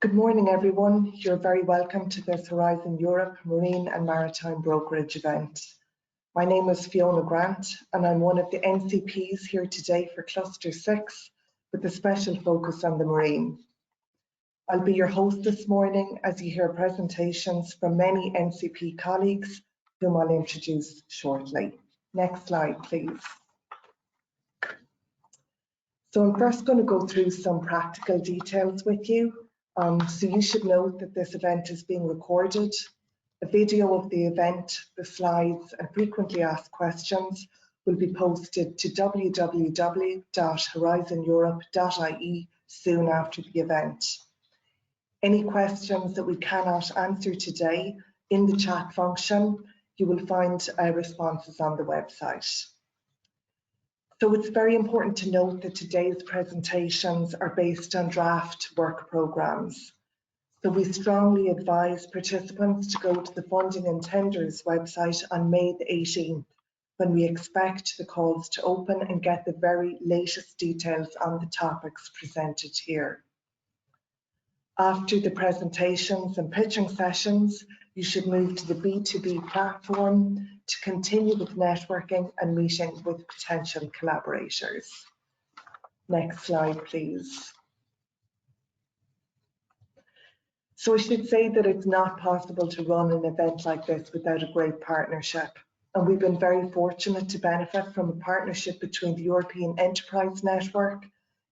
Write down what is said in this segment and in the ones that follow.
Good morning, everyone. You're very welcome to this Horizon Europe Marine and Maritime Brokerage event. My name is Fiona Grant, and I'm one of the NCPs here today for Cluster 6, with a special focus on the marine. I'll be your host this morning as you hear presentations from many NCP colleagues, whom I'll introduce shortly. Next slide, please. So I'm first going to go through some practical details with you. So you should note that this event is being recorded. A video of the event, the slides and frequently asked questions will be posted to www.horizoneurope.ie soon after the event. Any questions that we cannot answer today, in the chat function, you will find responses on the website. So it's very important to note that today's presentations are based on draft work programmes. So we strongly advise participants to go to the Funding and Tenders website on May the 18th, when we expect the calls to open and get the very latest details on the topics presented here. After the presentations and pitching sessions, you should move to the B2B platform to continue with networking and meeting with potential collaborators. Next slide, please. So I should say that it's not possible to run an event like this without a great partnership. And we've been very fortunate to benefit from a partnership between the European Enterprise Network,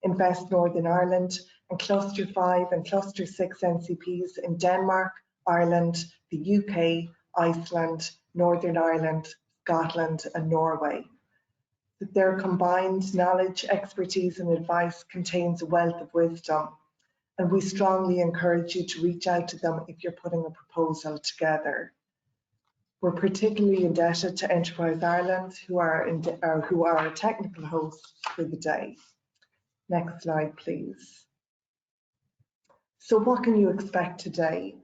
Invest Northern Ireland, and Cluster 5 and Cluster 6 NCPs in Denmark, Ireland, the UK, Iceland, Northern Ireland, Scotland and Norway. Their combined knowledge, expertise and advice contains a wealth of wisdom, and we strongly encourage you to reach out to them if you're putting a proposal together. We're particularly indebted to Enterprise Ireland, who are our technical hosts for the day. Next slide, please. So what can you expect today?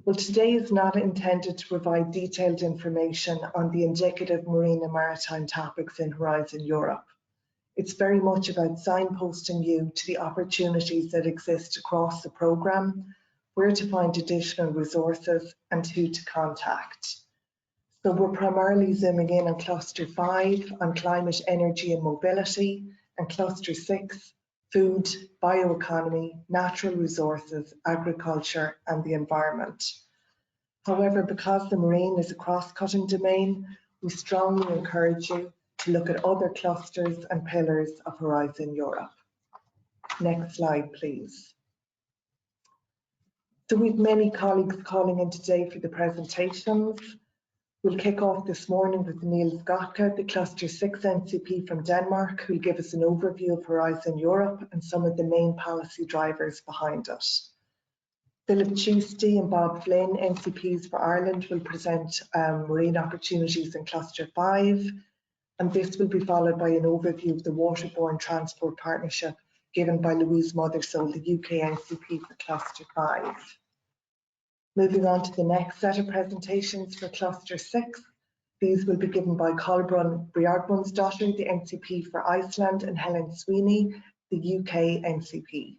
Well, today is not intended to provide detailed information on the indicative marine and maritime topics in Horizon Europe. It's very much about signposting you to the opportunities that exist across the programme, where to find additional resources and who to contact. So we're primarily zooming in on Cluster 5 on climate, energy and mobility, and Cluster 6, food, bioeconomy, natural resources, agriculture and the environment. However, because the marine is a cross-cutting domain, we strongly encourage you to look at other clusters and pillars of Horizon Europe. Next slide, please. So we've many colleagues calling in today for the presentations. We'll kick off this morning with Niels Gotke, the Cluster 6 NCP from Denmark, who'll give us an overview of Horizon Europe and some of the main policy drivers behind it. Philip Tuesty and Bob Flynn, NCPs for Ireland, will present marine opportunities in Cluster 5, and this will be followed by an overview of the Waterborne Transport Partnership given by Louise Mothersole, the UK NCP for Cluster 5. Moving on to the next set of presentations for Cluster 6. These will be given by Kolbrun Bjartmundsdottir, the NCP for Iceland, and Helen Sweeney, the UK NCP.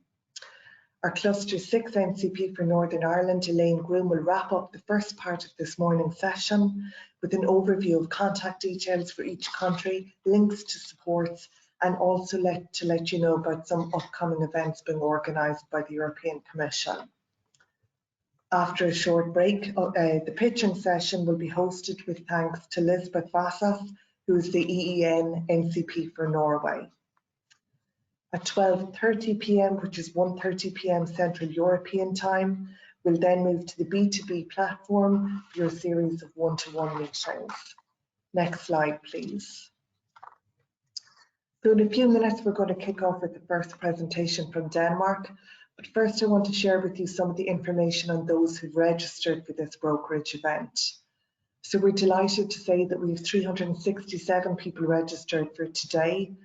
Our Cluster 6 NCP for Northern Ireland, Elaine Groom, will wrap up the first part of this morning's session with an overview of contact details for each country, links to supports, and also to let you know about some upcoming events being organised by the European Commission. After a short break, the pitching session will be hosted with thanks to Lisbeth Vassas, who is the EEN NCP for Norway. At 12:30 p.m, which is 1:30 p.m. Central European Time, we'll then move to the B2B platform for your series of one-to-one meetings. Next slide, please. So in a few minutes, we're going to kick off with the first presentation from Denmark. But first, I want to share with you some of the information on those who've registered for this brokerage event. So we're delighted to say that we have 367 people registered for today.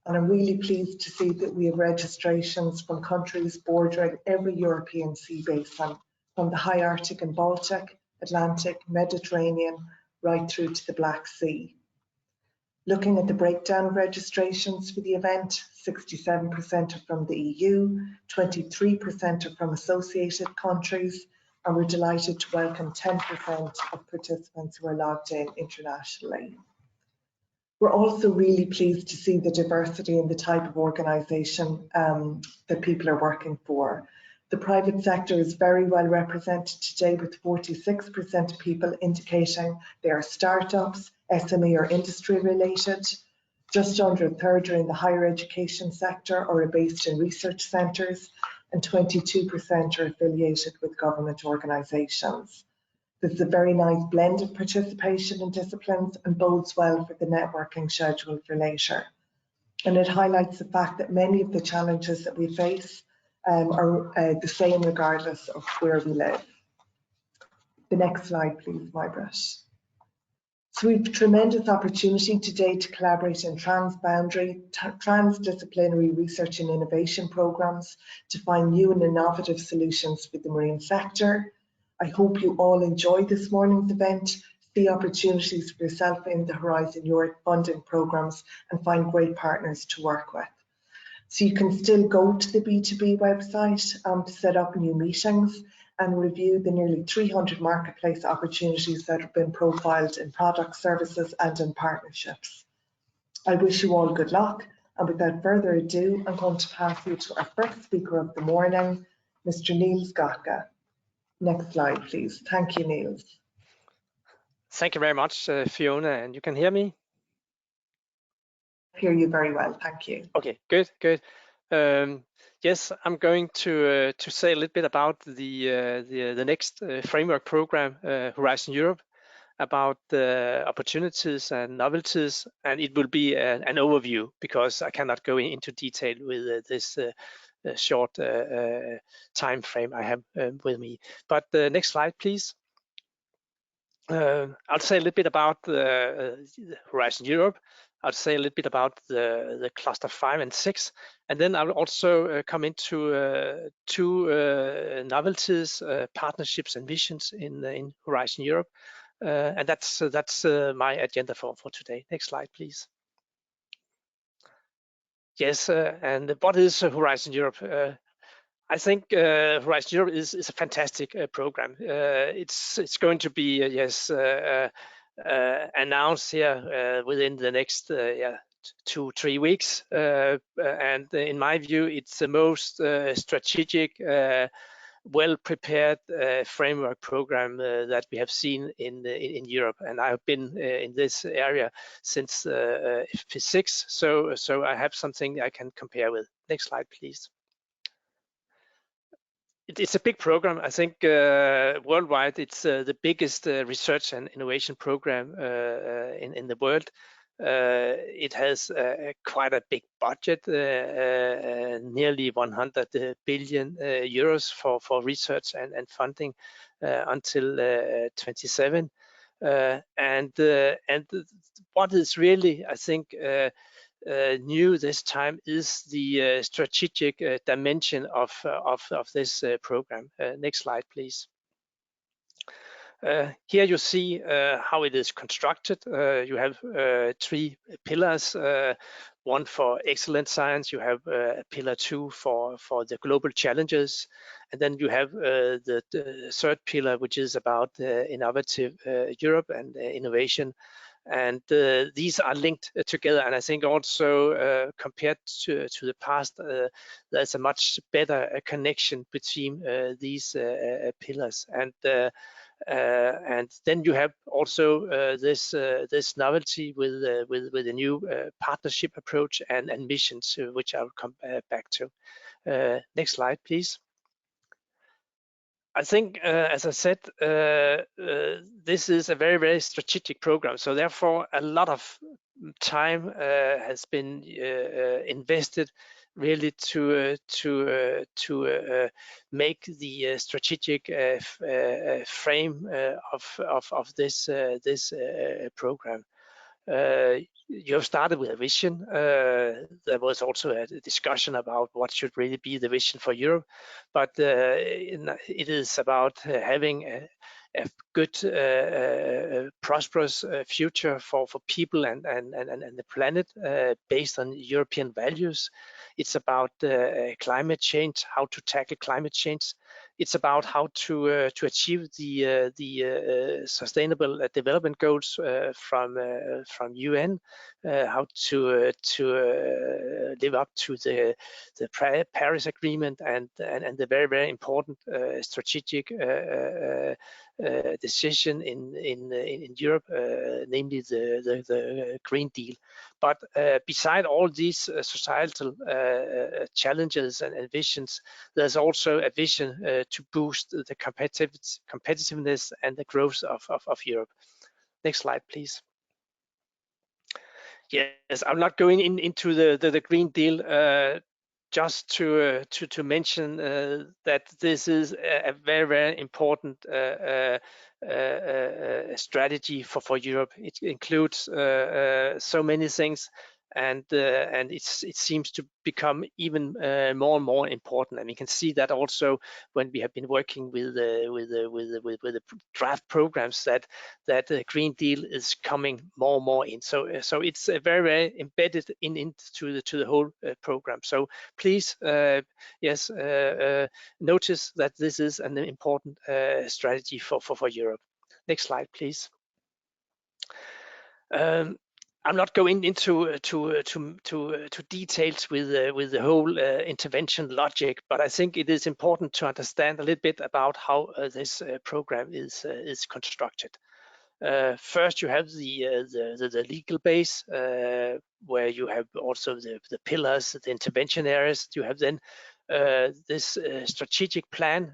And I'm really pleased to see that we have registrations from countries bordering every European sea basin, from the high Arctic and Baltic, Atlantic, Mediterranean, right through to the Black Sea. Looking at the breakdown of registrations for the event, 67% are from the EU, 23% are from associated countries, and we're delighted to welcome 10% of participants who are logged in internationally. We're also really pleased to see the diversity in the type of organisation that people are working for. The private sector is very well represented today, with 46% of people indicating they are startups, SME or industry related. Just under a third are in the higher education sector or are based in research centres, and 22% are affiliated with government organisations. This is a very nice blend of participation and disciplines and bodes well for the networking schedule for later. And it highlights the fact that many of the challenges that we face are the same regardless of where we live. The next slide, please, Margaret. So we've tremendous opportunity today to collaborate in transboundary, transdisciplinary research and innovation programmes to find new and innovative solutions for the marine sector. I hope you all enjoy this morning's event, see opportunities for yourself in the Horizon Europe funding programmes and find great partners to work with. So you can still go to the B2B website to set up new meetings and review the nearly 300 marketplace opportunities that have been profiled in products, services and in partnerships. I wish you all good luck, and without further ado, I'm going to pass you to our first speaker of the morning, Mr. Niels Gotka. Next slide, please. Thank you, Niels. Thank you very much, Fiona, and you can hear me? I hear you very well, thank you. Okay, good. Yes, I'm going to say a little bit about the next framework program, Horizon Europe, about the opportunities and novelties, and it will be an overview because I cannot go into detail with this short time frame I have with me. But the next slide, please. I'll say a little bit about Horizon Europe. I'll say a little bit about the cluster 5 and 6, and then I'll also come into two novelties, partnerships and visions in Horizon Europe, and that's my agenda for today. Next slide, please. Yes, and what is Horizon Europe? I think Horizon Europe is a fantastic program. It's going to be announced here within the next 2-3 weeks, and in my view, it's the most strategic, well-prepared framework program that we have seen in Europe. And I've been in this area since physics, so I have something I can compare with. Next slide, please. It's a big program. I think worldwide it's the biggest research and innovation program in the world. It has quite a big budget, nearly 100 billion euros for research and funding until 27. And what is really, I think, new this time is the strategic dimension of this program. Next slide, please. Here you see how it is constructed. You have 3 pillars, one for excellent science, you have pillar 2 for the global challenges, and then you have the third pillar, which is about innovative Europe and innovation. And these are linked together, and I think also compared to the past, there's a much better connection between these pillars. And then you have also this novelty with a new partnership approach and missions, which I'll come back to. Next slide, please. I think, as I said, this is a very, very strategic program. So therefore, a lot of time has been invested really to make the strategic frame of this program. You have started with a vision. There was also a discussion about what should really be the vision for Europe, but it is about having good, prosperous future for people and the planet based on European values. It's about climate change, how to tackle climate change. It's about how to achieve the sustainable development goals from UN, how to live up to the Paris Agreement and the very important strategic decision in Europe, namely the Green Deal. But beside all these societal challenges and visions, there's also a vision to boost the competitiveness and the growth of Europe. Next slide, please. Yes, I'm not going into the Green Deal. Just to mention that this is a very important strategy for Europe. It includes so many things, and it seems to become even more and more important. And we can see that also when we have been working with the draft programs that the Green Deal is coming more and more in. So it's very embedded into the whole program. So please, yes, notice that this is an important strategy for Europe. Next slide, please. I'm not going into details with the whole intervention logic, but I think it is important to understand a little bit about how this program is constructed. First, you have the legal base, where you have also the pillars, the intervention areas. You have then this strategic plan,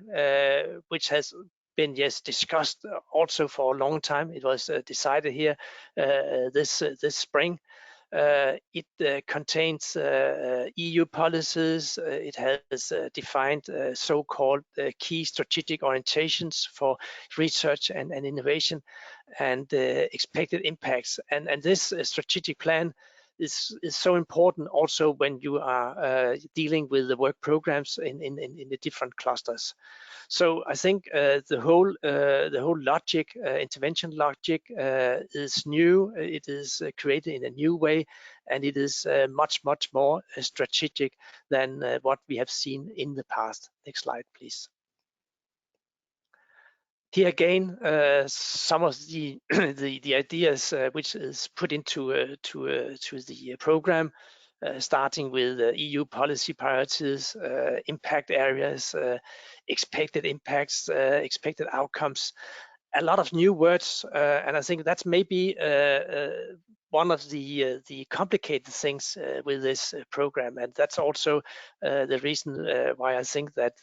which has been discussed also for a long time. It was decided here this spring. It contains EU policies. It has defined so-called key strategic orientations for research and innovation and expected impacts. And this strategic plan is so important also when you are dealing with the work programs in the different clusters. So I think the whole logic, intervention logic, is new. It is created in a new way, and it is much more strategic than what we have seen in the past. Next slide, please. Here again, some of the the ideas which is put into the program, starting with EU policy priorities, impact areas, expected impacts, expected outcomes. A lot of new words, and I think that's maybe one of the complicated things with this program, and that's also the reason why I think that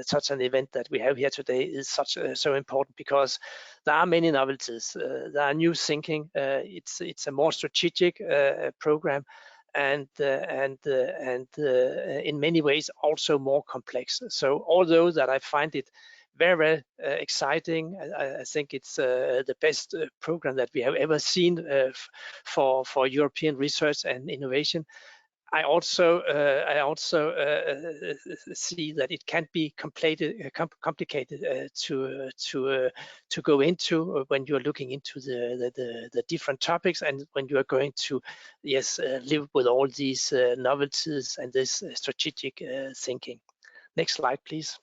such an event that we have here today is so important, because there are many novelties, there are new thinking. It's a more strategic program, and in many ways also more complex. So although that I find it very exciting, I think it's the best program that we have ever seen for European research and innovation. I also see that it can be complicated to go into when you're looking into the different topics, and when you are going to live with all these novelties and this strategic thinking. Next slide, please.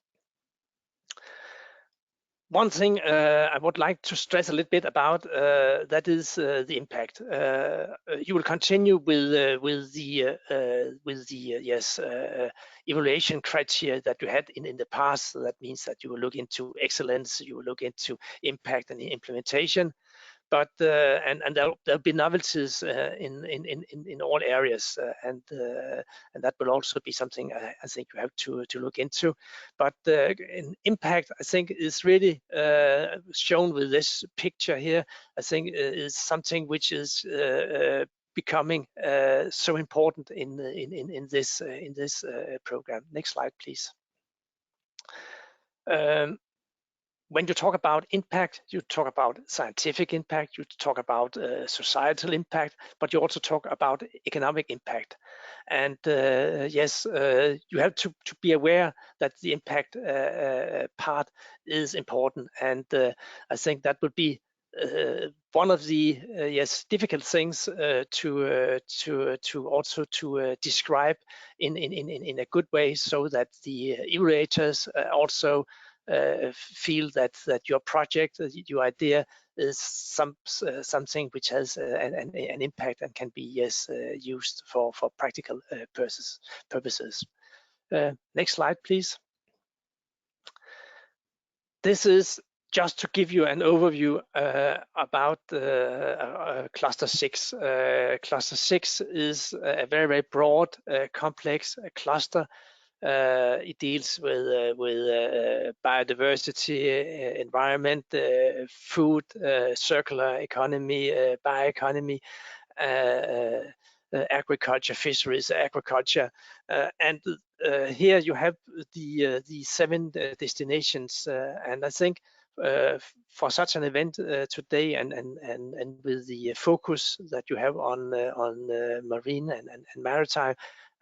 One thing I would like to stress a little bit about, that is the impact. You will continue with the evaluation criteria that you had in the past. So that means that you will look into excellence, you will look into impact and implementation. But and there'll be novelties in all areas, and that will also be something I think you have to look into. But in impact, I think is really shown with this picture here. I think is something which is becoming so important in this program. Next slide, please. when you talk about impact, you talk about scientific impact, you talk about societal impact, but you also talk about economic impact. And yes, you have to be aware that the impact part is important. And I think that would be one of the yes, difficult things to also describe in a good way, so that the evaluators also feel that your project, your idea, is something which has an impact and can be used for practical purposes. Next slide, please. This is just to give you an overview about cluster 6. Cluster 6 is a very broad, complex cluster. It deals with biodiversity, environment, food, circular economy, bioeconomy, agriculture, fisheries, agriculture, and here you have the 7 destinations, and I think for such an event today, and with the focus that you have on marine and maritime,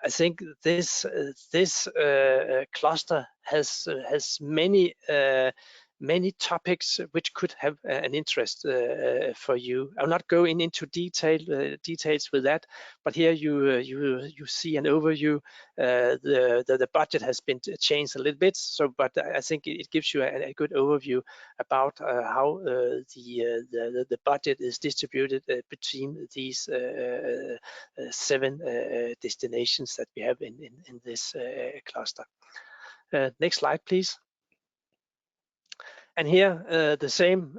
I think this cluster has many topics which could have an interest for you. I'll not go into details with that, but here you see an overview. The budget has been changed a little bit, so but I think it gives you a good overview about how the budget is distributed between these 7 destinations that we have in this cluster. Next slide, please. And here the same,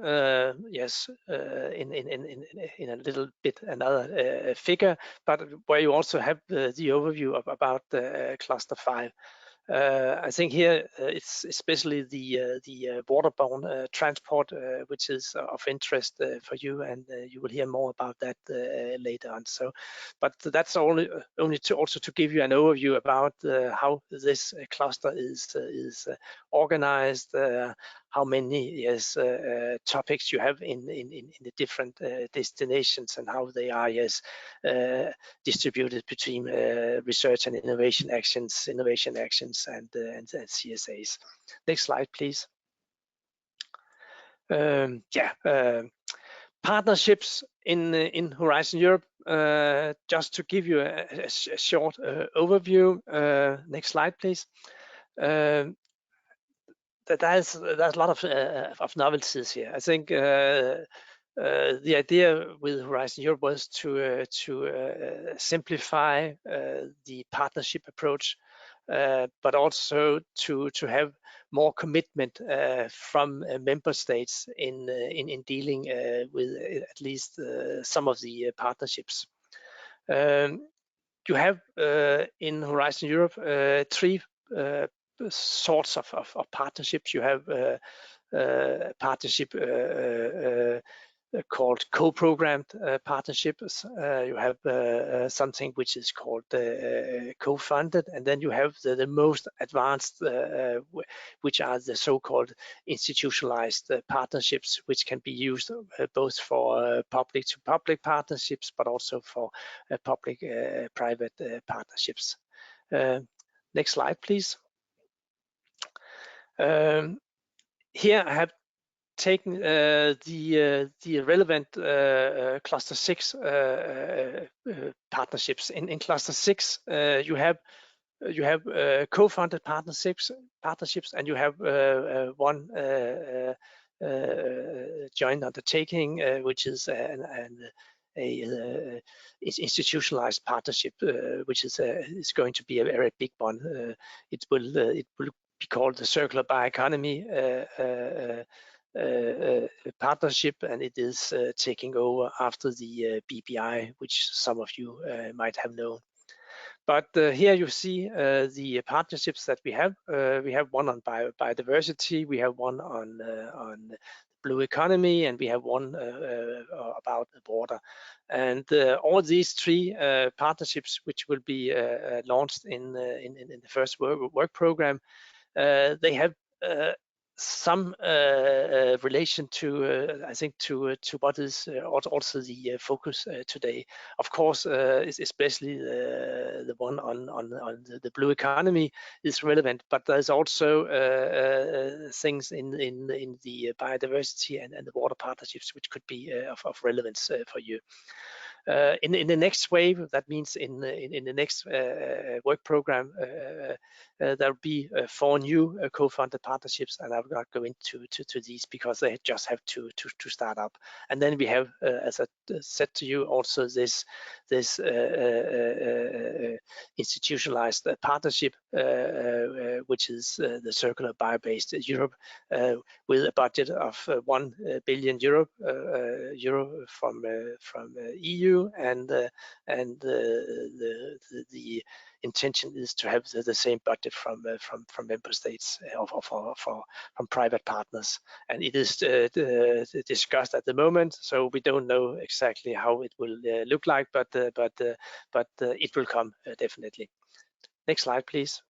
yes, in a little bit another figure, but where you also have the overview about cluster 5. I think here it's especially the waterborne transport which is of interest for you, and you will hear more about that later on. So, but that's only to also to give you an overview about how this cluster is organized, how many topics you have in the different destinations, and how they are distributed between research and innovation actions, and CSAs. Next slide, please. Partnerships in Horizon Europe. Just to give you a short overview. Next slide, please. There's a lot of novelties here. I think the idea with Horizon Europe was to simplify the partnership approach, but also to have more commitment from member states in dealing with at least some of the partnerships. You have in Horizon Europe 3 sorts of partnerships. You have a partnership called co-programmed partnerships. You have something which is called co-funded, and then you have the most advanced, which are the so-called institutionalized partnerships, which can be used both for public-to-public partnerships, but also for public-private partnerships. Next slide, please. Here I have taken the relevant cluster 6 partnerships. In cluster 6, you have co-funded partnerships, and you have one joint undertaking, which is a institutionalized partnership, which is going to be a very big one. It will be called the Circular Bioeconomy partnership, and it is taking over after the BBI, which some of you might have known. But here you see the partnerships that we have. We have one on biodiversity, we have one on blue economy, and we have one about the water. And all these 3 partnerships, which will be launched in the first work program, they have some relation to I think to what is also the focus today. Of course, especially the one on the blue economy is relevant, but there's also things in the biodiversity and the water partnerships which could be of relevance for you. In the next wave, that means in the next work program, there'll be 4 new co-funded partnerships, and I will not go into these because they just have to start up. And then we have, as I said to you, also this institutionalized partnership, which is the Circular Bio-Based Europe, with a budget of 1 billion euro from EU, and the intention is to have the same budget from member states from private partners, and it is discussed at the moment, so we don't know exactly how it will look like, but it will come definitely. Next slide, please.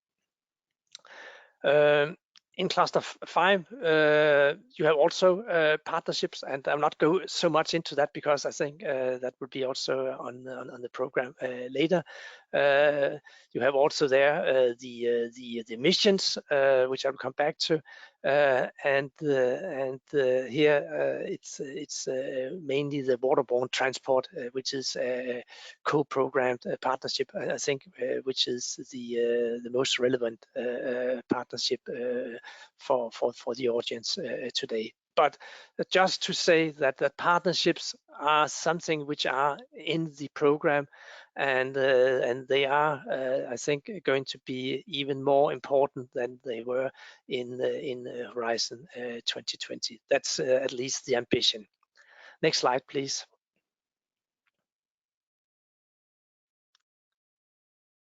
In cluster 5, you have also partnerships, and I'll not go so much into that because I think that will be also on the program later. You have also there the missions, which I'll come back to, and here it's mainly the waterborne transport, which is a co-programmed partnership, I think, which is the most relevant partnership for the audience today. But just to say that the partnerships are something which are in the program, and they are, I think, going to be even more important than they were in Horizon 2020. That's at least the ambition. Next slide, please.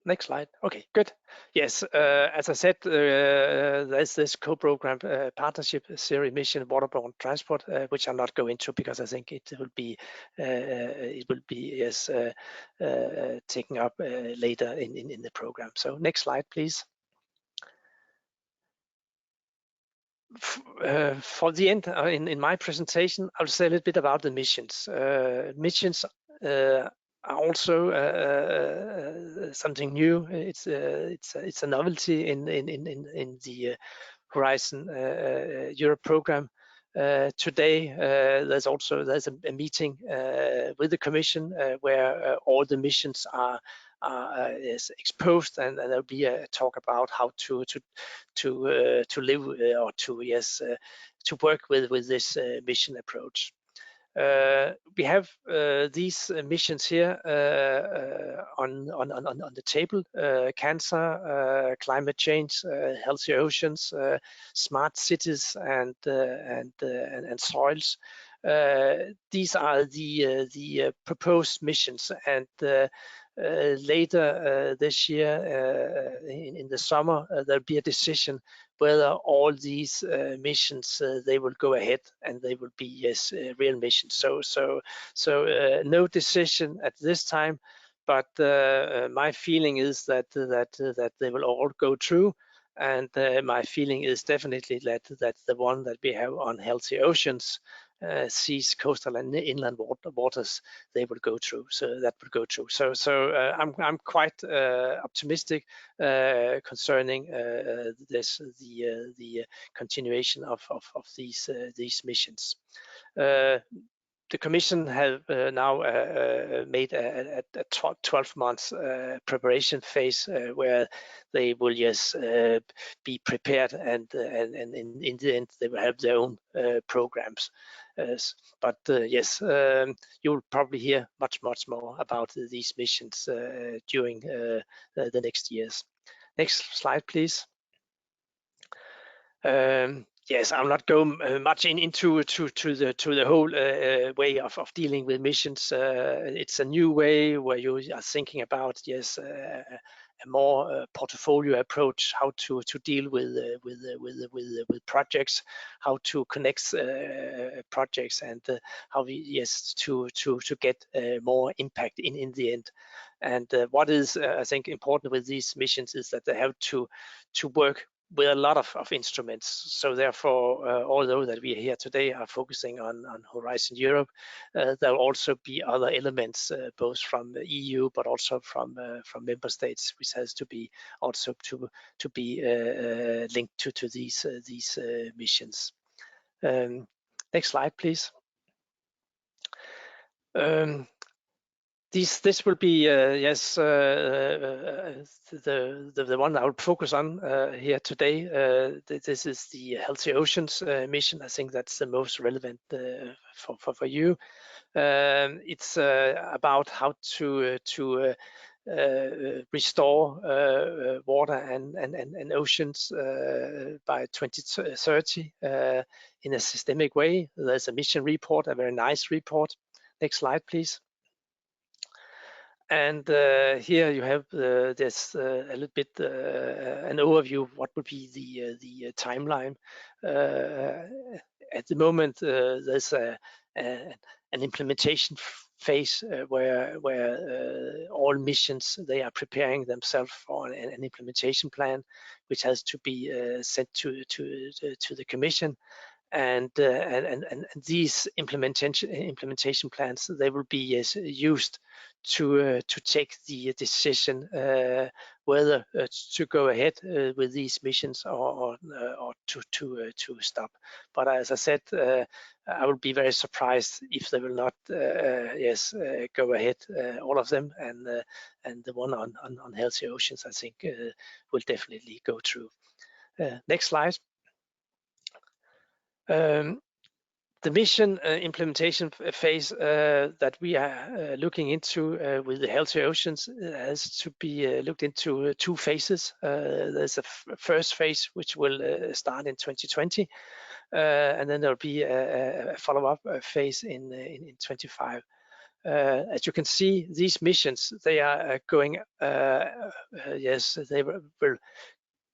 Next slide. Okay, good. Yes, as I said, there's this co-programmed partnership, zero emission waterborne transport, which I'll not go into because I think it will be yes, taken up later in the program. So next slide, please. For the end, in my presentation, I'll say a little bit about the missions. Missions are also something new. It's a novelty in the Horizon Europe program. Today, there's a meeting with the Commission where all the missions are is exposed, and there'll be a talk about how to live or to work with this mission approach. We have these missions here on the table: cancer, climate change, healthy oceans, smart cities, and soils. These are the proposed missions, and later this year, in the summer, there'll be a decision whether all these missions they will go ahead and they will be real missions. So no decision at this time, but my feeling is that they will all go through, and my feeling is definitely that the one that we have on healthy oceans, seas, coastal and inland waters, they will go through. So that will go through. So I'm quite optimistic concerning the continuation of these missions. The Commission have now made a 12 months preparation phase where they will be prepared, and in the end they will have their own programs. But yes, you'll probably hear much more about these missions during the next years. Next slide, please. Yes, I'll not go much into the whole way of dealing with missions. It's a new way where you are thinking about a more portfolio approach, how to deal with projects, how to connect projects, and how to get more impact in the end. And what is I think important with these missions is that they have to work with a lot of instruments. So therefore, although that we are here today are focusing on Horizon Europe, there will also be other elements, both from the EU but also from member states, which has to be also to be linked to these missions. Next slide, please. This will be yes the one I will focus on here today. This is the Healthy Oceans mission. I think that's the most relevant for you. It's about how to restore water and oceans by 2030 in a systemic way. There's a mission report, a very nice report. Next slide, please. And here you have this a little bit an overview of what would be the timeline. At the moment, there's an implementation phase where all missions, they are preparing themselves for an implementation plan, which has to be sent to the Commission. And these implementation plans, they will be used to take the decision whether to go ahead with these missions or to stop. But as I said, I will be very surprised if they will not go ahead, all of them, and the one on Healthy Oceans, I think will definitely go through. Next slide. The mission implementation phase that we are looking into with the Healthy Oceans has to be looked into two phases. There's a first phase which will start in 2020, and then there'll be a follow-up phase in 25. As you can see, these missions, they are going, yes, they will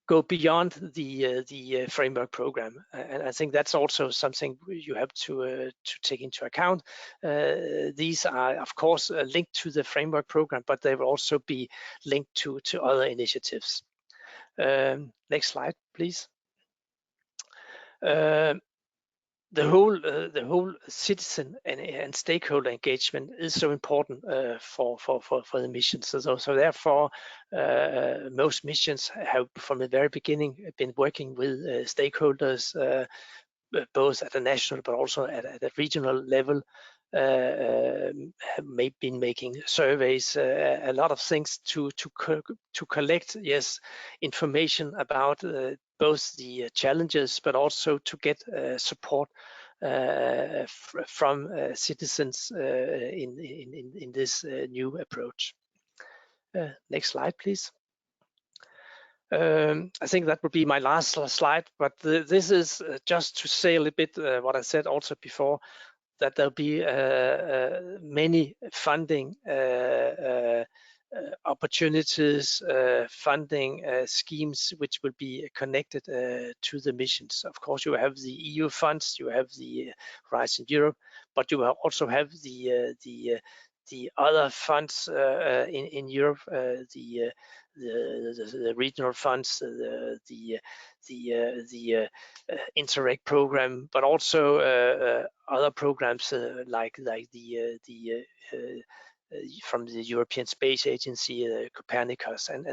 go beyond the framework program, and I think that's also something you have to take into account. These are, of course, linked to the framework program, but they will also be linked to other initiatives. Next slide, please. The whole citizen and stakeholder engagement is so important for the missions. So therefore, most missions have from the very beginning been working with stakeholders, both at a national but also at a regional level. Have been making surveys, a lot of things to collect, yes, information about both the challenges, but also to get support from citizens in this new approach. Next slide, please. I think that would be my last slide, but this is just to say a little bit what I said also before, that there'll be many funding opportunities, funding schemes which will be connected to the missions. Of course, you have the EU funds, you have the Horizon Europe, but you also have the other funds in Europe, the regional funds, the Interreg program, but also other programs like the from the European Space Agency, Copernicus, and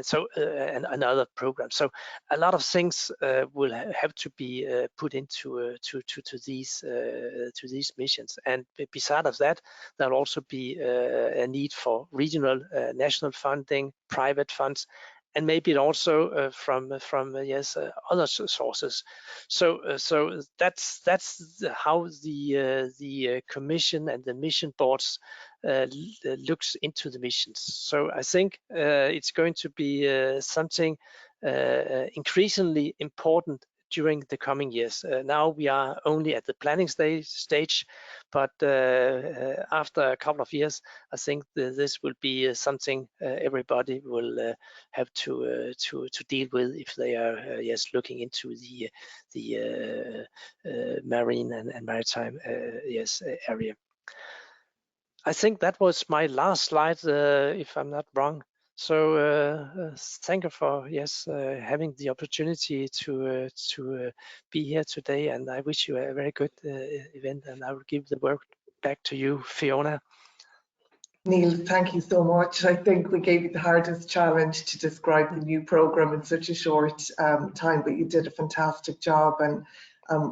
other programs. So a lot of things will have to be put into to these missions. And beside of that, there'll also be a need for regional, national funding, private funds, and maybe also from yes, other sources. So that's how the Commission and the mission boards looks into the missions. So I think it's going to be something increasingly important during the coming years. Now we are only at the planning stage, but after a couple of years, I think this will be something everybody will have to deal with if they are yes, looking into the marine and maritime yes, area. I think that was my last slide, if I'm not wrong. So thank you for having the opportunity to be here today, and I wish you a very good event. And I will give the word back to you, Fiona. Neil, thank you so much. I think we gave you the hardest challenge to describe the new programme in such a short time, but you did a fantastic job and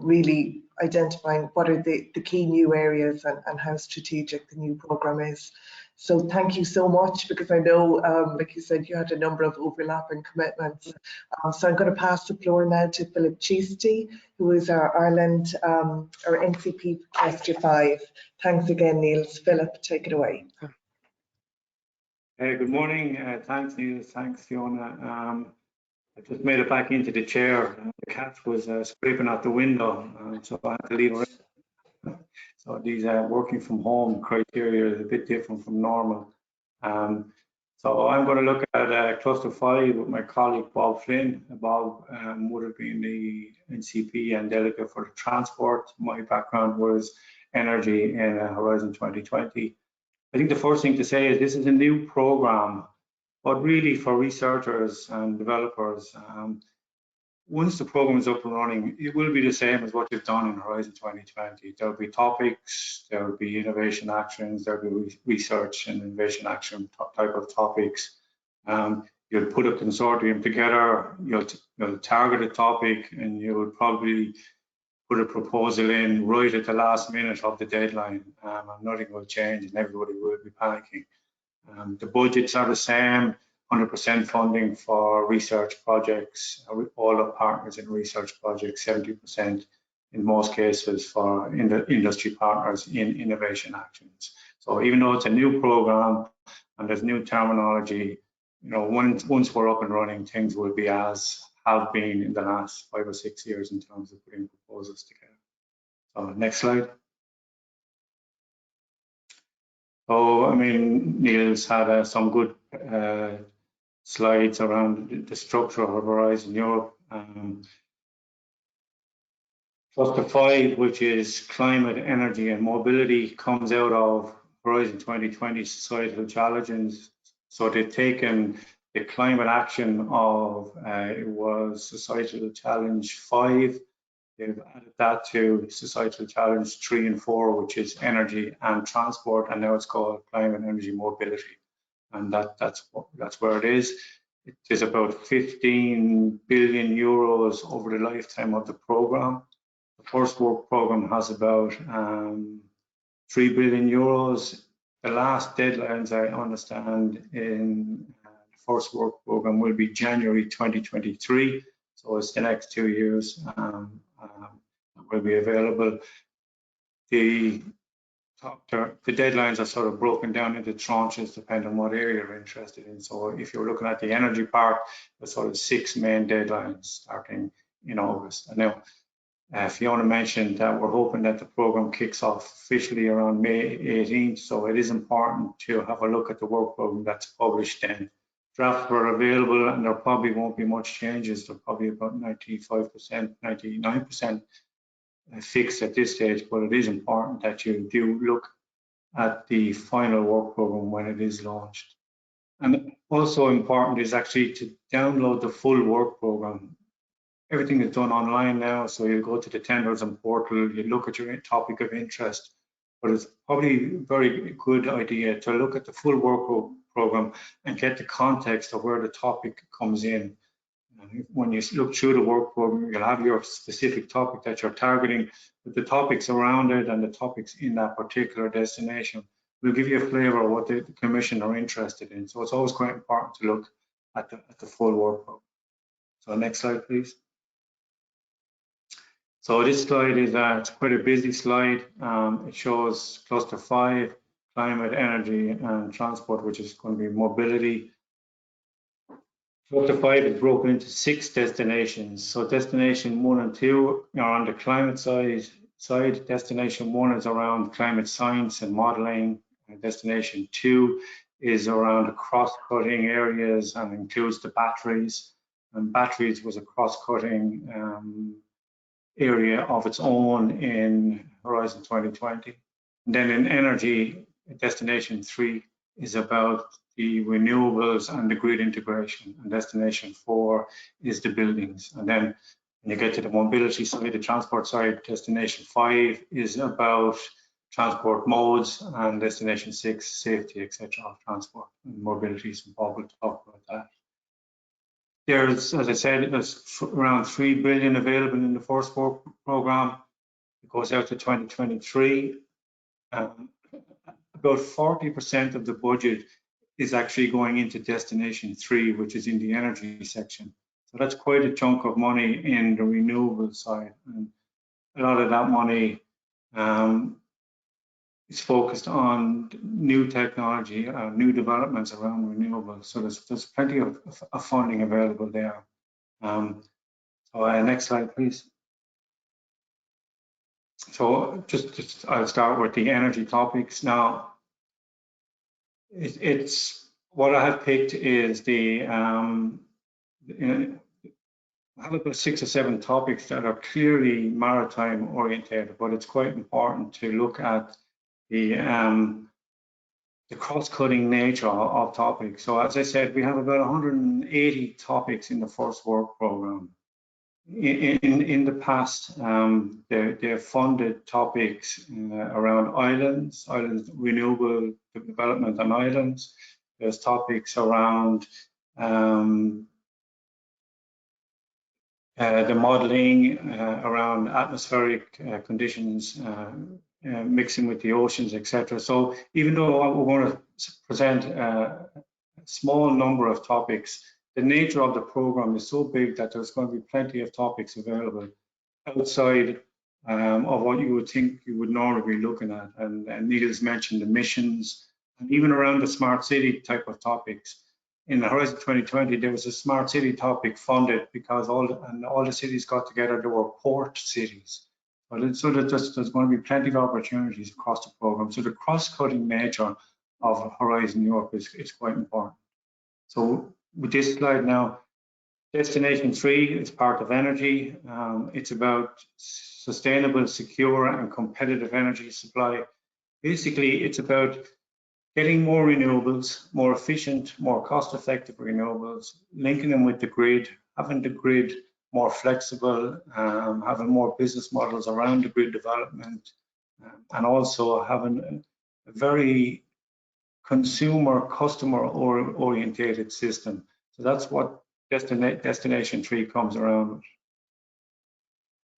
really identifying what are the key new areas and how strategic the new programme is. So thank you so much, because I know, like you said, you had a number of overlapping commitments. So I'm going to pass the floor now to Philip Cheesty, who is our Ireland, our NCP Cluster 5. Thanks again, Niels. Philip, take it away. Good morning. Thanks, Neil. Thanks, Fiona. I just made it back into the chair. The cat was scraping out the window, so I had to leave her. So these working from home criteria is a bit different from normal. So I'm going to look at Cluster 5 with my colleague Bob Flynn. Bob would have been the NCP and delegate for the transport. My background was energy in Horizon 2020. I think the first thing to say is this is a new program, but really for researchers and developers. Once the program is up and running, it will be the same as what you've done in Horizon 2020. There'll be topics, there'll be innovation actions, there'll be research and innovation action type of topics. You'll put a consortium together, you'll target a topic, and you'll probably put a proposal in right at the last minute of the deadline, and nothing will change and everybody will be panicking. The budgets are the same, 100% funding for research projects, all the partners in research projects, 70% in most cases for industry partners in innovation actions. So even though it's a new program and there's new terminology, once we're up and running, things will be as have been in the last 5 or 6 years in terms of putting proposals together. So next slide. So, I mean, Niels had some good slides around the structure of Horizon Europe. Cluster 5, which is climate, energy and mobility, comes out of Horizon 2020 societal challenges. So they've taken the climate action of, it was Societal Challenge 5. They've added that to Societal Challenge 3 and 4, which is energy and transport, and now it's called climate, energy, mobility. And that's where it is. It is about 15 billion euros over the lifetime of the program. The first work program has about 3 billion euros. The last deadlines, I understand, in the first work program will be January 2023. So it's the next 2 years will be available. The deadlines are sort of broken down into tranches depending on what area you're interested in. So if you're looking at the energy part, there's sort of 6 main deadlines starting in August. And now, Fiona mentioned that we're hoping that the program kicks off officially around May 18th. So it is important to have a look at the work program that's published then. Drafts were available and there probably won't be much changes. They're probably about 95%, 99% fixed at this stage, but it is important that you do look at the final work program when it is launched. And also important is actually to download the full work program. Everything is done online now, so you go to the tenders and portal, you look at your topic of interest, but it's probably a very good idea to look at the full work program and get the context of where the topic comes in. And when you look through the work program, you'll have your specific topic that you're targeting, but the topics around it and the topics in that particular destination will give you a flavour of what the Commission are interested in. So it's always quite important to look at the full work program. So next slide, please. So this slide is it's quite a busy slide. It shows Cluster 5, climate, energy and transport, which is going to be mobility. Cluster 5 is broken into 6 destinations. So destination 1 and 2 are on the climate side. Destination 1 is around climate science and modelling. Destination 2 is around the cross-cutting areas and includes the batteries. And batteries was a cross-cutting area of its own in Horizon 2020. And then in energy, destination 3 is about the renewables and the grid integration, and destination 4 is the buildings. And then when you get to the mobility side, the transport side, destination 5 is about transport modes, and destination 6, safety, etc. of transport and mobility. So Bob will talk about that. There's, as I said, there's around 3 billion available in the first work program. It goes out to 2023. About 40% of the budget is actually going into destination 3, which is in the energy section. So that's quite a chunk of money in the renewable side. And a lot of that money is focused on new technology, new developments around renewables. So there's plenty of funding available there. Next slide, please. So just I'll start with the energy topics now. It's what I have picked is the I have about 6 or 7 topics that are clearly maritime oriented, but it's quite important to look at the cross-cutting nature of topics. So as I said, we have about 180 topics in the first work program. In the past, they're funded topics around islands, renewable development on islands. There's topics around the modeling around atmospheric conditions, mixing with the oceans, etc. So even though we're going to present a small number of topics, the nature of the program is so big that there's going to be plenty of topics available outside of what you would think you would normally be looking at. And Neil's mentioned emissions, and even around the smart city type of topics. In the Horizon 2020, there was a smart city topic funded because all the cities got together. There were port cities. So that there's going to be plenty of opportunities across the program. So the cross-cutting nature of Horizon Europe is quite important. So with this slide now, destination 3 is part of energy. It's about sustainable, secure, and competitive energy supply. Basically, it's about getting more renewables, more efficient, more cost-effective renewables, linking them with the grid, having the grid more flexible, having more business models around the grid development, and also having a very customer orientated system. So that's what destination 3 comes around with.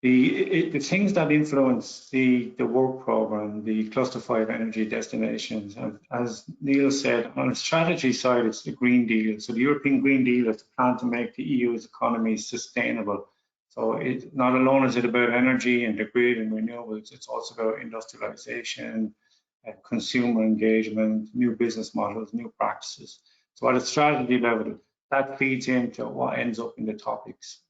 The things that influence the work program, the cluster 5 energy destinations, as Neil said, on the strategy side, it's the Green Deal. So the European Green Deal is the plan to make the EU's economy sustainable. So not alone is it about energy and the grid and renewables, it's also about industrialization, consumer engagement, new business models, new practices. So at a strategy level, that feeds into what ends up in the topics.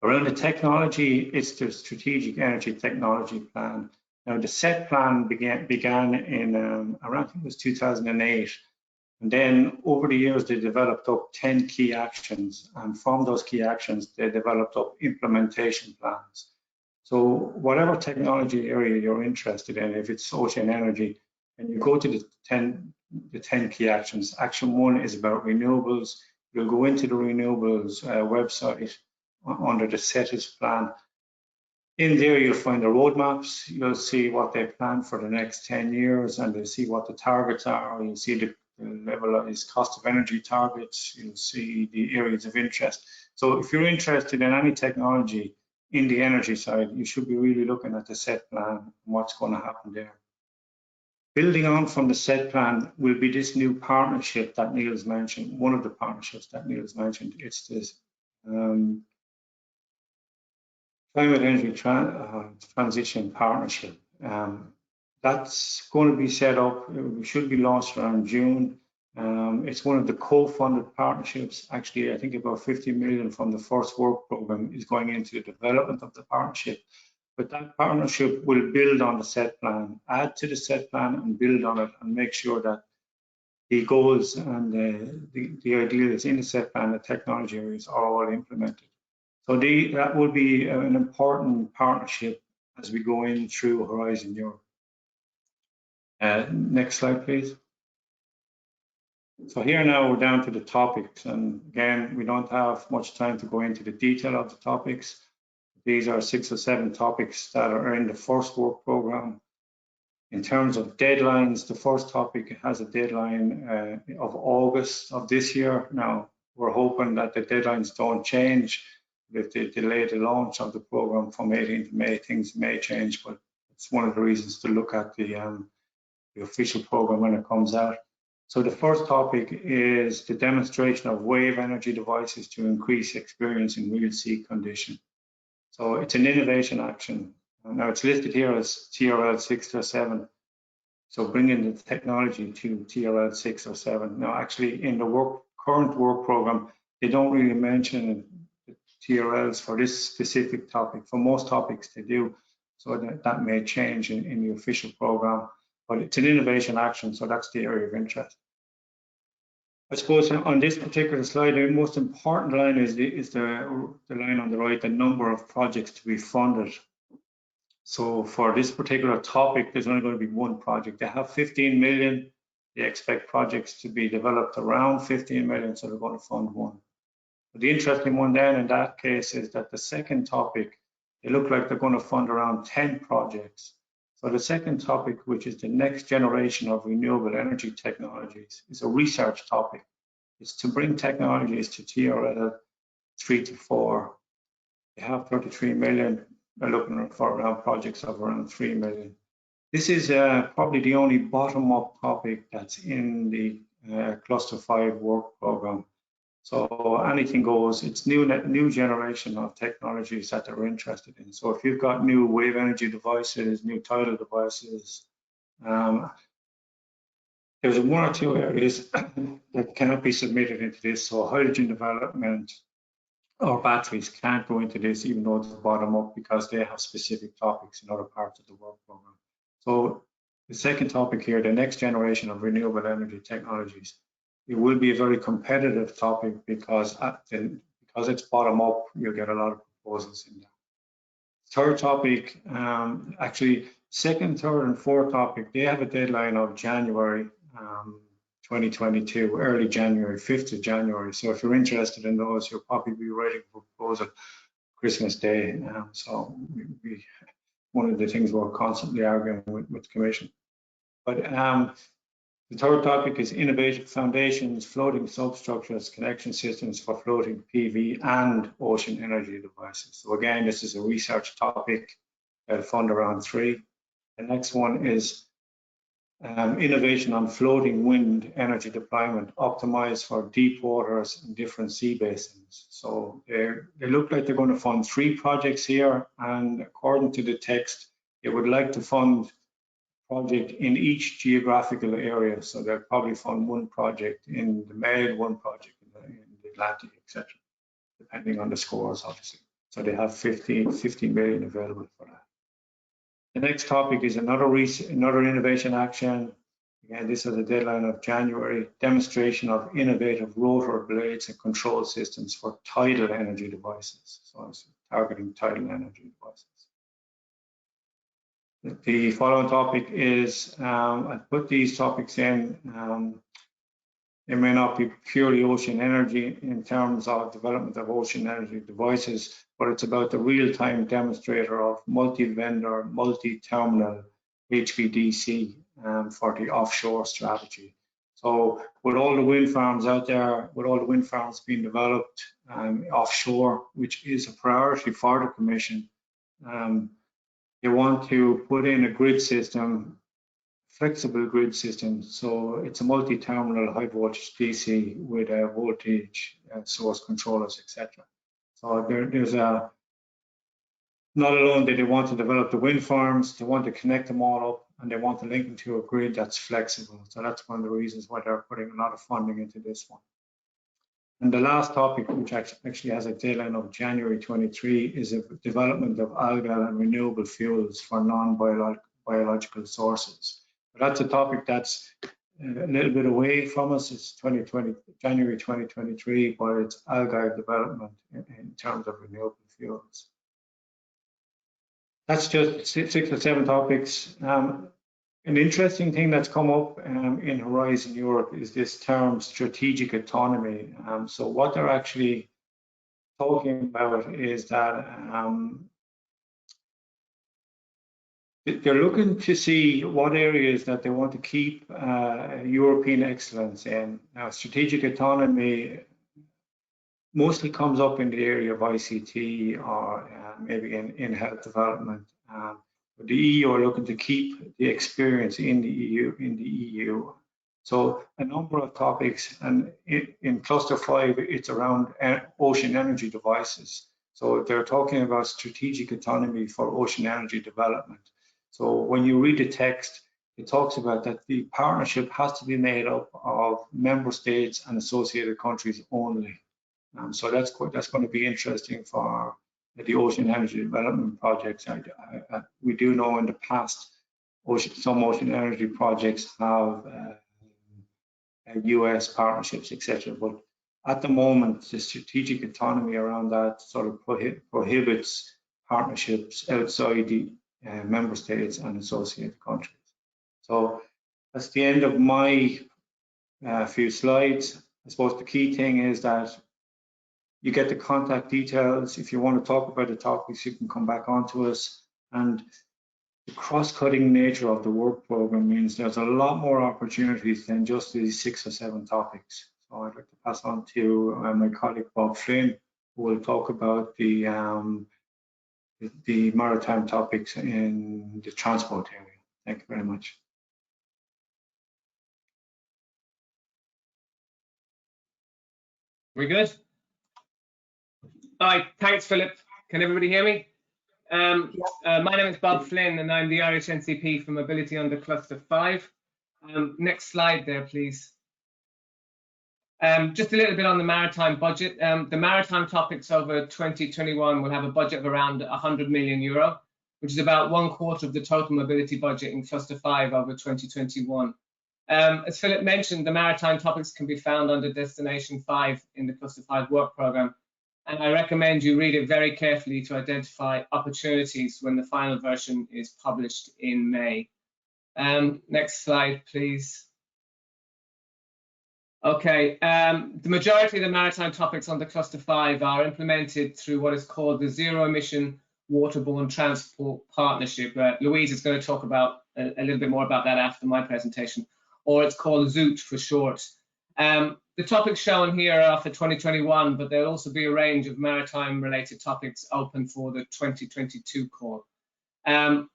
Around the technology, it's the Strategic Energy Technology Plan. Now, the SET plan began in around, I think it was 2008. And then over the years, they developed up 10 key actions. And from those key actions, they developed up implementation plans. So whatever technology area you're interested in, if it's ocean energy, and you go to the 10 key actions, action 1 is about renewables. You'll go into the renewables website under the SETIS plan. In there, you'll find the roadmaps. You'll see what they plan for the next 10 years, and you'll see what the targets are. You'll see the levelized cost of energy targets. You'll see the areas of interest. So if you're interested in any technology in the energy side, you should be really looking at the SET plan and what's going to happen there. Building on from the SET plan will be this new partnership that Neil's mentioned, one of the partnerships that Neil's mentioned. It's this Climate Energy Transition Partnership. That's going to be set up. It should be launched around June. It's one of the co-funded partnerships. Actually, I think about 50 million from the first work program is going into the development of the partnership. But that partnership will build on the SET plan, add to the SET plan and build on it, and make sure that the goals and the ideas in the SET plan, the technology areas, are all implemented. So that will be an important partnership as we go in through Horizon Europe. Next slide, please. So here now we're down to the topics, and again, we don't have much time to go into the detail of the topics. These are 6 or 7 topics that are in the first work program. In terms of deadlines, the first topic has a deadline of August of this year. Now, we're hoping that the deadlines don't change. If they delay the launch of the program from 18th May, things may change, but it's one of the reasons to look at the official program when it comes out. So the first topic is the demonstration of wave energy devices to increase experience in real sea condition. So it's an innovation action. Now it's listed here as TRL 6 or 7. So bringing the technology to TRL 6 or 7. Now actually in the current work program, they don't really mention the TRLs for this specific topic. For most topics they do. So that may change in the official program, but it's an innovation action. So that's the area of interest. I suppose on this particular slide, the most important line is the line on the right, the number of projects to be funded. So for this particular topic, there's only going to be one project. They have 15 million. They expect projects to be developed around 15 million, so they're going to fund one. But the interesting one then in that case is that the second topic, they look like they're going to fund around 10 projects. So the second topic, which is the next generation of renewable energy technologies, is a research topic. It's to bring technologies to TRL 3 to 4. They have 33 million. They're looking for around projects of around 3 million. This is probably the only bottom-up topic that's in the Cluster 5 work program. So anything goes. It's new generation of technologies that they're interested in. So if you've got new wave energy devices, new tidal devices, there's 1 or 2 areas that cannot be submitted into this. So hydrogen development or batteries can't go into this, even though it's bottom up, because they have specific topics in other parts of the work program. So the second topic here, the next generation of renewable energy technologies, it will be a very competitive topic because it's bottom up, you'll get a lot of proposals in there. Third topic, actually second, third and fourth topic, they have a deadline of January 2022, early January, 5th of January. So if you're interested in those, you'll probably be writing a proposal Christmas Day. So one of the things we're constantly arguing with the Commission. But the third topic is innovative foundations, floating substructures, connection systems for floating PV and ocean energy devices. So again, this is a research topic, fund around 3. The next one is innovation on floating wind energy deployment, optimized for deep waters and different sea basins. So they look like they're going to fund 3 projects here, and according to the text, they would like to fund project in each geographical area. So they'll probably fund 1 project in the Med, 1 project in the Atlantic, etc., depending on the scores, obviously. So they have 50 million available for that. The next topic is another innovation action. Again, this has a deadline of January. Demonstration of innovative rotor blades and control systems for tidal energy devices. So it's targeting tidal energy devices. The following topic is, I put these topics in. It may not be purely ocean energy in terms of development of ocean energy devices, but it's about the real-time demonstrator of multi-vendor, multi-terminal HVDC for the offshore strategy. So with all the wind farms out there, with all the wind farms being developed offshore, which is a priority for the Commission, they want to put in a grid system, flexible grid system. So it's a multi-terminal high voltage DC with a voltage source controllers, etc. So there's a, not alone that they want to develop the wind farms, they want to connect them all up, and they want to link them to a grid that's flexible. So that's one of the reasons why they're putting a lot of funding into this one. And the last topic, which actually has a deadline of January 23, is the development of algal and renewable fuels for non-biological sources. But that's a topic that's a little bit away from us. It's January 2023, but it's algal development in terms of renewable fuels. That's just 6 or 7 topics. An interesting thing that's come up in Horizon Europe is this term strategic autonomy. So what they're actually talking about is that they're looking to see what areas that they want to keep European excellence in. Now, strategic autonomy mostly comes up in the area of ICT or maybe in health development. But the EU are looking to keep the experience in the EU. So a number of topics, and in Cluster 5, it's around ocean energy devices. So they're talking about strategic autonomy for ocean energy development. So when you read the text, it talks about that the partnership has to be made up of member states and associated countries only. So that's going to be interesting for the ocean energy development projects. We do know in the past, some ocean energy projects have US partnerships, etc. But at the moment, the strategic autonomy around that sort of prohibits partnerships outside the member states and associated countries. So that's the end of my few slides. I suppose the key thing is that you get the contact details. If you want to talk about the topics, you can come back onto us. And the cross-cutting nature of the work program means there's a lot more opportunities than just these 6 or 7 topics. So I'd like to pass on to my colleague Bob Flynn, who will talk about the maritime topics in the transport area. Thank you very much. We good? All right, thanks, Philip. Can everybody hear me? My name is Bob Flynn, and I'm the Irish NCP for Mobility under Cluster 5. Next slide there, please. Just a little bit on the maritime budget. The maritime topics over 2021 will have a budget of around €100 million, which is about 1/4 of the total mobility budget in Cluster 5 over 2021. As Philip mentioned, the maritime topics can be found under Destination 5 in the Cluster 5 work programme, and I recommend you read it very carefully to identify opportunities when the final version is published in May. Next slide, please. Okay, the majority of the maritime topics on the Cluster 5 are implemented through what is called the Zero Emission Waterborne Transport Partnership. Louise is going to talk about a little bit more about that after my presentation, or it's called ZOOT for short. The topics shown here are for 2021, but there'll also be a range of maritime related topics open for the 2022 call.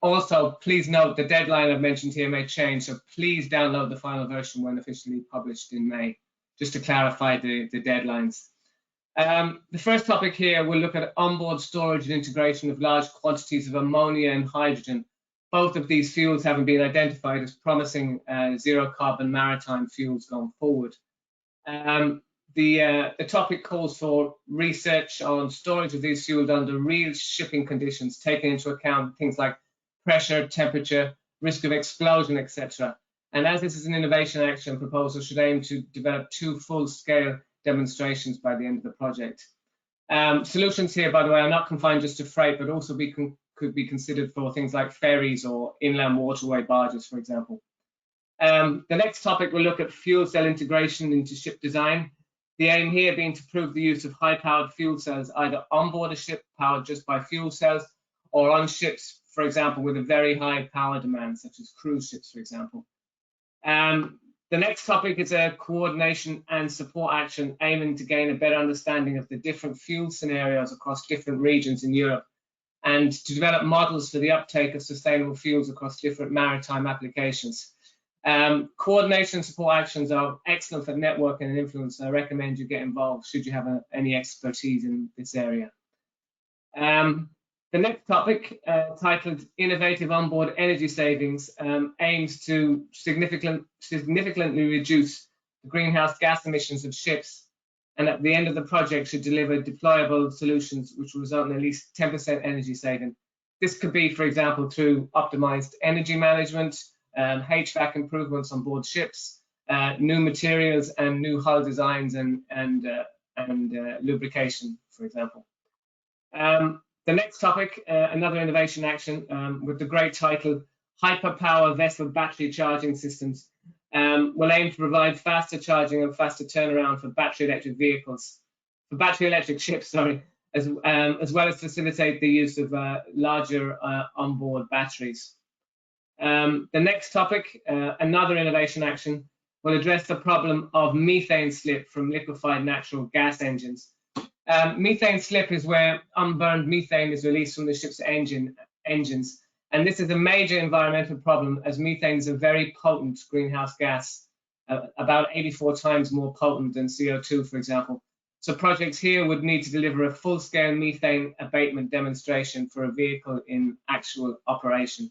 Also, please note the deadline I've mentioned here may change, so please download the final version when officially published in May, just to clarify the deadlines. The first topic here, we'll look at onboard storage and integration of large quantities of ammonia and hydrogen. Both of these fuels haven't been identified as promising zero carbon maritime fuels going forward. The topic calls for research on storage of these fuels under real shipping conditions, taking into account things like pressure, temperature, risk of explosion, etc. And as this is an innovation action proposal, should aim to develop 2 full-scale demonstrations by the end of the project. Solutions here, by the way, are not confined just to freight, but also could be considered for things like ferries or inland waterway barges, for example. The next topic will look at fuel cell integration into ship design. The aim here being to prove the use of high-powered fuel cells either on board a ship powered just by fuel cells or on ships, for example, with a very high power demand, such as cruise ships, for example. The next topic is a coordination and support action aiming to gain a better understanding of the different fuel scenarios across different regions in Europe and to develop models for the uptake of sustainable fuels across different maritime applications. Coordination and support actions are excellent for networking and influence. I recommend you get involved should you have any expertise in this area. The next topic, titled Innovative Onboard Energy Savings, aims to significantly reduce the greenhouse gas emissions of ships, and at the end of the project should deliver deployable solutions which will result in at least 10% energy saving. This could be, for example, through optimized energy management, HVAC improvements on board ships, new materials and new hull designs and lubrication, for example. The next topic, another innovation action with the great title, hyperpower vessel battery charging systems will aim to provide faster charging and faster turnaround for battery electric ships, sorry, as well as facilitate the use of larger onboard batteries. The next topic, another innovation action, will address the problem of methane slip from liquefied natural gas engines. Methane slip is where unburned methane is released from the ship's engines. And this is a major environmental problem, as methane is a very potent greenhouse gas, about 84 times more potent than CO2, for example. So projects here would need to deliver a full-scale methane abatement demonstration for a vehicle in actual operation.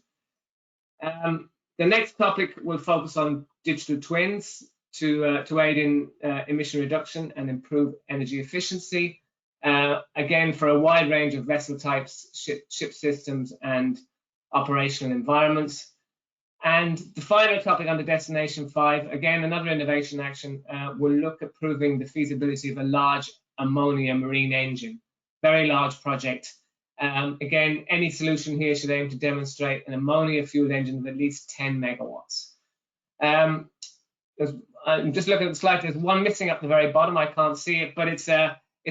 The next topic will focus on digital twins to aid in emission reduction and improve energy efficiency, again for a wide range of vessel types, ship systems and operational environments. And the final topic under Destination 5, again another innovation action, will look at proving the feasibility of a large ammonia marine engine, very large project. Again, any solution here should aim to demonstrate an ammonia fueled engine of at least 10 megawatts. I'm just looking at the slide, there's one missing up the very bottom, I can't see it, but it's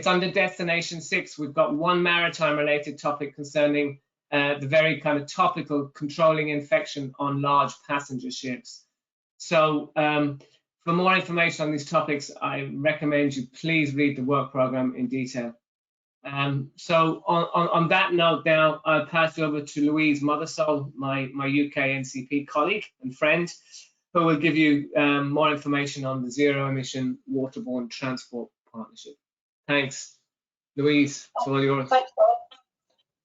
under Destination 6. We've got one maritime related topic concerning the very kind of topical controlling infection on large passenger ships. So for more information on these topics, I recommend you please read the work program in detail. So on that note now, I'll pass it over to Louise Mothersole, my UK NCP colleague and friend, who will give you more information on the Zero Emission Waterborne Transport Partnership. Thanks. Louise, it's all yours. Thanks, Bob.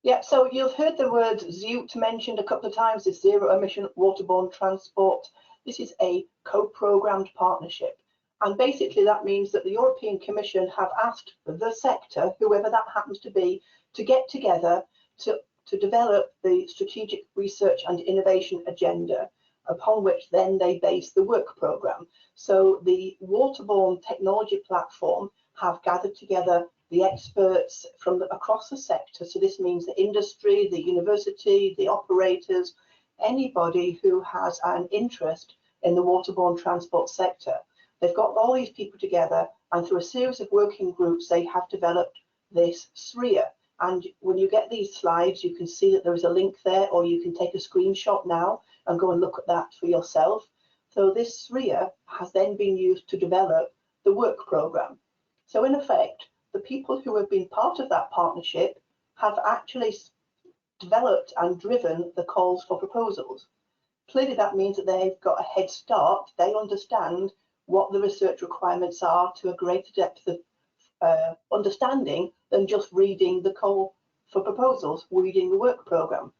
Yeah, so you've heard the word ZEUT mentioned a couple of times, the Zero Emission Waterborne Transport. This is a co-programmed partnership. And basically that means that the European Commission have asked the sector, whoever that happens to be, to get together to develop the strategic research and innovation agenda, upon which then they base the work programme. So the Waterborne Technology Platform have gathered together the experts from across the sector. So this means the industry, the university, the operators, anybody who has an interest in the waterborne transport sector. They've got all these people together, and through a series of working groups, they have developed this SRIA. And when you get these slides, you can see that there is a link there, or you can take a screenshot now and go and look at that for yourself. So this SRIA has then been used to develop the work programme. So in effect, the people who have been part of that partnership have actually developed and driven the calls for proposals. Clearly that means that they've got a head start. They understand what the research requirements are to a greater depth of understanding than just reading the call for proposals, reading the work programme.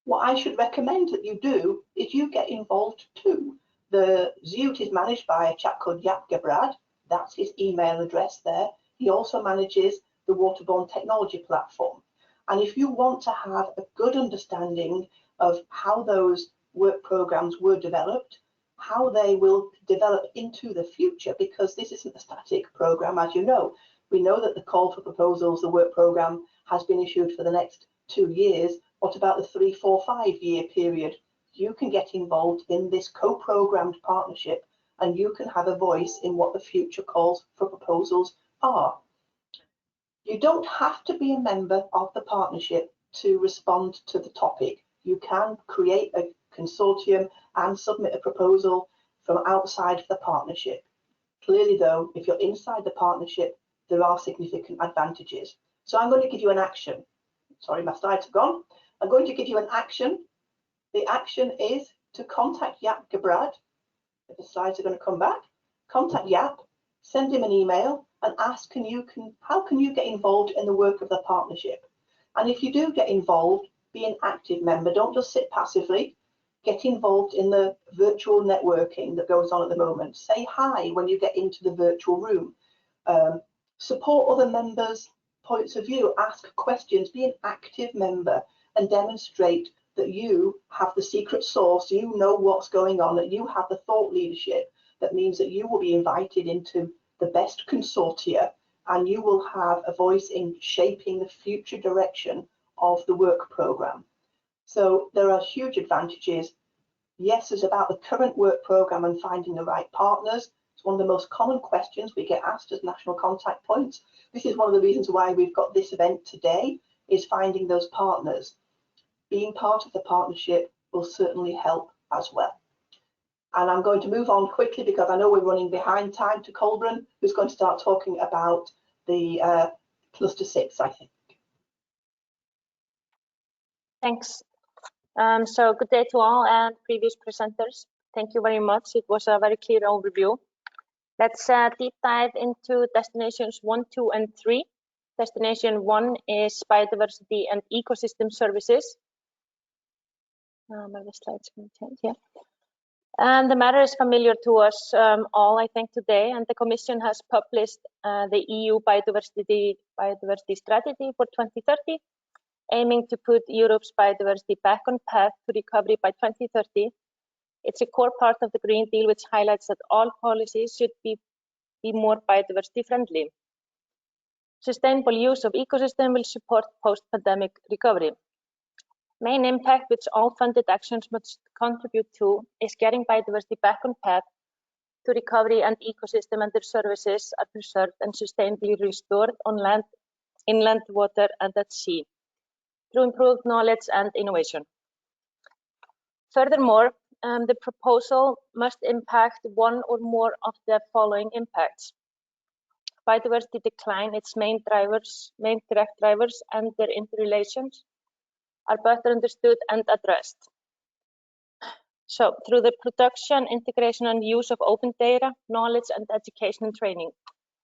What I should recommend that you do is you get involved too. The ZEUT is managed by a chap called Jaap Gebrad. That's his email address there. He also manages the Waterborne Technology Platform. And if you want to have a good understanding of how those work programmes were developed, how they will develop into the future, because this isn't a static programme, as you know. We know that the call for proposals, the work programme, has been issued for the next 2 years. What about the 3, 4, 5-year period? You can get involved in this co-programmed partnership, and you can have a voice in what the future calls for proposals are. You don't have to be a member of the partnership to respond to the topic. You can create a consortium and submit a proposal from outside the partnership. Clearly though, if you're inside the partnership, there are significant advantages. So I'm going to give you an action. Sorry, my slides have gone. I'm going to give you an action. The action is to contact Jaap Gebrad. If the slides are going to come back, contact Jaap, send him an email and ask how can you get involved in the work of the partnership. And if you do get involved, be an active member. Don't just sit passively. Get involved in the virtual networking that goes on at the moment. Say hi when you get into the virtual room. Support other members' points of view. Ask questions. Be an active member and demonstrate that you have the secret sauce. You know what's going on, that you have the thought leadership. That means that you will be invited into the best consortia, and you will have a voice in shaping the future direction of the work programme. So there are huge advantages. Yes, it's about the current work programme and finding the right partners. It's one of the most common questions we get asked as national contact points. This is one of the reasons why we've got this event today, is finding those partners. Being part of the partnership will certainly help as well. And I'm going to move on quickly because I know we're running behind time, to Colbran, who's going to start talking about the Cluster 6, I think. Thanks. So good day to all and previous presenters. Thank you very much. It was a very clear overview. Let's deep dive into destinations 1, 2, and 3. Destination 1 is biodiversity and ecosystem services. Maybe the slides can change, yeah. And the matter is familiar to us all, I think, today. And the Commission has published the EU biodiversity strategy for 2030, aiming to put Europe's biodiversity back on path to recovery by 2030. It's a core part of the Green Deal, which highlights that all policies should be more biodiversity friendly. Sustainable use of ecosystem will support post-pandemic recovery. Main impact which all funded actions must contribute to is getting biodiversity back on path to recovery, and ecosystem and their services are preserved and sustainably restored on land, inland water, and at sea through improved knowledge and innovation. Furthermore, the proposal must impact one or more of the following impacts. Biodiversity decline, its main direct drivers and their interrelations are better understood and addressed. So through the production, integration, and use of open data, knowledge, and education and training.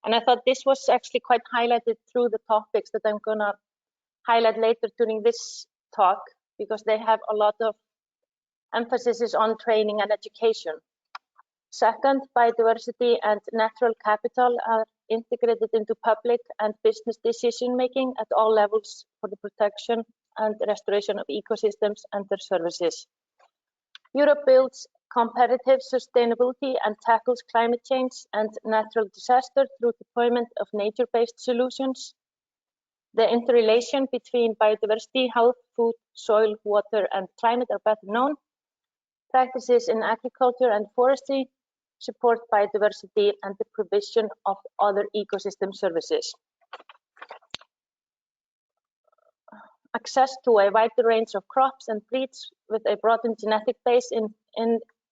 And I thought this was actually quite highlighted through the topics that I'm gonna highlight later during this talk, because they have a lot of emphasis on training and education. Second, biodiversity and natural capital are integrated into public and business decision-making at all levels for the protection and restoration of ecosystems and their services. Europe builds competitive sustainability and tackles climate change and natural disaster through deployment of nature-based solutions. The interrelation between biodiversity, health, food, soil, water, and climate are better known. Practices in agriculture and forestry support biodiversity and the provision of other ecosystem services. Access to a wider range of crops and breeds with a broadened genetic base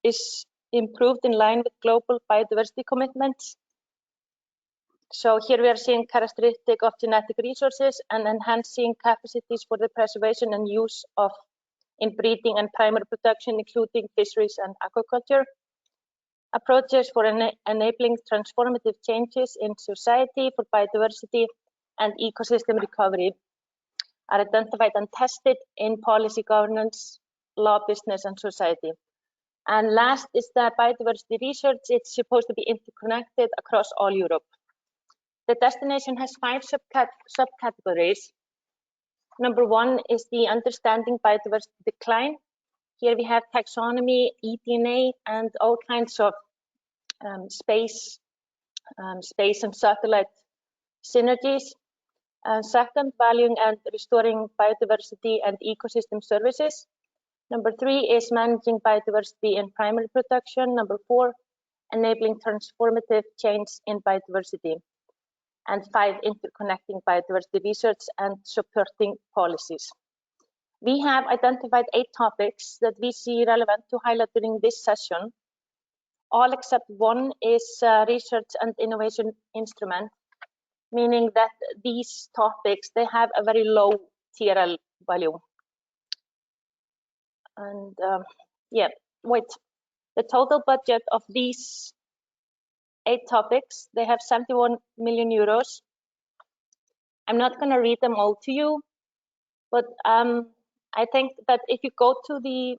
is improved in line with global biodiversity commitments. So here we are seeing characteristic of genetic resources and enhancing capacities for the preservation and use of in breeding and primary production, including fisheries and aquaculture. Approaches for enabling transformative changes in society for biodiversity and ecosystem recovery are identified and tested in policy governance, law, business, and society. And last is the biodiversity research. It's supposed to be interconnected across all Europe. The destination has 5 subcategories. Number 1 is the understanding biodiversity decline. Here we have taxonomy, eDNA, and all kinds of space and satellite synergies. Second, valuing and restoring biodiversity and ecosystem services. Number 3 is managing biodiversity in primary production. Number 4, enabling transformative change in biodiversity. And 5, interconnecting biodiversity research and supporting policies. We have identified 8 topics that we see relevant to highlight during this session. All except 1 is research and innovation instrument, meaning that these topics, they have a very low TRL value. And the total budget of these 8 topics, they have 71 million euros. I'm not going to read them all to you, but I think that if you go to the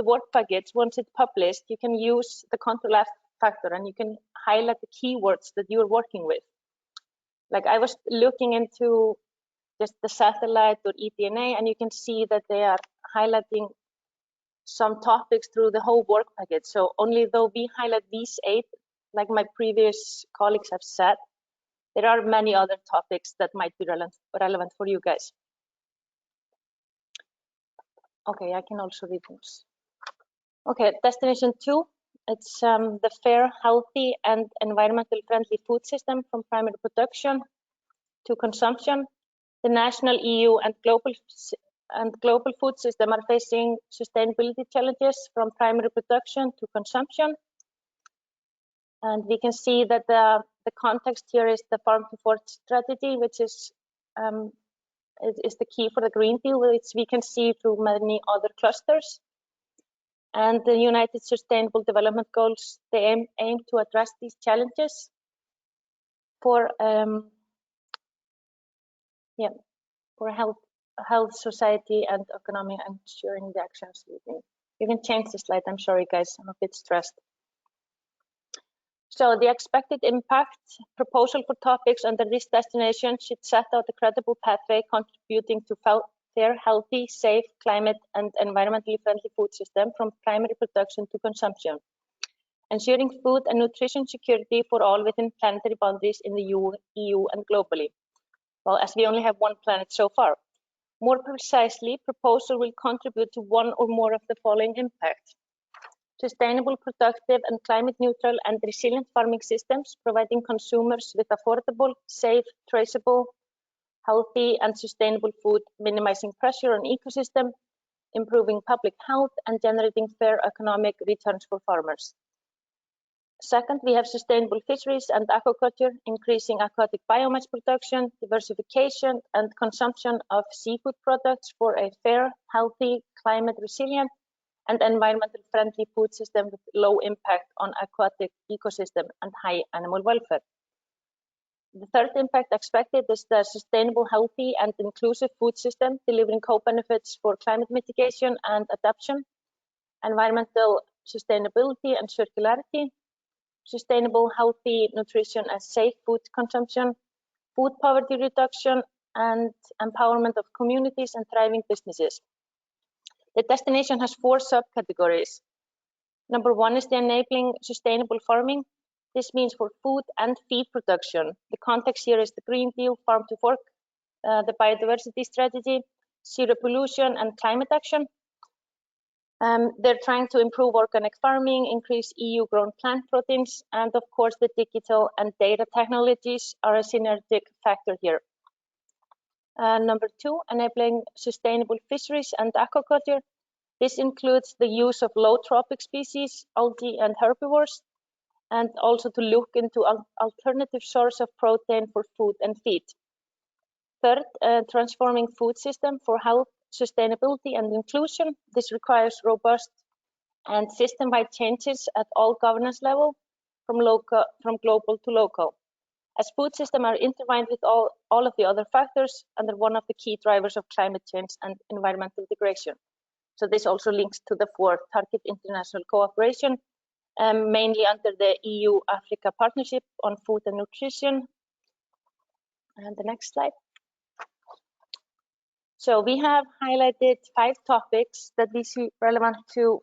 work package, once it's published, you can use the Control F factor and you can highlight the keywords that you're working with. Like I was looking into just the satellite or eDNA, and you can see that they are highlighting some topics through the whole work package. So only though we highlight these 8, like my previous colleagues have said, there are many other topics that might be relevant for you guys. Okay, I can also read those. Okay, destination 2. It's the fair, healthy, and environmentally friendly food system from primary production to consumption. The national, EU, and global food system are facing sustainability challenges from primary production to consumption. And we can see that the context here is the farm to fork strategy, which is the key for the Green Deal, which we can see through many other clusters. And the United Sustainable Development Goals, they aim to address these challenges for health, society, and economy, ensuring the actions we need. You can change the slide. I'm sorry, guys. I'm a bit stressed. So the expected impact proposal for topics under this destination should set out a credible pathway contributing to fair, healthy, safe, climate, and environmentally friendly food system from primary production to consumption, ensuring food and nutrition security for all within planetary boundaries in the EU and globally. Well, as we only have one planet so far. More precisely, proposal will contribute to one or more of the following impacts. Sustainable, productive, and climate neutral and resilient farming systems, providing consumers with affordable, safe, traceable, healthy, and sustainable food, minimizing pressure on ecosystem, improving public health, and generating fair economic returns for farmers. Second, we have sustainable fisheries and aquaculture, increasing aquatic biomass production, diversification, and consumption of seafood products for a fair, healthy, climate resilient, and environmental friendly food system with low impact on aquatic ecosystem and high animal welfare. The third impact expected is the sustainable, healthy, and inclusive food system, delivering co-benefits for climate mitigation and adaptation, environmental sustainability and circularity, sustainable, healthy nutrition and safe food consumption, food poverty reduction, and empowerment of communities and thriving businesses. The destination has 4 subcategories. Number 1 is the enabling sustainable farming. This means for food and feed production. The context here is the Green Deal, farm to fork, the biodiversity strategy, zero pollution, and climate action. They're trying to improve organic farming, increase EU-grown plant proteins, and of course the digital and data technologies are a synergistic factor here. Number 2, enabling sustainable fisheries and aquaculture. This includes the use of low trophic species, algae, and herbivores, and also to look into alternative source of protein for food and feed. Third, transforming food system for health, sustainability, and inclusion. This requires robust and system-wide changes at all governance level, from global to local, as food systems are intertwined with all of the other factors and are one of the key drivers of climate change and environmental degradation. So this also links to the 4th, target international cooperation, mainly under the EU-Africa Partnership on Food and Nutrition. And the next slide. So we have highlighted 5 topics that we see relevant to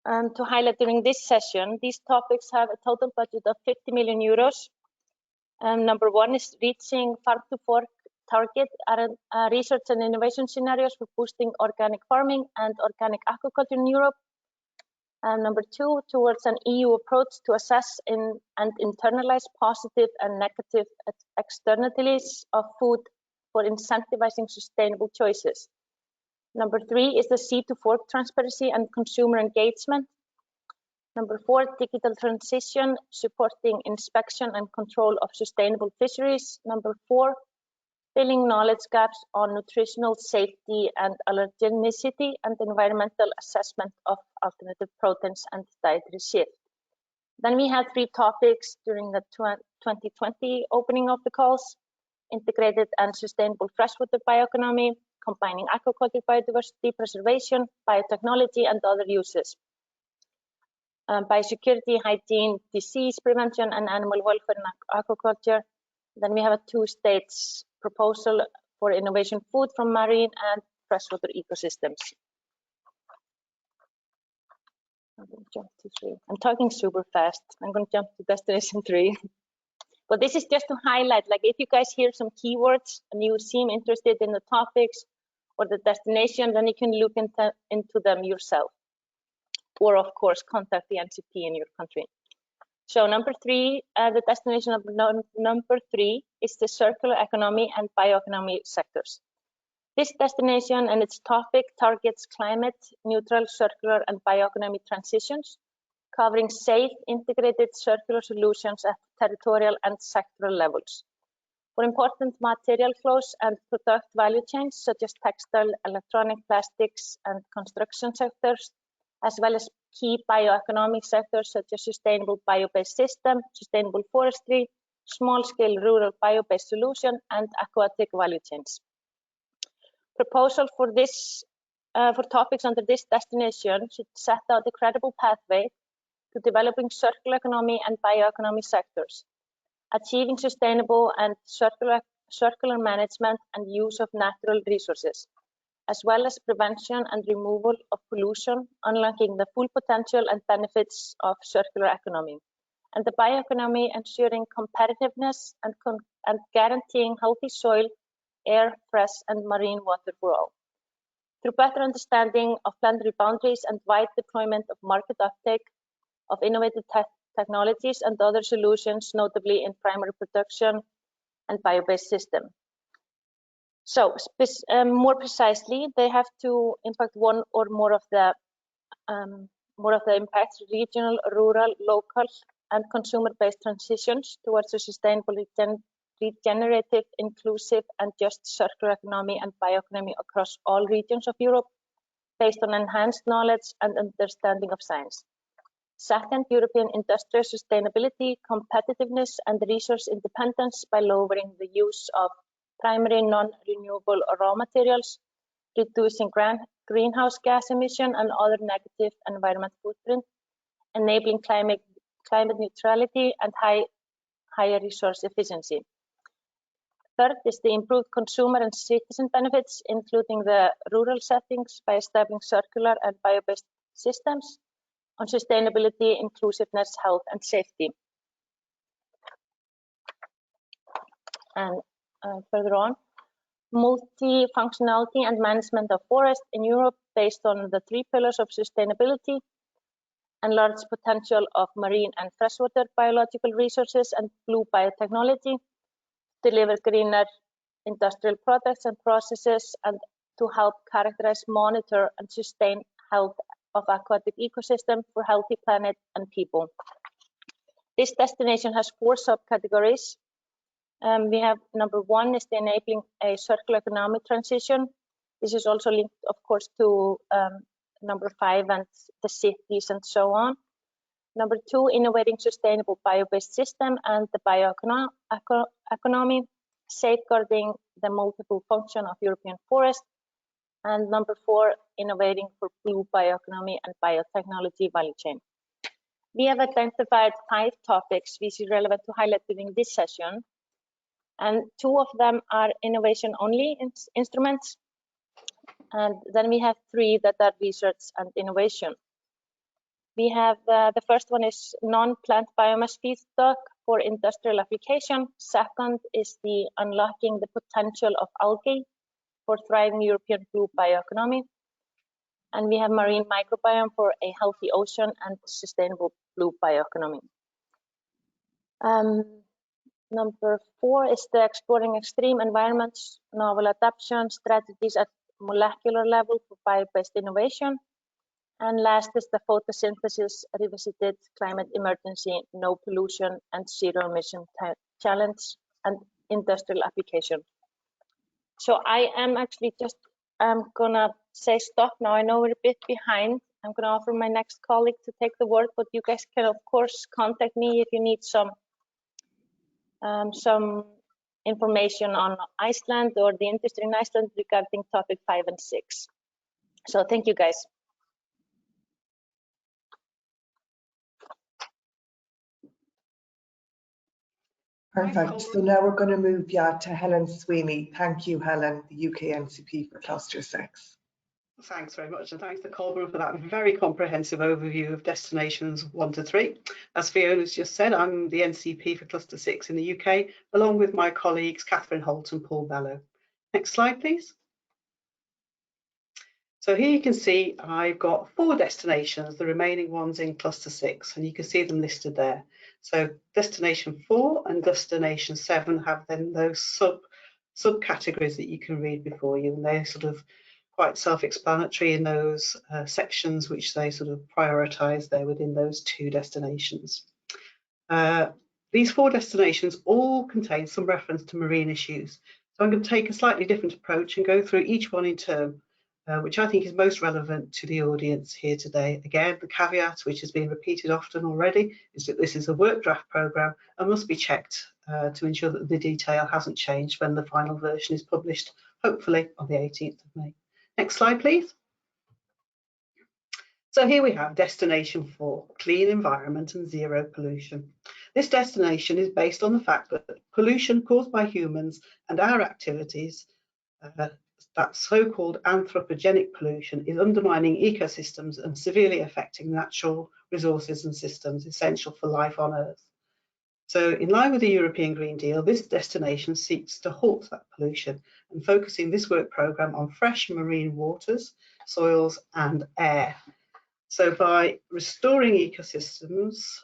highlight during this session. These topics have a total budget of 50 million euros. Number 1 is reaching farm to fork target research and innovation scenarios for boosting organic farming and organic aquaculture in Europe. And number 2, towards an EU approach to assess and internalize positive and negative externalities of food for incentivizing sustainable choices. Number 3 is the seed to fork transparency and consumer engagement. Number 4, digital transition, supporting inspection and control of sustainable fisheries. Number 4, filling knowledge gaps on nutritional safety and allergenicity and environmental assessment of alternative proteins and dietary shift. Then we had 3 topics during the 2020 opening of the calls: integrated and sustainable freshwater bioeconomy, combining aquaculture biodiversity preservation, biotechnology, and other uses. Biosecurity, hygiene, disease prevention, and animal welfare in aquaculture. Then we have a 2-stage proposal for innovation food from marine and freshwater ecosystems. I'm going to jump to 3. I'm talking super fast. I'm going to jump to destination 3. But this is just to highlight, like, if you guys hear some keywords and you seem interested in the topics, for the destination, then you can look into them yourself, or of course contact the NCP in your country. So number 3, the destination of number 3 is the circular economy and bioeconomy sectors. This destination and its topic targets climate neutral, circular and bioeconomy transitions, covering safe, integrated circular solutions at territorial and sectoral levels. For important material flows and product value chains such as textile, electronic, plastics and construction sectors, as well as key bioeconomic sectors such as sustainable bio-based system, sustainable forestry, small-scale rural bio-based solution, and aquatic value chains. Proposal for topics under this destination should set out a credible pathway to developing circular economy and bioeconomy sectors, achieving sustainable and circular management and use of natural resources, as well as prevention and removal of pollution, unlocking the full potential and benefits of circular economy, and the bioeconomy ensuring competitiveness and guaranteeing healthy soil, air, fresh and marine water for all. Through better understanding of planetary boundaries and wide deployment of market uptake of innovative technologies and other solutions, notably in primary production and bio-based system. So more precisely, they have to impact one or more of the impacts: regional, rural, local, and consumer-based transitions towards a sustainable, regenerative, inclusive, and just circular economy and bioeconomy across all regions of Europe, based on enhanced knowledge and understanding of science. Second, European industrial sustainability, competitiveness, and resource independence by lowering the use of primary non-renewable raw materials, reducing greenhouse gas emission and other negative environmental footprint, enabling climate neutrality and higher resource efficiency. Third is the improved consumer and citizen benefits, including the rural settings by establishing circular and bio-based systems on sustainability, inclusiveness, health, and safety. And further on, multi-functionality and management of forest in Europe based on the 3 pillars of sustainability, enlarged potential of marine and freshwater biological resources and blue biotechnology, deliver greener industrial products and processes, and to help characterize, monitor, and sustain health of aquatic ecosystem for healthy planet and people. This destination has 4 subcategories. We have number 1 is the enabling a circular economic transition. This is also linked, of course, to number 5 and the cities and so on. Number 2, innovating sustainable bio-based system and the bioeconomy, safeguarding the multiple function of European forest. And number 4, innovating for blue bioeconomy and biotechnology value chain. We have identified 5 topics we see relevant to highlight during this session. And 2 of them are innovation only instruments. And then we have 3 that are research and innovation. We have the first one is non-plant biomass feedstock for industrial application. Second is the unlocking the potential of algae for thriving European blue bioeconomy. And we have marine microbiome for a healthy ocean and sustainable blue bioeconomy. Number 4 is the exploring extreme environments, novel adaptation strategies at molecular level for bio-based innovation. And last is the photosynthesis revisited climate emergency, no pollution and zero emission challenge and industrial application. So I am actually just gonna say stop now. I know we're a bit behind. I'm gonna offer my next colleague to take the word, but you guys can of course contact me if you need some information on Iceland or the industry in Iceland regarding topic 5 and 6. So thank you guys. Perfect. So now we're going to move to Helen Sweeney. Thank you, Helen, the UK NCP for Cluster 6. Thanks very much, and thanks to Colburn for that very comprehensive overview of destinations 1 to 3. As Fiona's just said, I'm the NCP for Cluster 6 in the UK, along with my colleagues Catherine Holt and Paul Bellow. Next slide, please. So here you can see I've got 4 destinations, the remaining ones in cluster 6, and you can see them listed there. So destination 4 and destination 7 have then those subcategories that you can read before you, and they're sort of quite self-explanatory in those sections which they sort of prioritize there within those 2 destinations. These 4 destinations all contain some reference to marine issues. So I'm going to take a slightly different approach and go through each one in turn, which I think is most relevant to the audience here today. Again, the caveat, which has been repeated often already, is that this is a work draft programme and must be checked to ensure that the detail hasn't changed when the final version is published, hopefully on the 18th of May. Next slide, please. So here we have destination 4, clean environment and zero pollution. This destination is based on the fact that pollution caused by humans and our activities, that so-called anthropogenic pollution, is undermining ecosystems and severely affecting natural resources and systems essential for life on Earth. So in line with the European Green Deal, this destination seeks to halt that pollution and focusing this work programme on fresh marine waters, soils and air. So by restoring ecosystems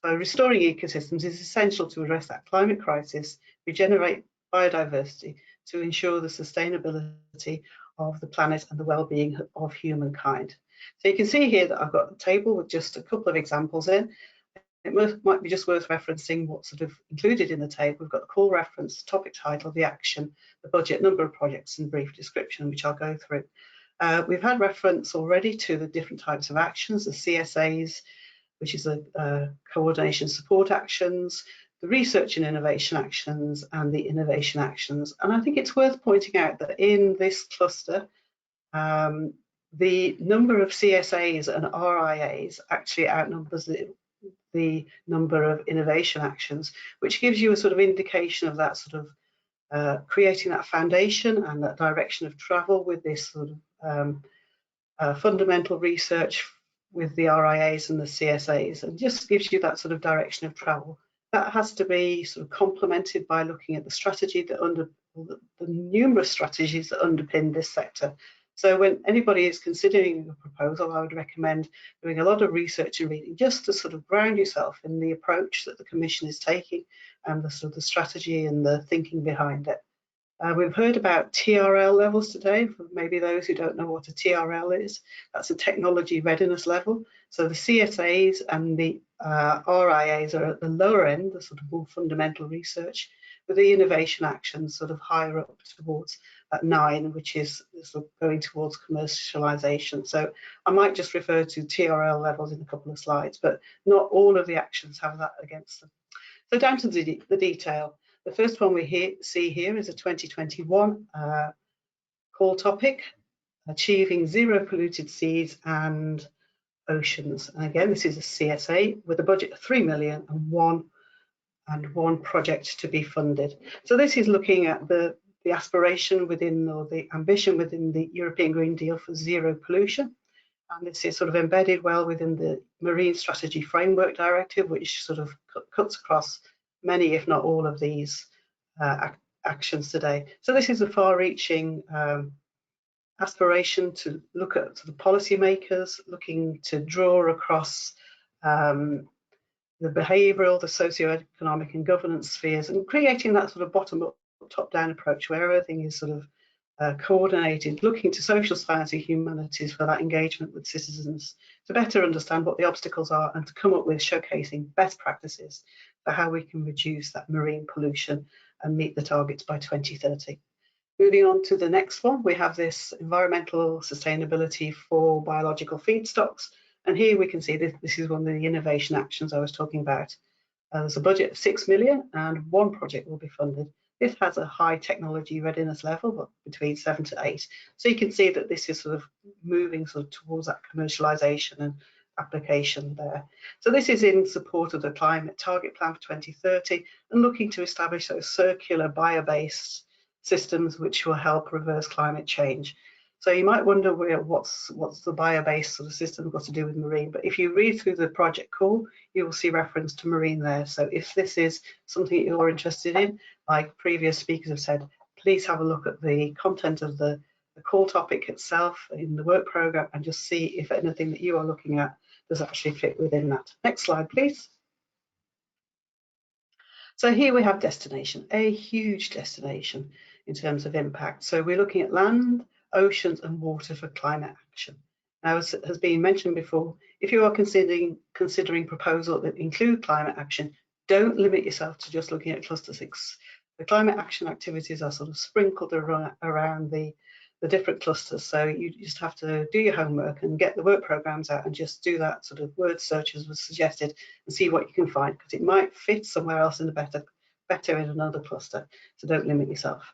is essential to address that climate crisis, regenerate biodiversity to ensure the sustainability of the planet and the well-being of humankind. So you can see here that I've got a table with just a couple of examples in. It might be just worth referencing what's sort of included in the table. We've got the call reference, topic title, the action, the budget, number of projects, and brief description, which I'll go through. We've had reference already to the different types of actions, the CSAs, which is the coordination support actions, the research and innovation actions, and the innovation actions. And I think it's worth pointing out that in this cluster, the number of CSAs and RIAs actually outnumbers the number of innovation actions, which gives you a sort of indication of that sort of creating that foundation and that direction of travel with this sort of fundamental research with the RIAs and the CSAs, and just gives you that sort of direction of travel. That has to be sort of complemented by looking at the strategy that the numerous strategies that underpin this sector. So when anybody is considering a proposal, I would recommend doing a lot of research and reading just to sort of ground yourself in the approach that the Commission is taking and the sort of the strategy and the thinking behind it. We've heard about TRL levels today. For maybe those who don't know what a TRL is, that's a technology readiness level. So the CSAs and the RIAs are at the lower end, the sort of more fundamental research, with the innovation actions sort of higher up towards at 9, which is sort of going towards commercialization. So I might just refer to TRL levels in a couple of slides, but not all of the actions have that against them. So down to the detail. The first one we see here is a 2021 call topic, achieving zero polluted seas and oceans. And again, this is a CSA with a budget of 3 million and one project to be funded. So this is looking at the aspiration within, or the ambition within the European Green Deal for zero pollution. And this is sort of embedded well within the Marine Strategy Framework Directive, which sort of cuts across many, if not all, of these actions today. So this is a far-reaching aspiration to look at the policymakers, looking to draw across the behavioural, the socio-economic and governance spheres, and creating that sort of bottom-up, top-down approach where everything is sort of coordinated, looking to social science and humanities for that engagement with citizens to better understand what the obstacles are and to come up with showcasing best practices for how we can reduce that marine pollution and meet the targets by 2030. Moving on to the next one, we have this environmental sustainability for biological feedstocks. And here we can see this is one of the innovation actions I was talking about. There's a budget of 6 million and one project will be funded. This has a high technology readiness level, but between 7 to 8. So you can see that this is sort of moving sort of towards that commercialization and application there. So this is in support of the Climate Target Plan for 2030 and looking to establish those circular bio-based systems which will help reverse climate change. So you might wonder what's the bio-based sort of system got to do with marine, but if you read through the project call, you will see reference to marine there. So if this is something you're interested in, like previous speakers have said, please have a look at the content of the the call topic itself in the work programme and just see if anything that you are looking at does actually fit within that. Next slide, please. So here we have destination, a huge destination in terms of impact. So we're looking at land, oceans and water for climate action. Now, as has been mentioned before, if you are considering proposals that include climate action, don't limit yourself to just looking at cluster 6. The climate action activities are sort of sprinkled around the different clusters. So you just have to do your homework and get the work programs out and just do that sort of word search as was suggested and see what you can find, because it might fit somewhere else in a better in another cluster. So don't limit yourself.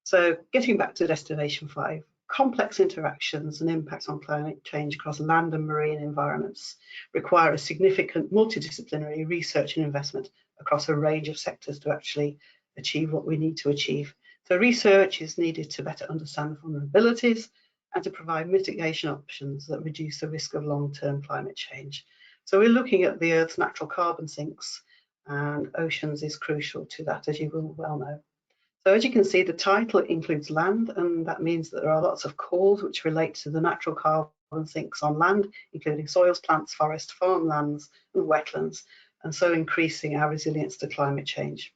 So getting back to destination 5, complex interactions and impacts on climate change across land and marine environments require a significant multidisciplinary research and investment across a range of sectors to actually achieve what we need to achieve. So research is needed to better understand vulnerabilities and to provide mitigation options that reduce the risk of long-term climate change. So we're looking at the Earth's natural carbon sinks, and oceans is crucial to that, as you will well know. So as you can see, the title includes land, and that means that there are lots of calls which relate to the natural carbon sinks on land, including soils, plants, forests, farmlands and wetlands, and so increasing our resilience to climate change.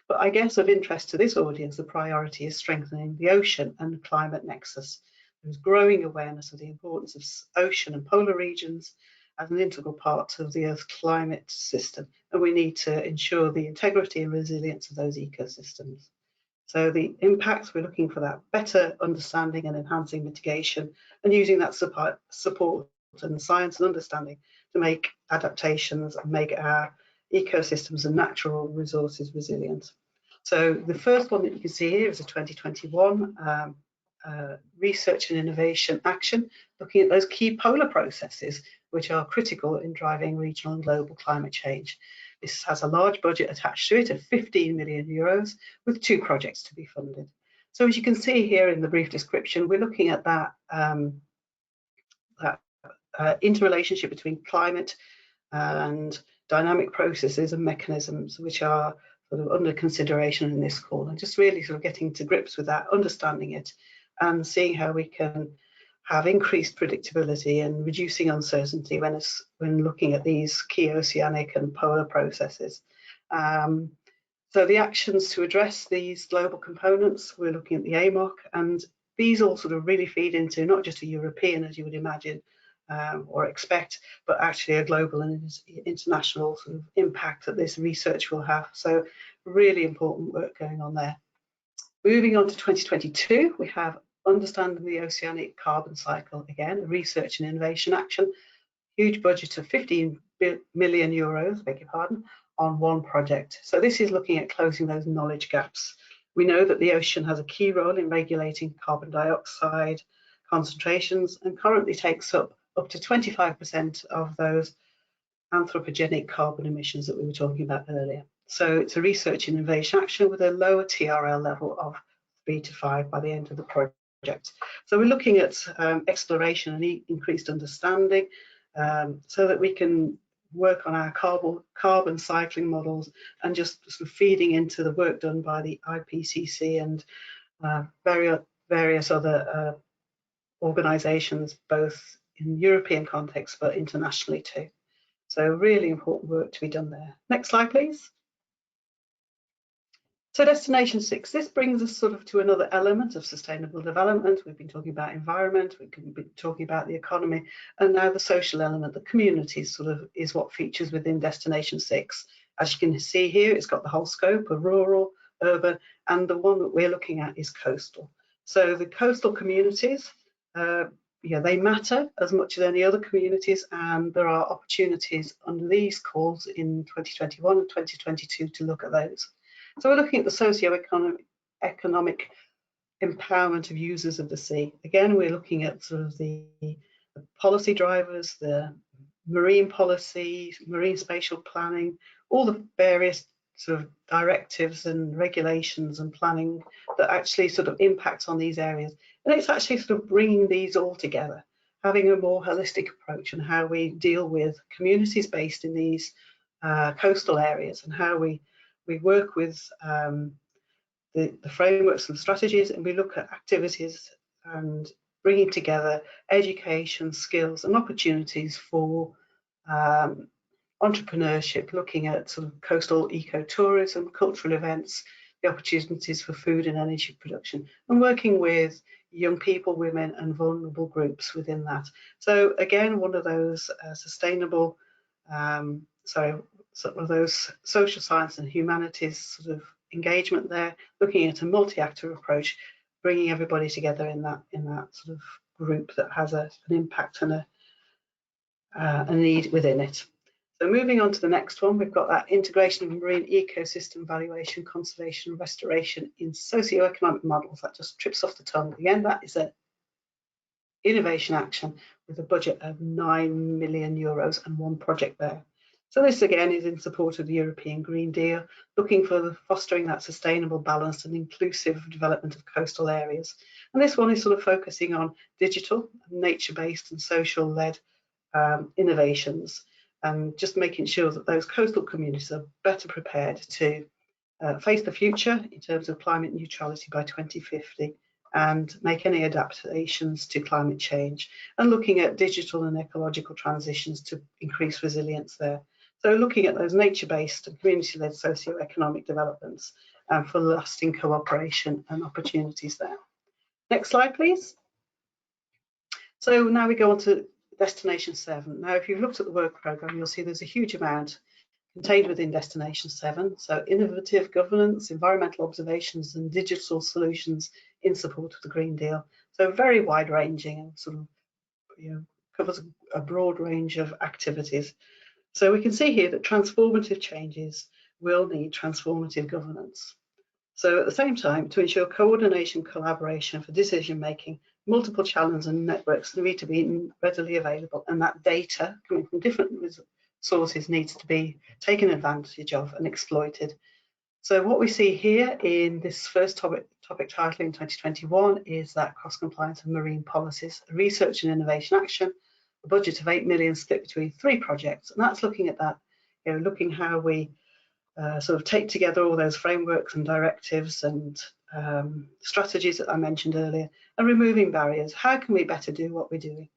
But I guess of interest to this audience, the priority is strengthening the ocean and climate nexus. There's growing awareness of the importance of ocean and polar regions as an integral part of the Earth's climate system, and we need to ensure the integrity and resilience of those ecosystems. So the impacts, we're looking for that better understanding and enhancing mitigation and using that support and science and understanding to make adaptations and make our ecosystems and natural resources resilient. So the first one that you can see here is a 2021 research and innovation action, looking at those key polar processes which are critical in driving regional and global climate change. This has a large budget attached to it of 15 million euros with 2 projects to be funded. So as you can see here in the brief description, we're looking at that, interrelationship between climate and dynamic processes and mechanisms which are sort of under consideration in this call, and just really sort of getting to grips with that, understanding it and seeing how we can have increased predictability and reducing uncertainty when looking at these key oceanic and polar processes. So the actions to address these global components, we're looking at the AMOC, and these all sort of really feed into not just a European, as you would imagine or expect, but actually a global and international sort of impact that this research will have. So really important work going on there. Moving on to 2022, we have understanding the oceanic carbon cycle, again, a research and innovation action, huge budget of 15 million euros, beg your pardon, on 1 project. So this is looking at closing those knowledge gaps. We know that the ocean has a key role in regulating carbon dioxide concentrations and currently takes up to 25% of those anthropogenic carbon emissions that we were talking about earlier. So it's a research and innovation action with a lower TRL level of 3 to 5 by the end of the project. So we're looking at exploration and increased understanding so that we can work on our carbon cycling models and just sort of feeding into the work done by the IPCC and various other organisations, both in European context but internationally too. So really important work to be done there. Next slide, please. So destination 6, this brings us sort of to another element of sustainable development. We've been talking about environment, we've been talking about the economy, and now the social element, the communities sort of is what features within destination 6. As you can see here, it's got the whole scope of rural, urban, and the one that we're looking at is coastal. So the coastal communities, they matter as much as any other communities, and there are opportunities under these calls in 2021 and 2022 to look at those. So we're looking at the socio-economic empowerment of users of the sea. Again, we're looking at sort of the policy drivers, the marine policy, marine spatial planning, all the various sort of directives and regulations and planning that actually sort of impact on these areas. And it's actually sort of bringing these all together, having a more holistic approach on how we deal with communities based in these coastal areas and how we work with the frameworks and strategies, and we look at activities and bringing together education, skills and opportunities for entrepreneurship, looking at sort of coastal ecotourism, cultural events, the opportunities for food and energy production, and working with young people, women and vulnerable groups within that. So again, one of those sustainable, sort of those social science and humanities sort of engagement there, looking at a multi-actor approach, bringing everybody together in that sort of group that has an impact and a need within it. So moving on to the next one, we've got that integration of marine ecosystem valuation, conservation and restoration in socioeconomic models. That just trips off the tongue. Again, that is an innovation action with a budget of €9 million and one project there. So this again is in support of the European Green Deal, looking for fostering that sustainable, balanced and inclusive development of coastal areas. And this one is sort of focusing on digital, nature-based and social-led innovations, and just making sure that those coastal communities are better prepared to face the future in terms of climate neutrality by 2050 and make any adaptations to climate change, and looking at digital and ecological transitions to increase resilience there. So looking at those nature-based and community-led socio-economic developments for lasting cooperation and opportunities there. Next slide, please. So now we go on to Destination 7. Now, if you've looked at the work programme, you'll see there's a huge amount contained within Destination 7. So innovative governance, environmental observations and digital solutions in support of the Green Deal. So very wide ranging and sort of, covers a broad range of activities. So we can see here that transformative changes will need transformative governance. So at the same time, to ensure coordination, collaboration for decision making, multiple channels and networks need to be readily available, and that data coming from different sources needs to be taken advantage of and exploited. So what we see here in this first topic title in 2021 is that cross-compliance of marine policies, research and innovation action, a budget of 8 million split between 3 projects, and that's looking at that, looking how we sort of take together all those frameworks and directives and strategies that I mentioned earlier, and removing barriers. How can we better do what we're doing?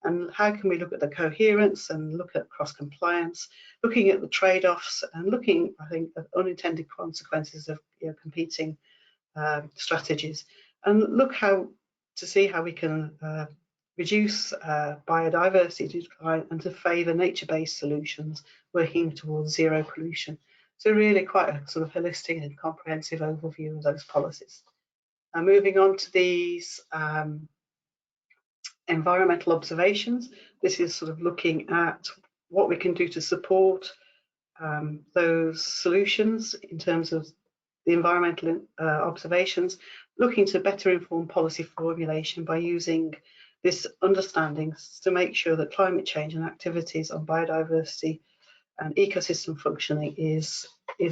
And how can we look at the coherence and look at cross-compliance, looking at the trade-offs and looking, I think, at unintended consequences of competing strategies, and look to see how we can reduce biodiversity decline and to favour nature-based solutions working towards zero pollution. So really quite a sort of holistic and comprehensive overview of those policies. And moving on to these environmental observations, this is sort of looking at what we can do to support those solutions in terms of the environmental observations, looking to better inform policy formulation by using this understanding to make sure that climate change and activities on biodiversity and ecosystem functioning is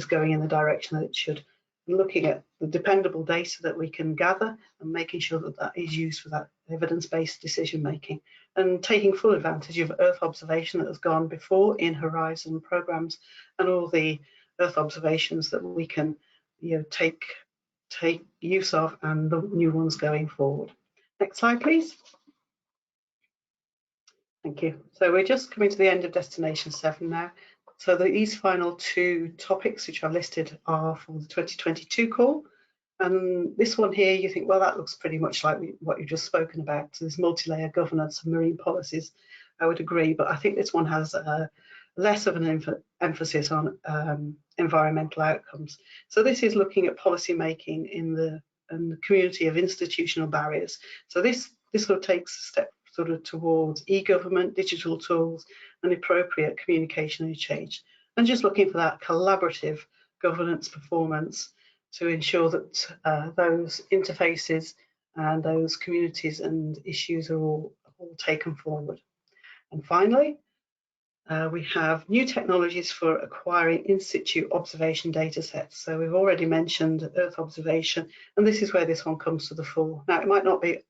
going in the direction that it should. Looking at the dependable data that we can gather and making sure that that is used for that evidence-based decision making, and taking full advantage of Earth observation that has gone before in Horizon programs and all the Earth observations that we can take use of and the new ones going forward. Next slide, please. Thank you. So we're just coming to the end of Destination 7 now. So these final 2 topics which I've listed are for the 2022 call. And this one here, you think, well, that looks pretty much like what you've just spoken about. So this multi-layer governance of marine policies, I would agree. But I think this one has less of an emphasis on environmental outcomes. So this is looking at policy making in the community of institutional barriers. So this sort of takes a step sort of towards e-government, digital tools, and appropriate communication and change, and just looking for that collaborative governance performance to ensure that those interfaces and those communities and issues are all taken forward. And finally, we have new technologies for acquiring in situ observation data sets. So we've already mentioned Earth observation, and this is where this one comes to the fore. Now, it might not be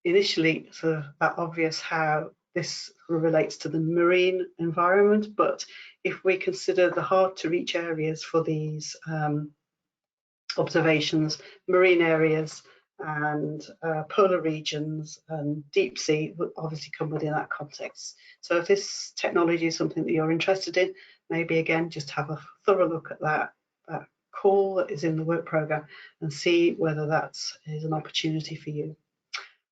initially sort of that obvious how this relates to the marine environment, but if we consider the hard to reach areas for these observations, marine areas and polar regions and deep sea would obviously come within that context. So if this technology is something that you're interested in, maybe again just have a thorough look at that call that is in the work programme and see whether that is an opportunity for you.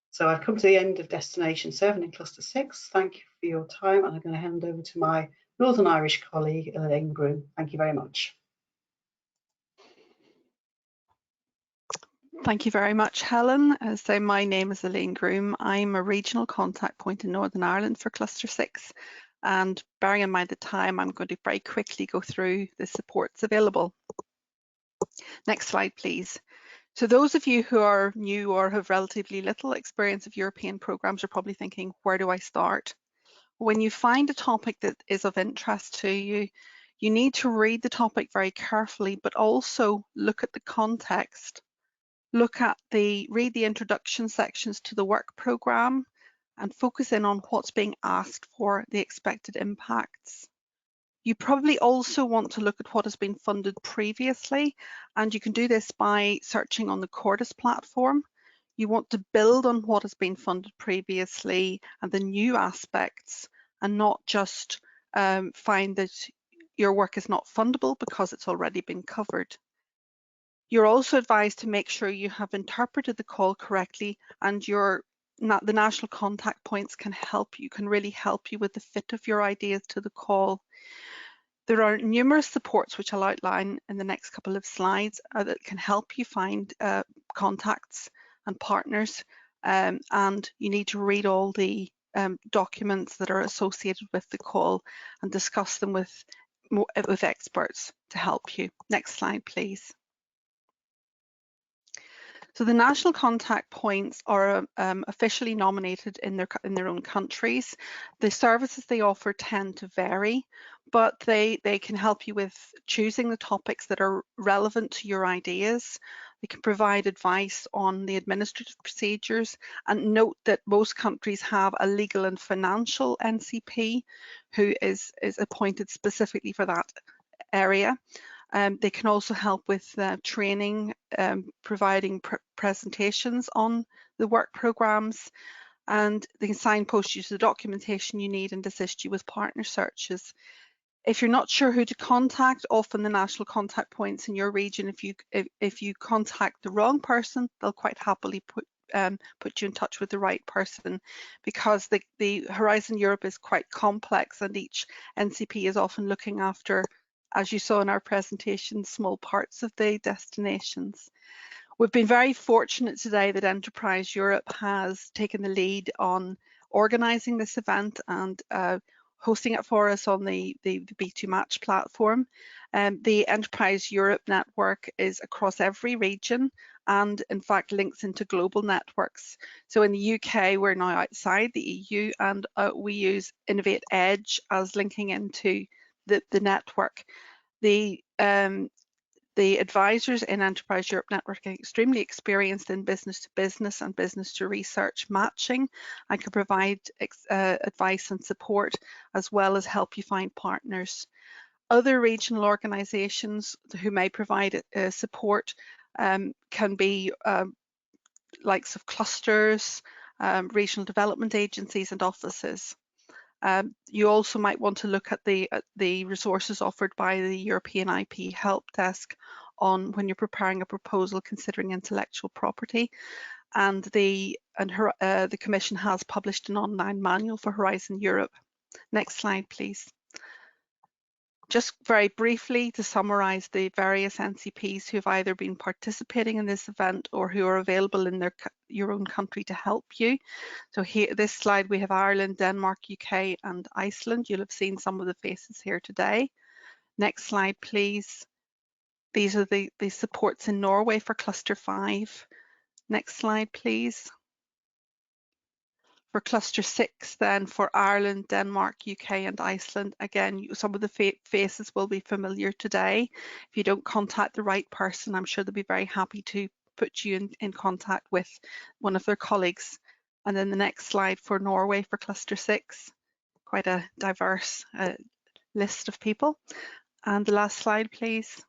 So I've come to the end of Destination 7 in Cluster 6. Thank you for your time, and I'm going to hand over to my Northern Irish colleague, Elaine Groom. Thank you very much. Thank you very much, Helen. So my name is Elaine Groom. I'm a regional contact point in Northern Ireland for Cluster 6. And bearing in mind the time, I'm going to very quickly go through the supports available. Next slide, please. So those of you who are new or have relatively little experience of European programmes are probably thinking, where do I start? When you find a topic that is of interest to you, you need to read the topic very carefully, but also look at the context. Read the introduction sections to the work programme and focus in on what's being asked for, the expected impacts. You probably also want to look at what has been funded previously, and you can do this by searching on the Cordis platform. You want to build on what has been funded previously and the new aspects, and not just find that your work is not fundable because it's already been covered. You're also advised to make sure you have interpreted the call correctly, and the national contact points can really help you with the fit of your ideas to the call. There are numerous supports which I'll outline in the next couple of slides that can help you find contacts and partners, and you need to read all the documents that are associated with the call and discuss them with experts to help you. Next slide, please. So the national contact points are officially nominated in their own countries. The services they offer tend to vary, but they can help you with choosing the topics that are relevant to your ideas. They can provide advice on the administrative procedures, and note that most countries have a legal and financial NCP who is appointed specifically for that area. They can also help with training, providing presentations on the work programmes, and they can signpost you to the documentation you need and assist you with partner searches. If you're not sure who to contact, often the national contact points in your region, if you contact the wrong person, they'll quite happily put you in touch with the right person, because the Horizon Europe is quite complex, and each NCP is often looking after, as you saw in our presentation, small parts of the destinations. We've been very fortunate today that Enterprise Europe has taken the lead on organising this event and hosting it for us on the B2 Match platform. The Enterprise Europe network is across every region and in fact links into global networks. So in the UK, we're now outside the EU, and we use Innovate Edge as linking into the network. The advisors in Enterprise Europe Network are extremely experienced in business to business and business to research matching, and can provide advice and support, as well as help you find partners. Other regional organisations who may provide support can be likes of clusters, regional development agencies and offices. You also might want to look at the resources offered by the European IP Help Desk on when you're preparing a proposal considering intellectual property, and the Commission has published an online manual for Horizon Europe. Next slide, please. Just very briefly to summarise the various NCPs who have either been participating in this event or who are available in your own country to help you. So here, this slide, we have Ireland, Denmark, UK and Iceland. You'll have seen some of the faces here today. Next slide, please. These are the supports in Norway for Cluster 5. Next slide, please. For Cluster 6 then, for Ireland, Denmark, UK and Iceland, again, some of the faces will be familiar today. If you don't contact the right person, I'm sure they'll be very happy to put you in contact with one of their colleagues. And then the next slide for Norway for Cluster 6, quite a diverse list of people. And the last slide, please.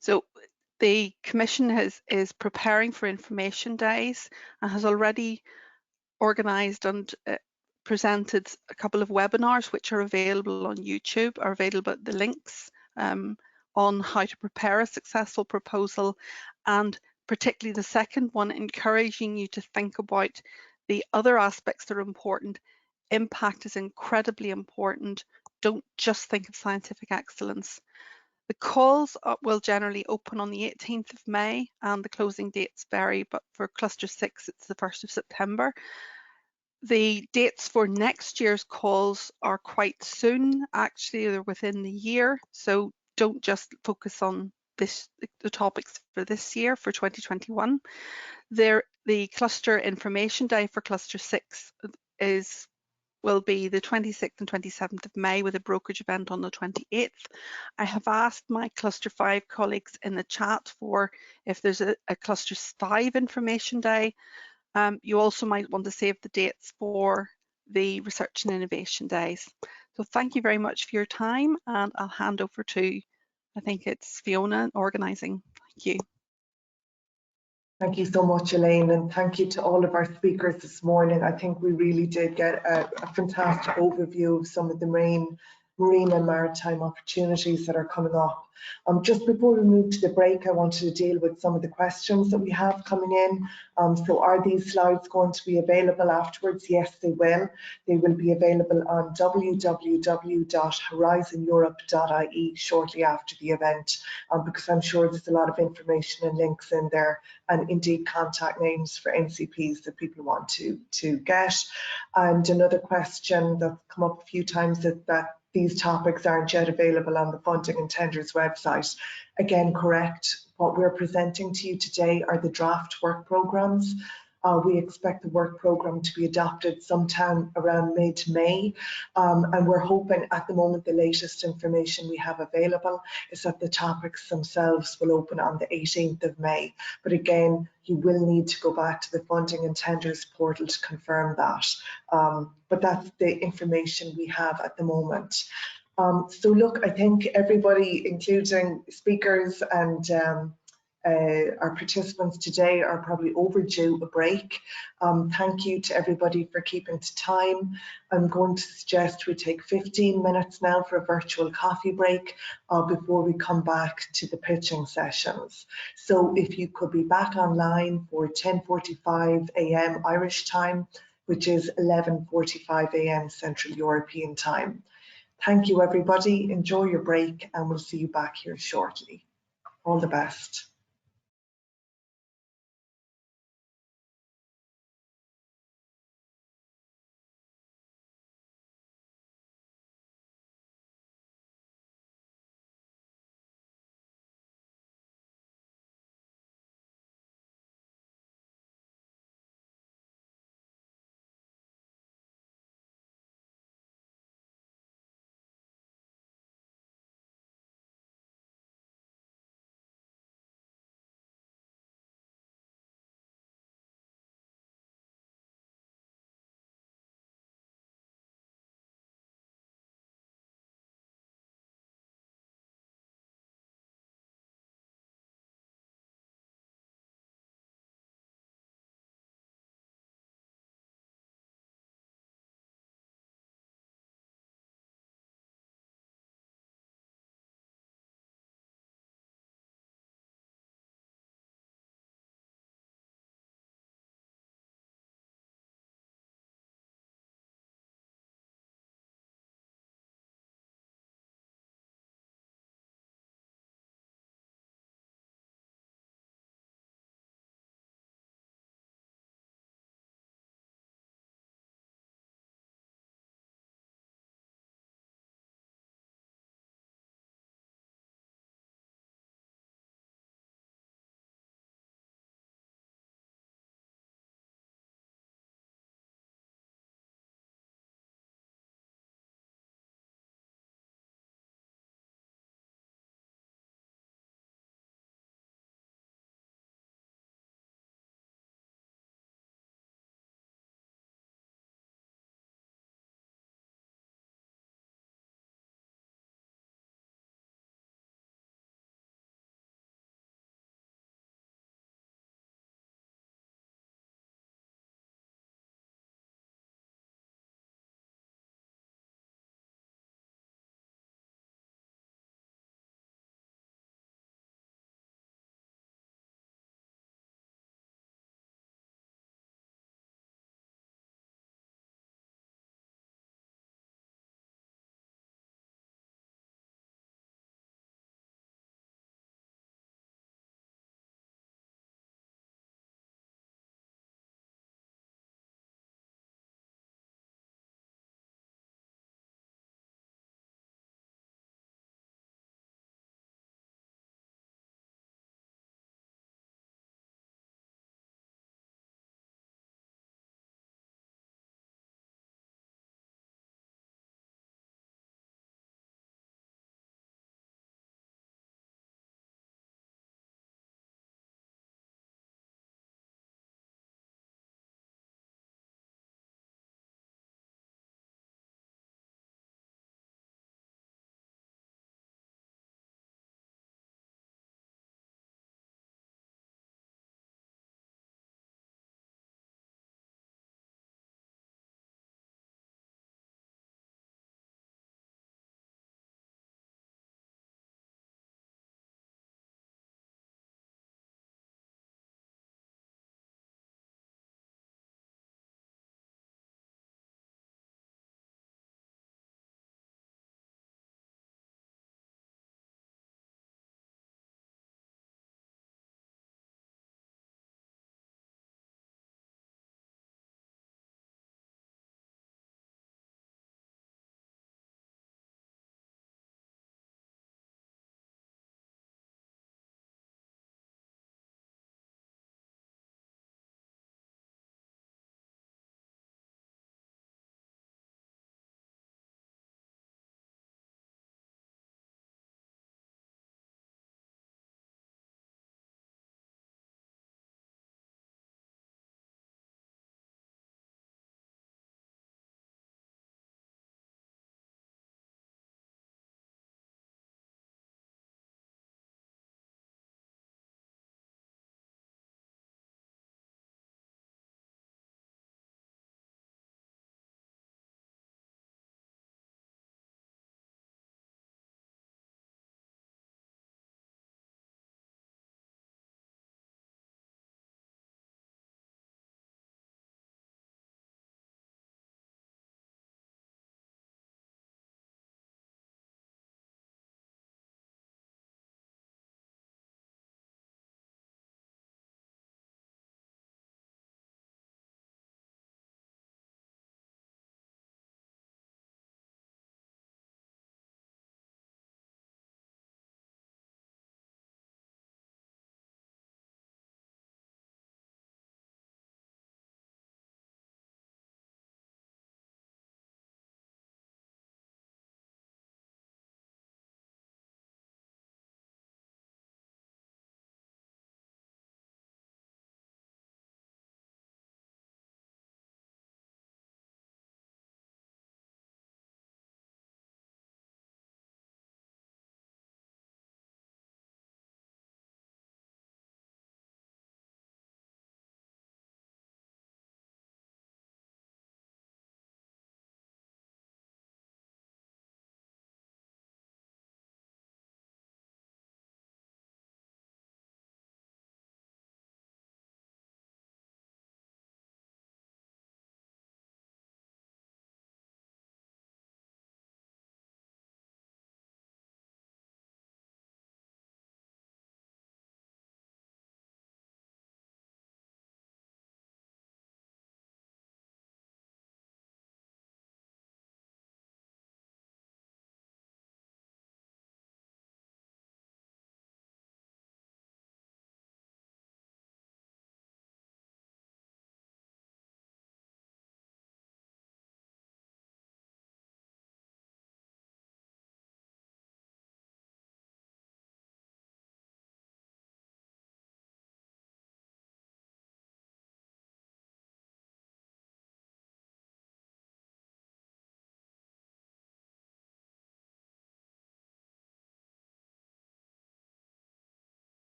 So The Commission is preparing for information days and has already organised and presented a couple of webinars which are available on YouTube, are available at the links on how to prepare a successful proposal, and particularly the second one, encouraging you to think about the other aspects that are important. Impact is incredibly important. Don't just think of scientific excellence. The calls will generally open on the 18th of May and the closing dates vary, but for Cluster 6 it's the 1st of September. The dates for next year's calls are quite soon, actually they're within the year, so don't just focus on the topics for this year, for 2021. The Cluster Information Day for Cluster 6 will be the 26th and 27th of May with a brokerage event on the 28th. I have asked my Cluster 5 colleagues in the chat for if there's a Cluster 5 Information Day. You also might want to save the dates for the Research and Innovation Days. So thank you very much for your time, and I'll hand over to, I think it's Fiona organising. Thank you. Thank you so much, Elaine, and thank you to all of our speakers this morning. I think we really did get a fantastic overview of some of the marine and maritime opportunities that are coming up. Just before we move to the break, I wanted to deal with some of the questions that we have coming in. So are these slides going to be available afterwards? Yes, they will. They will be available on www.horizoneurope.ie shortly after the event, because I'm sure there's a lot of information and links in there, and indeed contact names for NCPs that people want to get. And another question that's come up a few times is that these topics aren't yet available on the Funding and Tenders website. Again, correct. What we're presenting to you today are the draft work programmes. We expect the work programme to be adopted sometime around mid-May, and we're hoping at the moment the latest information we have available is that the topics themselves will open on the 18th of May. But again, you will need to go back to the Funding and Tenders portal to confirm that. But that's the information we have at the moment. So look, I think everybody, including speakers and our participants today, are probably overdue a break. Thank you to everybody for keeping to time. I'm going to suggest we take 15 minutes now for a virtual coffee break before we come back to the pitching sessions. So if you could be back online for 10:45 a.m. Irish time, which is 11:45 a.m. Central European time. Thank you, everybody. Enjoy your break, and we'll see you back here shortly. All the best.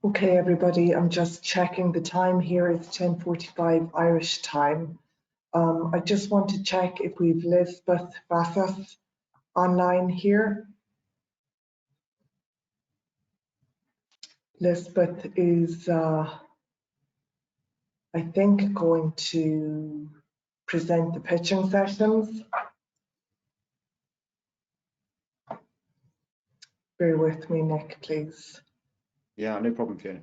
Okay, everybody, I'm just checking the time here. It's 10:45 Irish time. I just want to check if we've Lisbeth Vassas online here. Lisbeth is, I think, going to present the pitching sessions. Bear with me, Nick, please. Yeah, no problem, Fiona.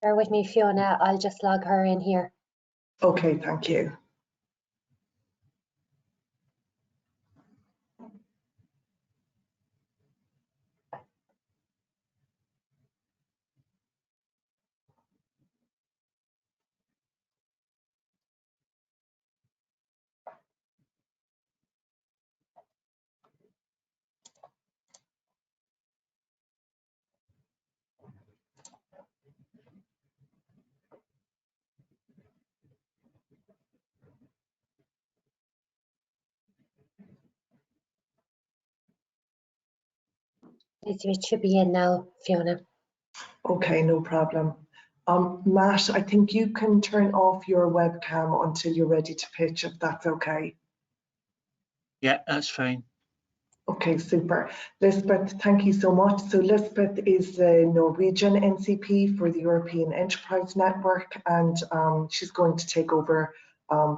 Bear with me, Fiona. I'll just log her in here. Okay, thank you. It should be in now, Fiona. Okay, no problem. Matt, I think you can turn off your webcam until you're ready to pitch, if that's okay. Yeah, that's fine. Okay, super. Lisbeth, thank you so much. So Lisbeth is the Norwegian NCP for the European Enterprise Network, and she's going to take over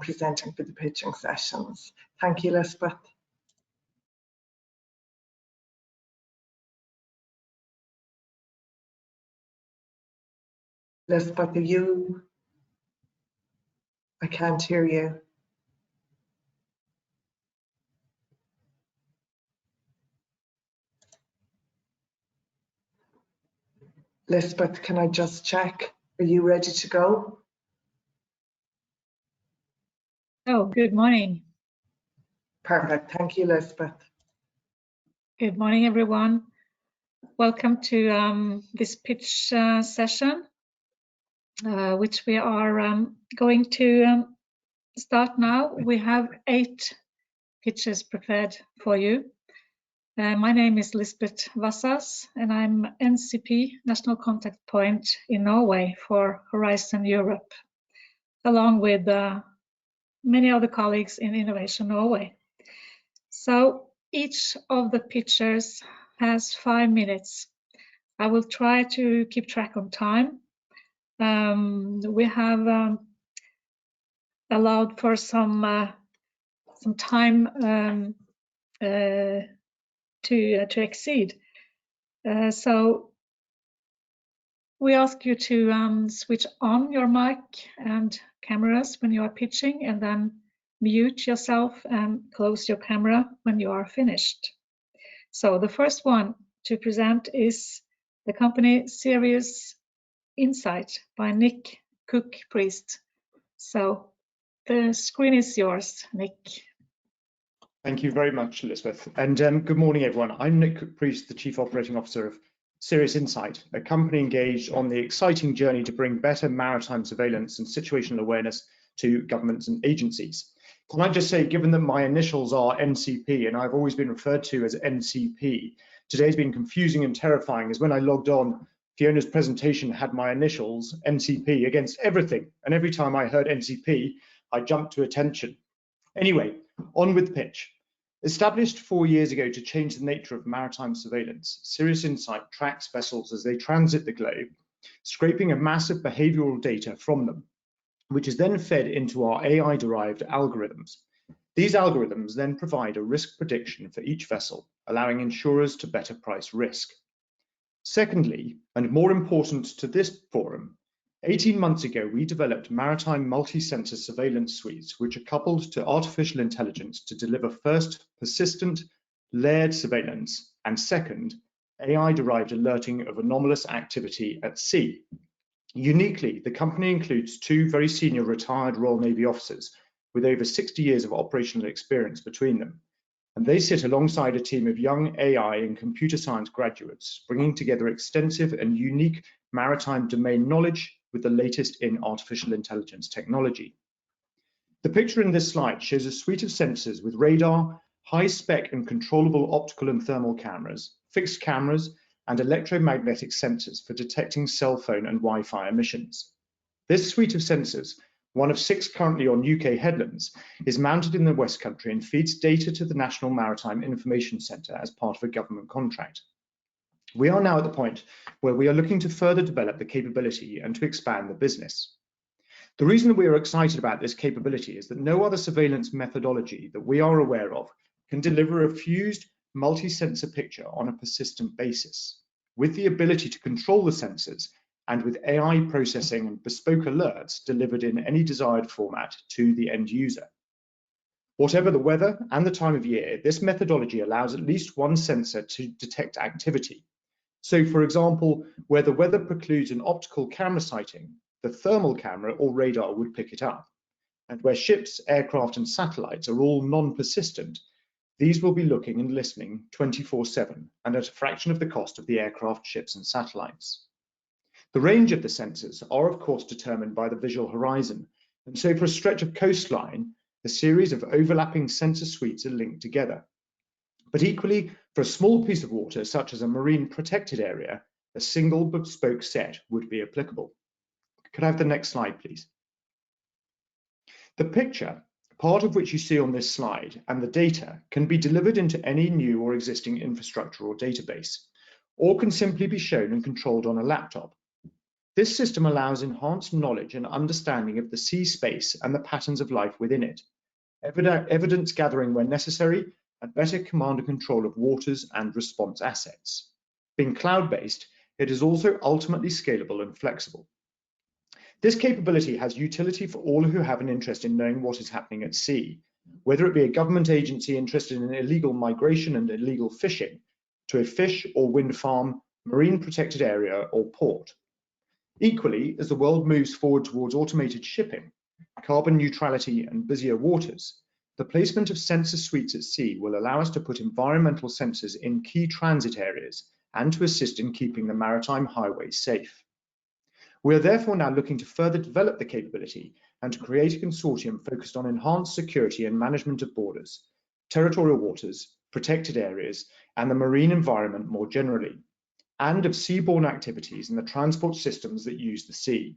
presenting for the pitching sessions. Thank you, Lisbeth. Lisbeth, are you? I can't hear you. Lisbeth, can I just check? Are you ready to go? Oh, good morning. Perfect. Thank you, Lisbeth. Good morning, everyone. Welcome to this pitch session, which we are going to start now. We have 8 pitches prepared for you. My name is Lisbeth Vassas, and I'm NCP, National Contact Point in Norway for Horizon Europe, along with many other colleagues in Innovation Norway. So each of the pitchers has 5 minutes. I will try to keep track on time. We have allowed for some time to exceed. So we ask you to switch on your mic and cameras when you are pitching, and then mute yourself and close your camera when you are finished. So the first one to present is the company Serious Insight by Nick Cook-Priest. So the screen is yours, Nick. Thank you very much, Elizabeth. And good morning, everyone. I'm Nick Cook-Priest, the Chief Operating Officer of Serious Insight, a company engaged on the exciting journey to bring better maritime surveillance and situational awareness to governments and agencies. Can I just say, given that my initials are NCP and I've always been referred to as NCP, today's been confusing and terrifying, as when I logged on, Fiona's presentation had my initials, NCP, against everything. And every time I heard NCP, I jumped to attention. Anyway, on with the pitch. Established 4 years ago to change the nature of maritime surveillance, Serious Insight tracks vessels as they transit the globe, scraping a massive behavioral data from them, which is then fed into our AI-derived algorithms. These algorithms then provide a risk prediction for each vessel, allowing insurers to better price risk. Secondly, and more important to this forum, 18 months ago, we developed maritime multi-sensor surveillance suites, which are coupled to artificial intelligence to deliver first, persistent, layered surveillance, and second, AI-derived alerting of anomalous activity at sea. Uniquely, the company includes 2 very senior retired Royal Navy officers with over 60 years of operational experience between them. And they sit alongside a team of young AI and computer science graduates, bringing together extensive and unique maritime domain knowledge with the latest in artificial intelligence technology. The picture in this slide shows a suite of sensors with radar, high-spec and controllable optical and thermal cameras, fixed cameras, and electromagnetic sensors for detecting cell phone and Wi-Fi emissions. This suite of sensors, one of 6 currently on UK headlands, is mounted in the West Country and feeds data to the National Maritime Information Centre as part of a government contract. We are now at the point where we are looking to further develop the capability and to expand the business. The reason that we are excited about this capability is that no other surveillance methodology that we are aware of can deliver a fused multi-sensor picture on a persistent basis, with the ability to control the sensors and with AI processing and bespoke alerts delivered in any desired format to the end user. Whatever the weather and the time of year, this methodology allows at least one sensor to detect activity. So, for example, where the weather precludes an optical camera sighting, the thermal camera or radar would pick it up. And where ships, aircraft and satellites are all non-persistent, these will be looking and listening 24/7 and at a fraction of the cost of the aircraft, ships and satellites. The range of the sensors are of course determined by the visual horizon, and so for a stretch of coastline, a series of overlapping sensor suites are linked together. But equally, for a small piece of water, such as a marine protected area, a single bespoke set would be applicable. Could I have the next slide, please? The picture, part of which you see on this slide, and the data can be delivered into any new or existing infrastructure or database, or can simply be shown and controlled on a laptop. This system allows enhanced knowledge and understanding of the sea space and the patterns of life within it, evidence gathering where necessary, and better command and control of waters and response assets. Being cloud-based, it is also ultimately scalable and flexible. This capability has utility for all who have an interest in knowing what is happening at sea, whether it be a government agency interested in illegal migration and illegal fishing, to a fish or wind farm, marine protected area or port. Equally, as the world moves forward towards automated shipping, carbon neutrality and busier waters, the placement of sensor suites at sea will allow us to put environmental sensors in key transit areas and to assist in keeping the maritime highways safe. We are therefore now looking to further develop the capability and to create a consortium focused on enhanced security and management of borders, territorial waters, protected areas, and the marine environment more generally, and of seaborne activities and the transport systems that use the sea.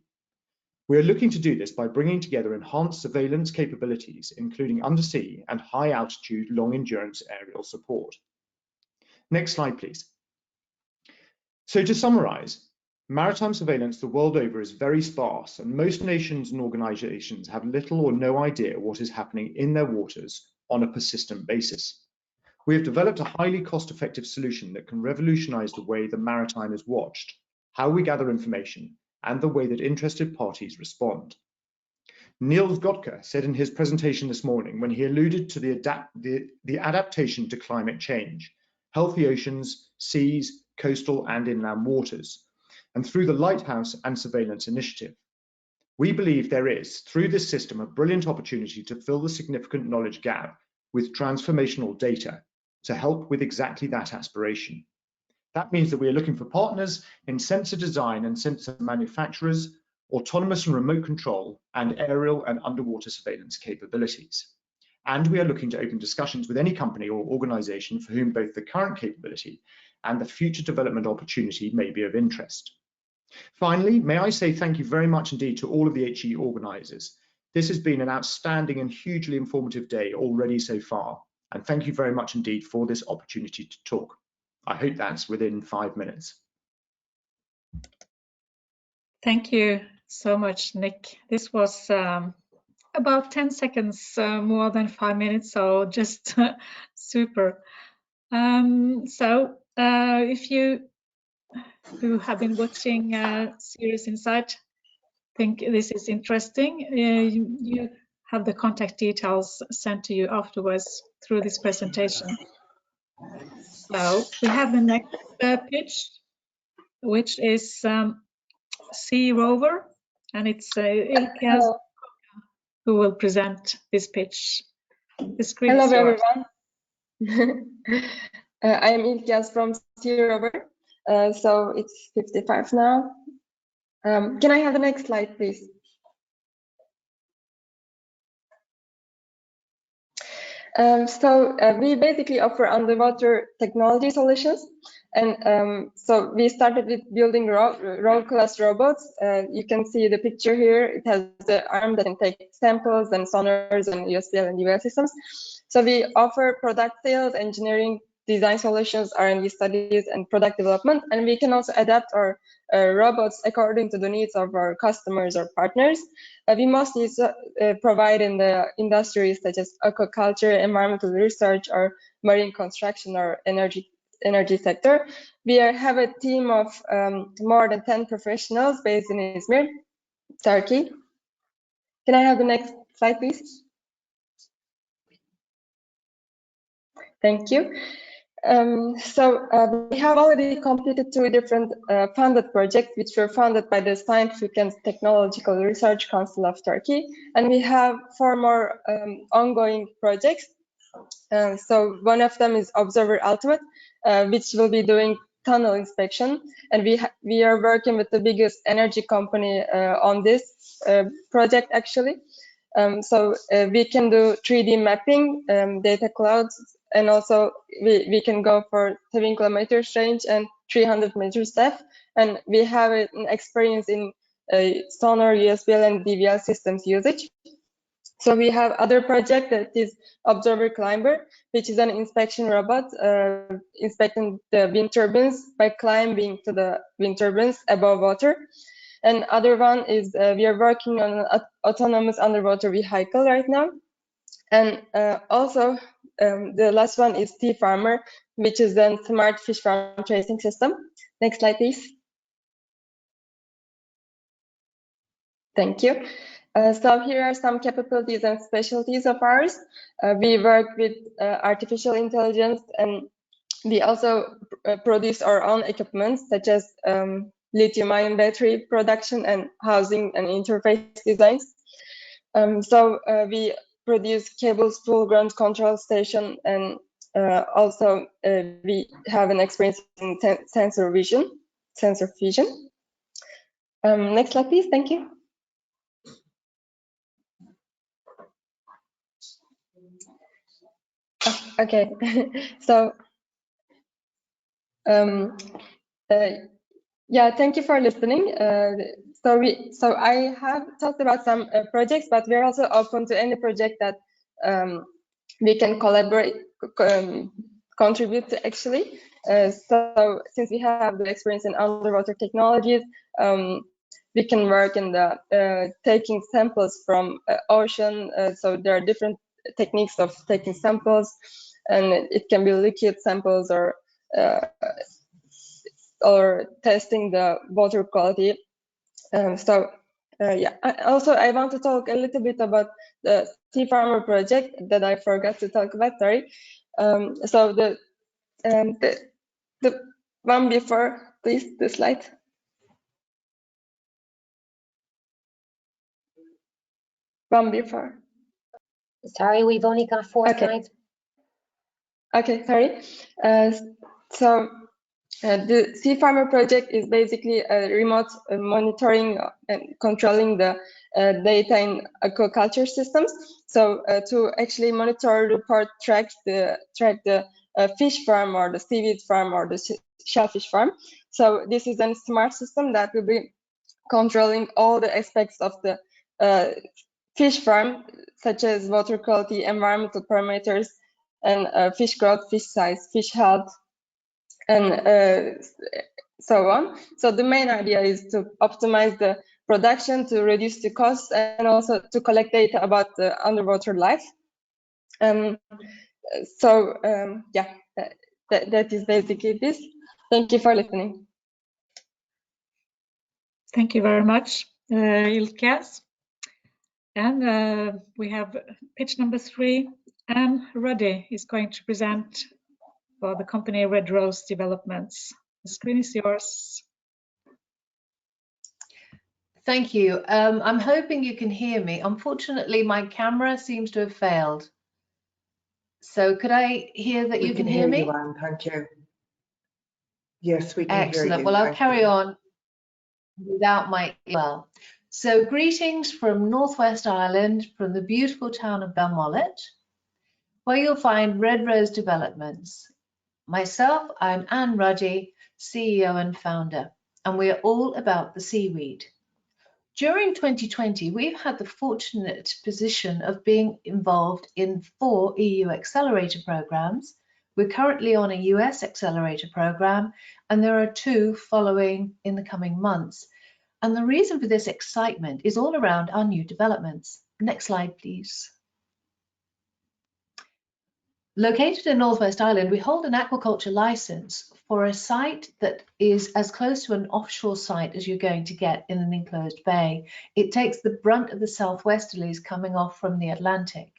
We are looking to do this by bringing together enhanced surveillance capabilities, including undersea and high altitude, long endurance aerial support. Next slide, please. So to summarize, maritime surveillance the world over is very sparse, and most nations and organizations have little or no idea what is happening in their waters on a persistent basis. We have developed a highly cost-effective solution that can revolutionize the way the maritime is watched, how we gather information, and the way that interested parties respond. Niels Gotke said in his presentation this morning, when he alluded to the adaptation to climate change, healthy oceans, seas, coastal and inland waters, and through the Lighthouse and Surveillance Initiative. We believe there is, through this system, a brilliant opportunity to fill the significant knowledge gap with transformational data to help with exactly that aspiration. That means that we are looking for partners in sensor design and sensor manufacturers, autonomous and remote control, and aerial and underwater surveillance capabilities. And we are looking to open discussions with any company or organization for whom both the current capability and the future development opportunity may be of interest. Finally, may I say thank you very much indeed to all of the HE organizers. This has been an outstanding and hugely informative day already so far. And thank you very much indeed for this opportunity to talk. I hope that's within 5 minutes. Thank you so much, Nick. This was about 10 seconds more than 5 minutes, so just super. If you who have been watching Serious Insight think this is interesting, you have the contact details sent to you afterwards through this presentation. So we have the next pitch, which is Sea Rover, and it's Ilka who will present this pitch. The screen is yours. Everyone. I am Ilka from Sea Rover, so it's 55 now. Can I have the next slide, please? We basically offer underwater technology solutions. And so we started with building roll-class robots. You can see the picture here. It has the arm that can take samples and sonars and USBL and UL systems. So we offer product sales, engineering, design solutions, R&D studies, and product development. And we can also adapt our robots according to the needs of our customers or partners. We mostly provide in the industries such as aquaculture, environmental research, or marine construction or energy sector. We have a team of more than 10 professionals based in Izmir, Turkey. Can I have the next slide, please? Thank you. We have already completed 2 different funded projects, which were funded by the Scientific and Technological Research Council of Turkey, and we have 4 more ongoing projects. So one of them is Observer Ultimate, which will be doing tunnel inspection, and we are working with the biggest energy company on this project actually. We can do 3D mapping, data clouds, and also we can go for 7 kilometers range and 300 meters depth. And we have an experience in sonar, USBL, and DVL systems usage. So we have other project that is Observer Climber, which is an inspection robot inspecting the wind turbines by climbing to the wind turbines above water. And other one is we are working on an autonomous underwater vehicle right now. And also the last one is Sea Farmer, which is a smart fish farm tracing system. Next slide, please. Thank you. So here are some capabilities and specialties of ours. We work with artificial intelligence, and we also produce our own equipment, such as lithium-ion battery production and housing and interface designs. We produce cables, full ground control station, and also we have an experience in sensor vision. Next slide, please. Thank you. Okay, so yeah, thank you for listening. So I have talked about some projects, but we're also open to any project that we can collaborate, contribute to actually. So since we have the experience in underwater technologies, we can work in the taking samples from ocean. So there are different techniques of taking samples, and it can be liquid samples or testing the water quality. Yeah. I want to talk a little bit about the Sea Farmer project that I forgot to talk about. Sorry. So the one before, please, the slide. One before. Sorry, we've only got 4 slides. Okay, sorry. The Sea Farmer project is basically a remote monitoring and controlling the data in aquaculture systems. So to actually monitor, report, track the fish farm or the seaweed farm or the shellfish farm. So this is a smart system that will be controlling all the aspects of the fish farm, such as water quality, environmental parameters, and fish growth, fish size, fish health, and so on. So the main idea is to optimize the production, to reduce the costs, and also to collect data about the underwater life. Yeah, that is basically this. Thank you for listening. Thank you very much, Ilkes. And we have pitch number 3. Anne Ruddy is going to present for the company Red Rose Developments. The screen is yours. Thank you. I'm hoping you can hear me. Unfortunately, my camera seems to have failed. So could I hear that you can hear me? You, Anne, thank you. Yes, we can hear you. Excellent. Well, I'll carry on without my well. So greetings from Northwest Ireland, from the beautiful town of Balmollet. where you'll find Red Rose Developments. Myself, I'm Anne Ruddy, CEO and founder, and we are all about the seaweed. During 2020, we've had the fortunate position of being involved in 4 EU accelerator programs. We're currently on a US accelerator program, and there are 2 following in the coming months. And the reason for this excitement is all around our new developments. Next slide, please. Located in Northwest Ireland, we hold an aquaculture license for a site that is as close to an offshore site as you're going to get in an enclosed bay. It takes the brunt of the southwesterlies coming off from the Atlantic.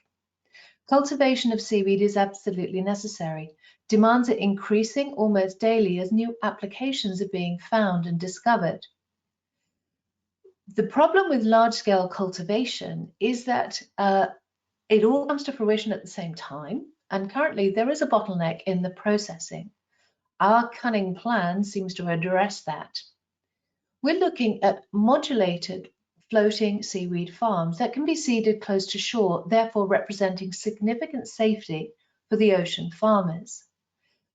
Cultivation of seaweed is absolutely necessary. Demands are increasing almost daily as new applications are being found and discovered. The problem with large-scale cultivation is that it all comes to fruition at the same time, and currently there is a bottleneck in the processing. Our cunning plan seems to address that. We're looking at modulated floating seaweed farms that can be seeded close to shore, therefore representing significant safety for the ocean farmers.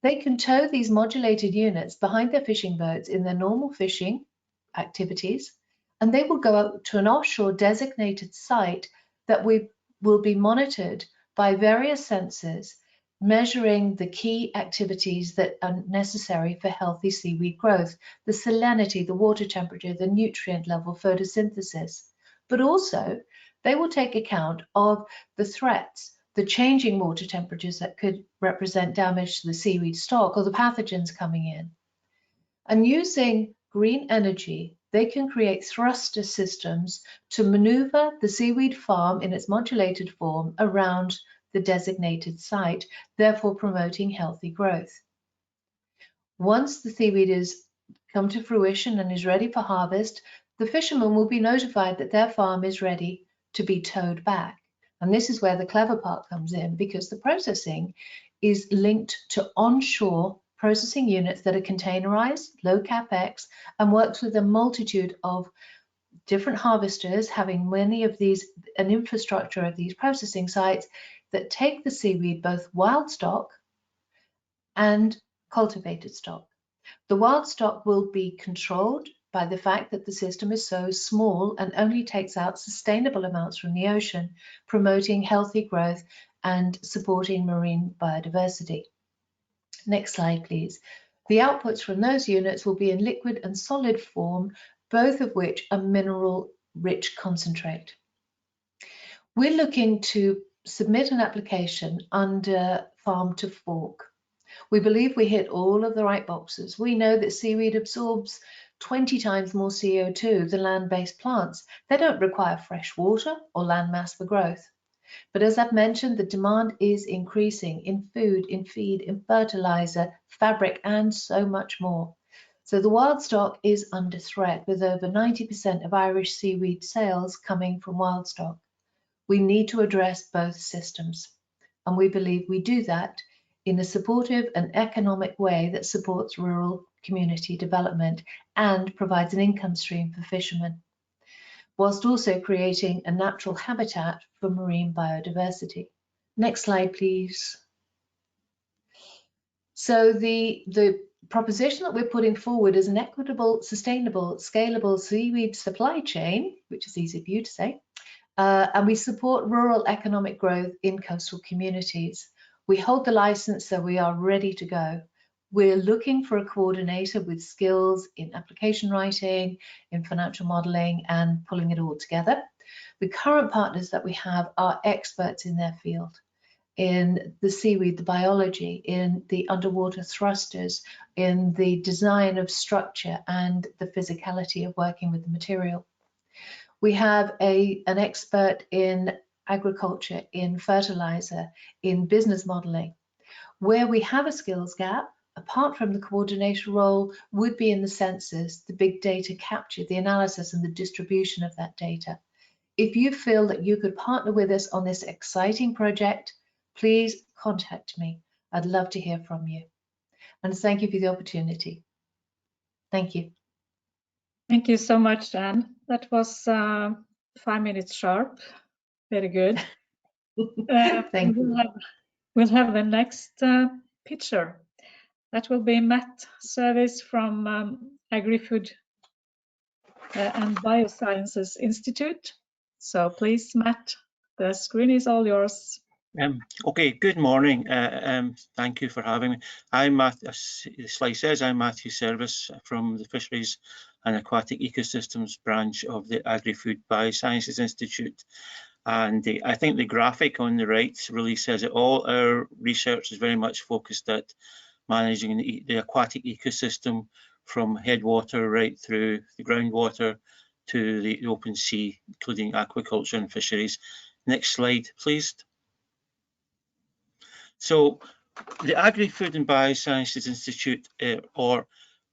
They can tow these modulated units behind their fishing boats in their normal fishing activities, and they will go out to an offshore designated site that will be monitored by various sensors, measuring the key activities that are necessary for healthy seaweed growth, the salinity, the water temperature, the nutrient level, photosynthesis. But also, they will take account of the threats, the changing water temperatures that could represent damage to the seaweed stock or the pathogens coming in. And using green energy, they can create thruster systems to maneuver the seaweed farm in its modulated form around the designated site, therefore promoting healthy growth. Once the seaweed is come to fruition and is ready for harvest, the fishermen will be notified that their farm is ready to be towed back. And this is where the clever part comes in, because the processing is linked to onshore processing units that are containerized, low capex, and works with a multitude of different harvesters, having many of these, an infrastructure of these processing sites that take the seaweed, both wild stock and cultivated stock. The wild stock will be controlled by the fact that the system is so small and only takes out sustainable amounts from the ocean, promoting healthy growth and supporting marine biodiversity. Next slide, please. The outputs from those units will be in liquid and solid form, both of which are mineral-rich concentrate. We're looking to submit an application under Farm to Fork. We believe we hit all of the right boxes. We know that seaweed absorbs 20 times more CO2 than land-based plants. They don't require fresh water or land mass for growth. But as I've mentioned, the demand is increasing in food, in feed, in fertilizer, fabric, and so much more. So the wild stock is under threat, with over 90% of Irish seaweed sales coming from wild stock. We need to address both systems, and we believe we do that in a supportive and economic way that supports rural community development and provides an income stream for fishermen, whilst also creating a natural habitat for marine biodiversity. Next slide, please. So the proposition that we're putting forward is an equitable, sustainable, scalable seaweed supply chain, which is easy for you to say, and we support rural economic growth in coastal communities. We hold the license, so we are ready to go. We're looking for a coordinator with skills in application writing, in financial modeling, and pulling it all together. The current partners that we have are experts in their field, in the seaweed, the biology, in the underwater thrusters, in the design of structure and the physicality of working with the material. We have an expert in agriculture, in fertilizer, in business modeling. Where we have a skills gap, apart from the coordinator role, would be in the sensors, the big data capture, the analysis and the distribution of that data. If you feel that you could partner with us on this exciting project, please contact me. I'd love to hear from you. And thank you for the opportunity. Thank you. Thank you so much, Anne. That was 5 minutes sharp. Very good. Thank you. We'll have the next pitcher. That will be Matt Service from Agri-Food and Biosciences Institute. So please, Matt, the screen is all yours. Okay, good morning. Thank you for having me. The slide says I'm Matthew Service from the Fisheries and Aquatic Ecosystems branch of the Agri-Food Biosciences Institute. And I think the graphic on the right really says it all. Our research is very much focused at managing the aquatic ecosystem from headwater right through the groundwater to the open sea, including aquaculture and fisheries. Next slide, please. So the Agri-Food and Biosciences Institute, or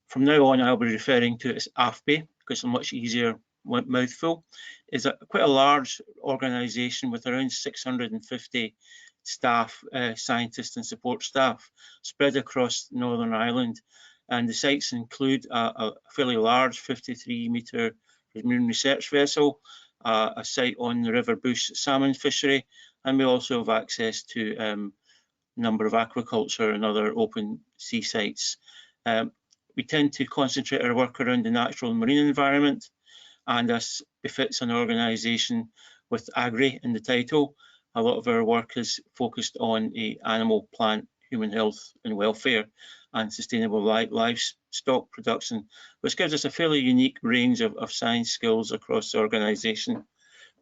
from now on I'll be referring to it as AFBI because it's a much easier mouthful, is quite a large organisation with around 650 staff, scientists and support staff spread across Northern Ireland. And the sites include a fairly large 53-metre marine research vessel, a site on the River Bush salmon fishery, and we also have access to a number of aquaculture and other open sea sites. We tend to concentrate our work around the natural and marine environment, and as befits an organisation with agri in the title, a lot of our work is focused on animal, plant, human health and welfare and sustainable livestock production, which gives us a fairly unique range of science skills across the organisation.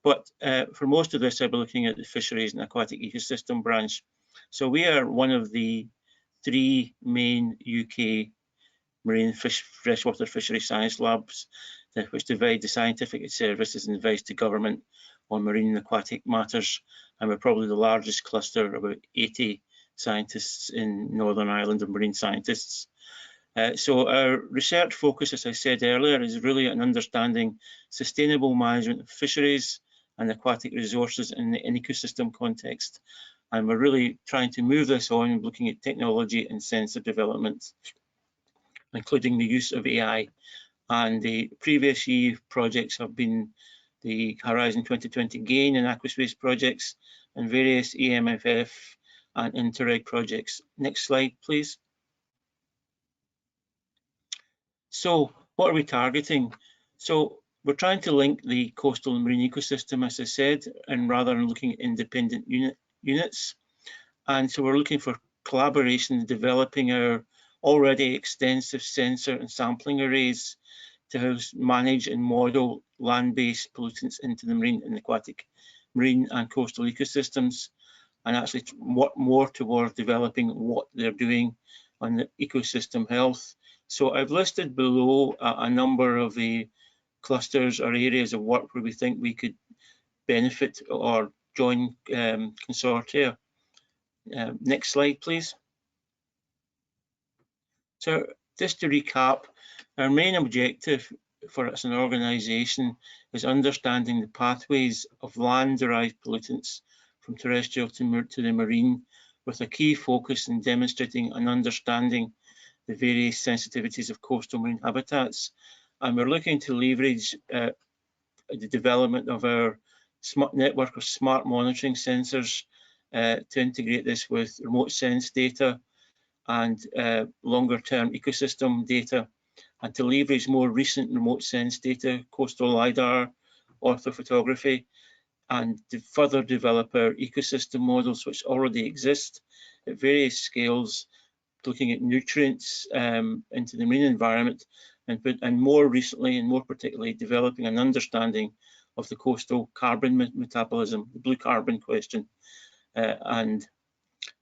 But for most of this, I'll be looking at the Fisheries and Aquatic Ecosystem branch. So we are one of the 3 main UK marine freshwater fishery science labs which divide the scientific services and advice to government on marine and aquatic matters, and we're probably the largest cluster, about 80 scientists in Northern Ireland of marine scientists. So our research focus, as I said earlier, is really on understanding sustainable management of fisheries and aquatic resources in an ecosystem context, and we're really trying to move this on, looking at technology and sensor development, including the use of AI. And the previous year projects have been the Horizon 2020 GAIN and aquaspace projects and various EMFF and Interreg projects. Next slide, please. So what are we targeting? So we're trying to link the coastal and marine ecosystem, as I said, and rather than looking at independent units. And so we're looking for collaboration in developing our already extensive sensor and sampling arrays to manage and model land-based pollutants into the marine and aquatic marine and coastal ecosystems, and actually work more towards developing what they're doing on the ecosystem health. So I've listed below a number of the clusters or areas of work where we think we could benefit or join consortia. Next slide, please. So just to recap, our main objective for us as an organisation is understanding the pathways of land-derived pollutants from terrestrial to the marine, with a key focus in demonstrating and understanding the various sensitivities of coastal marine habitats. And we're looking to leverage the development of our smart network of smart monitoring sensors to integrate this with remote sense data and longer-term ecosystem data, and to leverage more recent remote sense data, coastal LiDAR, orthophotography, and to further develop our ecosystem models which already exist at various scales, looking at nutrients into the marine environment, and more recently and more particularly developing an understanding of the coastal carbon metabolism, the blue carbon question. And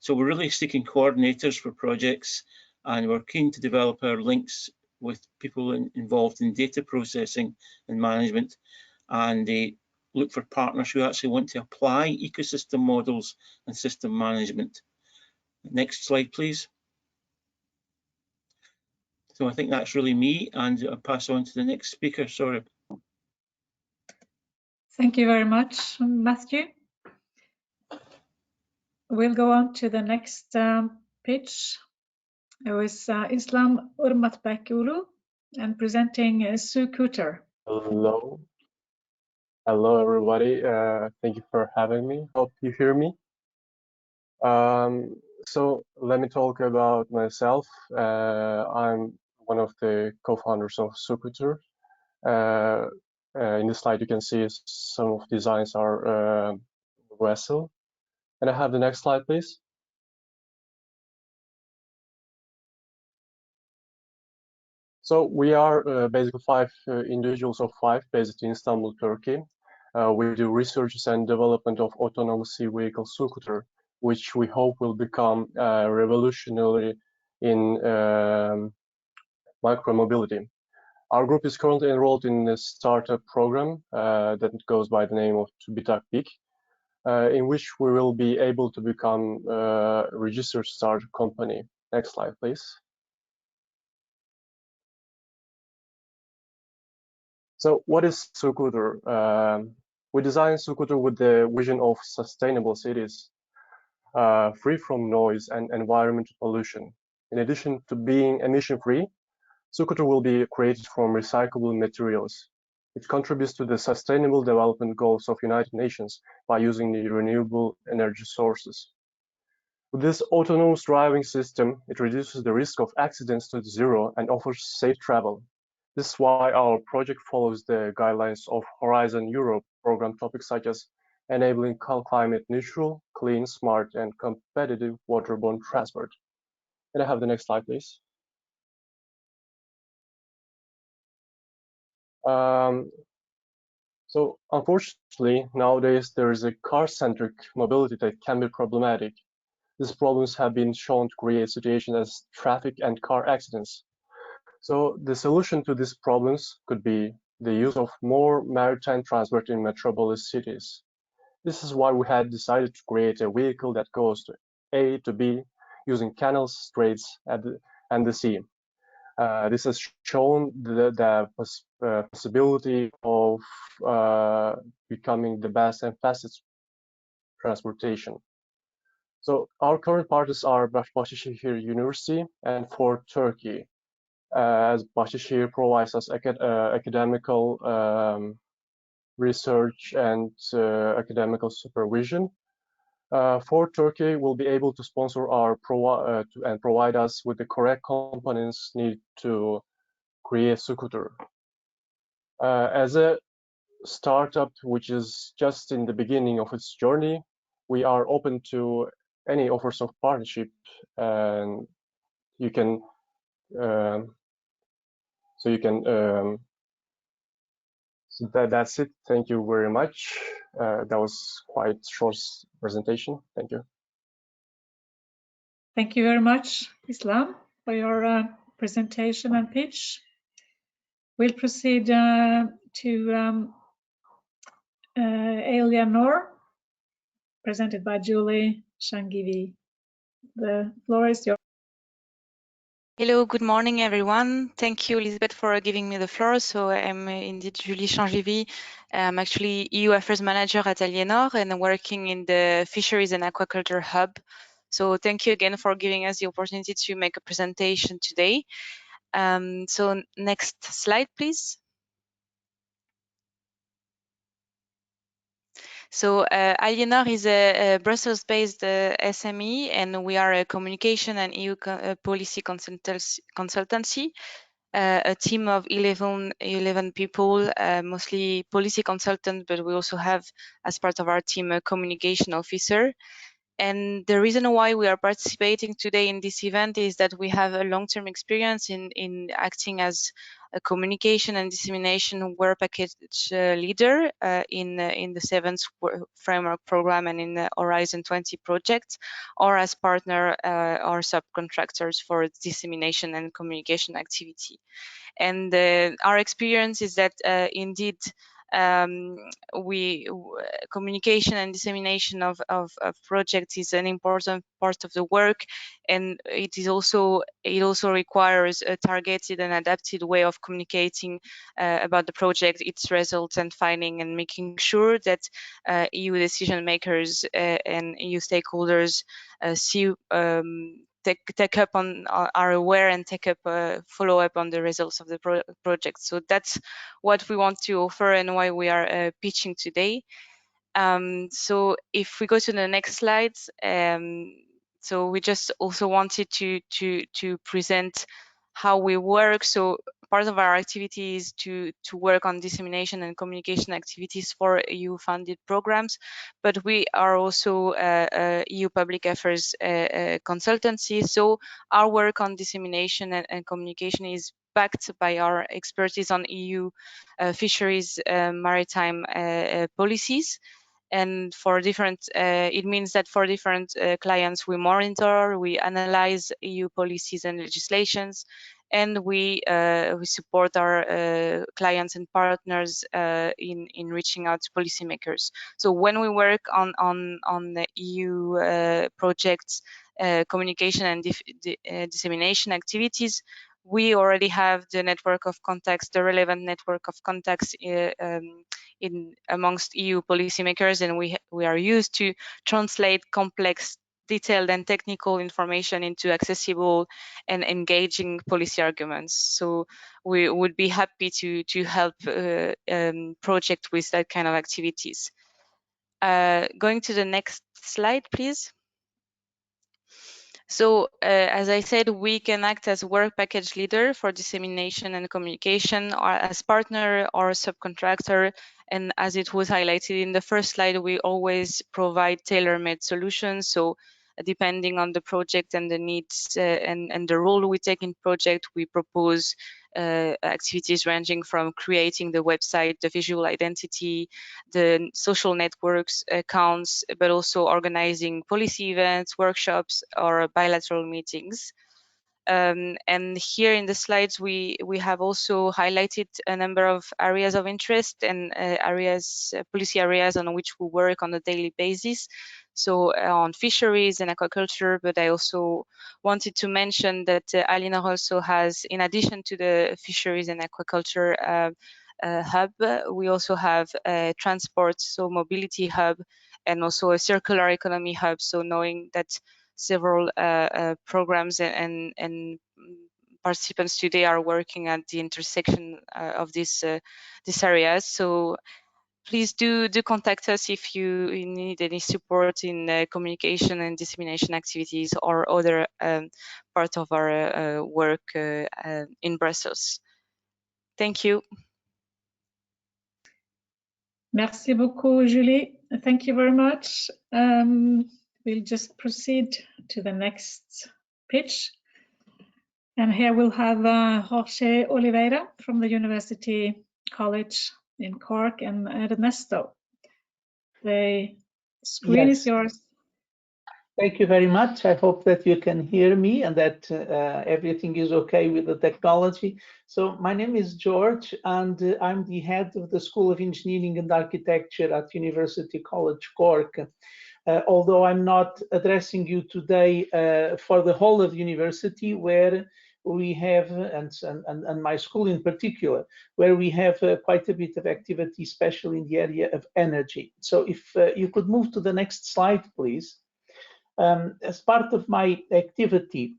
so we're really seeking coordinators for projects, and we're keen to develop our links with people involved in data processing and management, and look for partners who actually want to apply ecosystem models and system management. Next slide, please. So I think that's really me, and I'll pass on to the next speaker. Sorry. Thank you very much, Matthew. We'll go on to the next pitch. It was Islam Urmatbekulu and presenting Sue Cooter. Hello. Hello, everybody. Thank you for having me. Hope you hear me. So let me talk about myself. I'm one of the co-founders of Sukutur. In this slide, you can see some of the designs are vessel. Can I have the next slide, please? So we are basically 5 individuals of 5 based in Istanbul, Turkey. We do research and development of autonomous sea vehicle Sukutur, which we hope will become revolutionary in micromobility. Our group is currently enrolled in a startup program that goes by the name of Tubitak Peak, in which we will be able to become a registered startup company. Next slide, please. So what is Sukutur? We designed Sukutur with the vision of sustainable cities, free from noise and environmental pollution. In addition to being emission-free, Sukutur will be created from recyclable materials. It contributes to the Sustainable Development Goals of United Nations by using the renewable energy sources. With this autonomous driving system, it reduces the risk of accidents to zero and offers safe travel. This is why our project follows the guidelines of Horizon Europe program topics such as enabling climate neutral, clean, smart, and competitive waterborne transport. Can I have the next slide, please? So unfortunately, nowadays there is a car-centric mobility that can be problematic. These problems have been shown to create situations as traffic and car accidents. So the solution to these problems could be the use of more maritime transport in metropolis cities. This is why we had decided to create a vehicle that goes to A to B using canals, straits, and the sea. This has shown the possibility of becoming the best and fastest transportation. So our current partners are Başakşehir University and Ford Turkey, as Başakşehir provides us academical research and academical supervision. Ford Turkey will be able to sponsor our and provide us with the correct components needed to create Sukutur. As a startup which is just in the beginning of its journey, we are open to any offers of partnership, and you can so that's it. Thank you very much. That was quite short presentation. Thank you. Thank you very much, Islam, for your presentation and pitch. We'll proceed to Eleanor, presented by Julie Shangivi. The floor is yours. Hello, good morning, everyone. Thank you, Elizabeth, for giving me the floor. So I'm indeed Julie Shangivi. I'm actually EU Affairs Manager at Alienor and working in the Fisheries and Aquaculture Hub. So thank you again for giving us the opportunity to make a presentation today. So next slide, please. So Alienor is a Brussels-based SME, and we are a communication and EU policy consultancy. A team of 11 people, mostly policy consultants, but we also have, as part of our team, a communication officer. And the reason why we are participating today in this event is that we have a long-term experience in acting as a communication and dissemination work package leader in the 7th framework program and in the Horizon 20 project, or as partner or subcontractors for dissemination and communication activity. And our experience is that indeed communication and dissemination of projects is an important part of the work, and it also requires a targeted and adapted way of communicating about the project, its results and finding, and making sure that EU decision makers and EU stakeholders take up on, are aware and take up follow up on the results of the project. So that's what we want to offer and why we are pitching today. So if we go to the next slides, so we just also wanted to present how we work. So part of our activity is to work on dissemination and communication activities for EU-funded programs, but we are also EU public affairs consultancy. So our work on dissemination and communication is backed by our expertise on EU fisheries maritime policies. And for different, it means that for different clients, we monitor, we analyze EU policies and legislations, and we support our clients and partners in reaching out to policymakers. So when we work on the EU projects, communication and dissemination activities, we already have the network of contacts, the relevant network of contacts in amongst EU policymakers, and we are used to translate complex, detailed and technical information into accessible and engaging policy arguments. So we would be happy to help project with that kind of activities. Going to the next slide, please. So as I said, we can act as work package leader for dissemination and communication, or as partner or subcontractor. And as it was highlighted in the first slide, we always provide tailor-made solutions. So depending on the project and the needs and the role we take in project, we propose activities ranging from creating the website, the visual identity, the social networks accounts, but also organizing policy events, workshops, or bilateral meetings. And here in the slides, we have also highlighted a number of areas of interest and policy areas on which we work on a daily basis. So on fisheries and aquaculture, but I also wanted to mention that Alienor also has, in addition to the fisheries and aquaculture hub, we also have a transport, so mobility hub, and also a circular economy hub. So knowing that several programs and participants today are working at the intersection of these areas. So please do contact us if you need any support in communication and dissemination activities or other part of our work in Brussels. Thank you. Merci beaucoup, Julie. Thank you very much. We'll just proceed to the next pitch. And here we'll have Jorge Oliveira from the University College in Cork and Ernesto. The screen is yours. Thank you very much. I hope that you can hear me and that everything is okay with the technology. So my name is George, and I'm the head of the School of Engineering and Architecture at University College Cork. Although I'm not addressing you today for the whole of the university, where we have, and my school in particular, where we have quite a bit of activity, especially in the area of energy. So if you could move to the next slide, please. As part of my activity,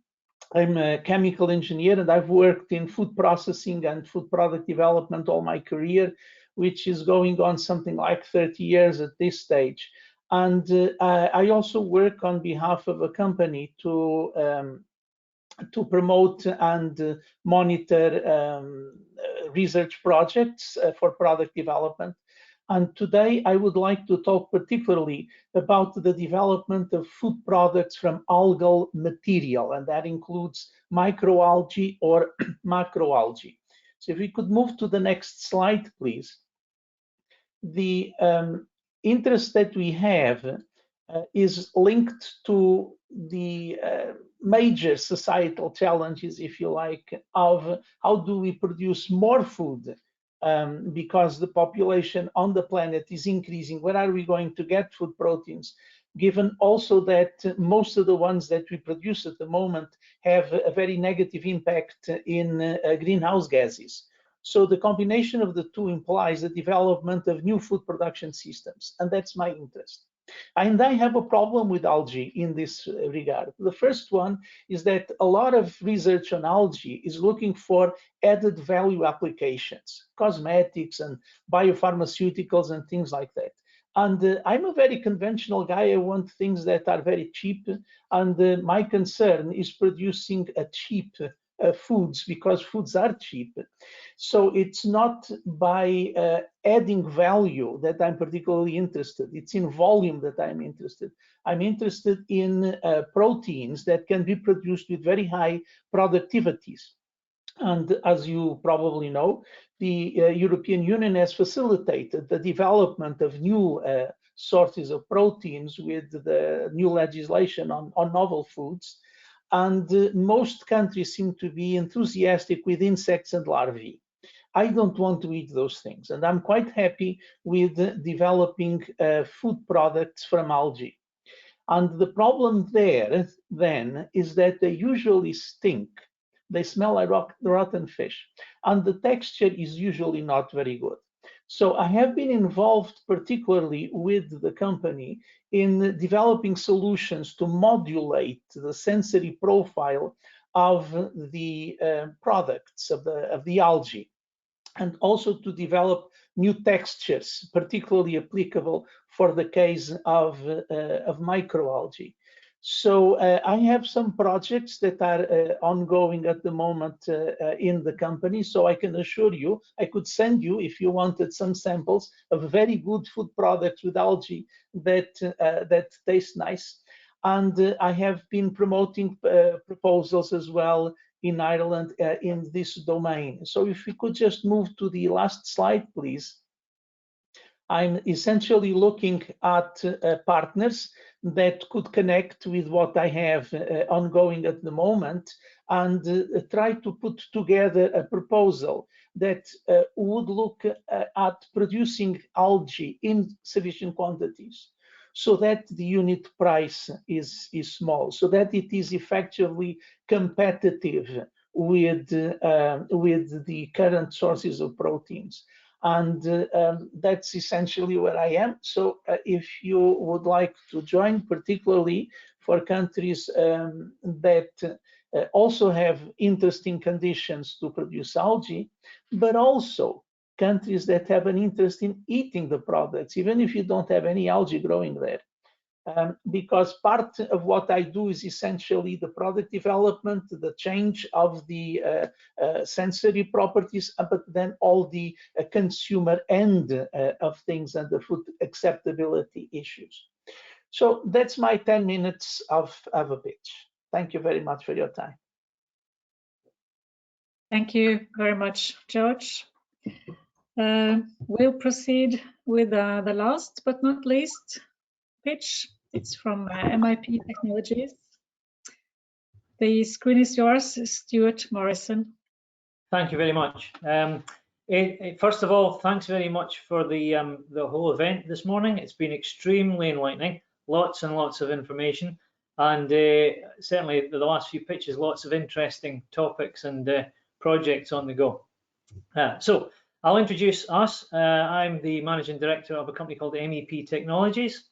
I'm a chemical engineer, and I've worked in food processing and food product development all my career, which is going on something like 30 years at this stage. And I also work on behalf of a company to promote and monitor research projects for product development. And today I would like to talk particularly about the development of food products from algal material, and that includes microalgae or macroalgae. So if we could move to the next slide, please. The interest that we have is linked to the major societal challenges, if you like, of how do we produce more food because the population on the planet is increasing. Where are we going to get food proteins? Given also that most of the ones that we produce at the moment have a very negative impact in greenhouse gases. So the combination of the two implies the development of new food production systems, and that's my interest. And I have a problem with algae in this regard. The first one is that a lot of research on algae is looking for added value applications, cosmetics and biopharmaceuticals and things like that. And I'm a very conventional guy. I want things that are very cheap. And my concern is producing cheap foods, because foods are cheap. So it's not by adding value that I'm particularly interested. It's in volume that I'm interested. I'm interested in proteins that can be produced with very high productivities. And as you probably know, the European Union has facilitated the development of new sources of proteins with the new legislation on novel foods. And most countries seem to be enthusiastic with insects and larvae. I don't want to eat those things, and I'm quite happy with developing food products from algae. And the problem there then is that they usually stink. They smell like rotten fish, and the texture is usually not very good. So I have been involved particularly with the company in developing solutions to modulate the sensory profile of the products of the algae, and also to develop new textures, particularly applicable for the case of microalgae. So I have some projects that are ongoing at the moment in the company. So I can assure you, I could send you, if you wanted, some samples of very good food products with algae that taste nice. And I have been promoting proposals as well in Ireland in this domain. So if we could just move to the last slide, please. I'm essentially looking at partners that could connect with what I have ongoing at the moment, and try to put together a proposal that would look at producing algae in sufficient quantities, so that the unit price is small, so that it is effectively competitive with the current sources of proteins. And that's essentially where I am. So if you would like to join, particularly for countries that also have interesting conditions to produce algae, but also countries that have an interest in eating the products, even if you don't have any algae growing there. Because part of what I do is essentially the product development, the change of the sensory properties, but then all the consumer end of things and the food acceptability issues. So that's my 10 minutes of a pitch. Thank you very much for your time. Thank you very much, George. We'll proceed with the last but not least pitch. It's from MIP Technologies. The screen is yours, Stuart Morrison. Thank you very much. First of all, thanks very much for the whole event this morning. It's been extremely enlightening, lots and lots of information, and certainly the last few pitches, lots of interesting topics and projects on the go. So I'll introduce us. I'm the managing director of a company called MEP Technologies,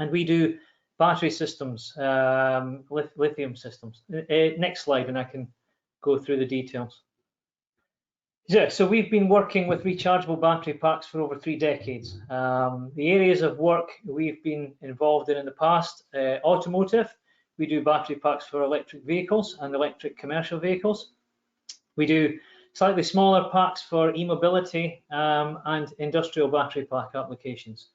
and we do battery systems, lithium systems. Next slide, and I can go through the details. Yeah, so we've been working with rechargeable battery packs for over 3 decades. The areas of work we've been involved in the past, automotive, we do battery packs for electric vehicles and electric commercial vehicles. We do slightly smaller packs for e-mobility and industrial battery pack applications.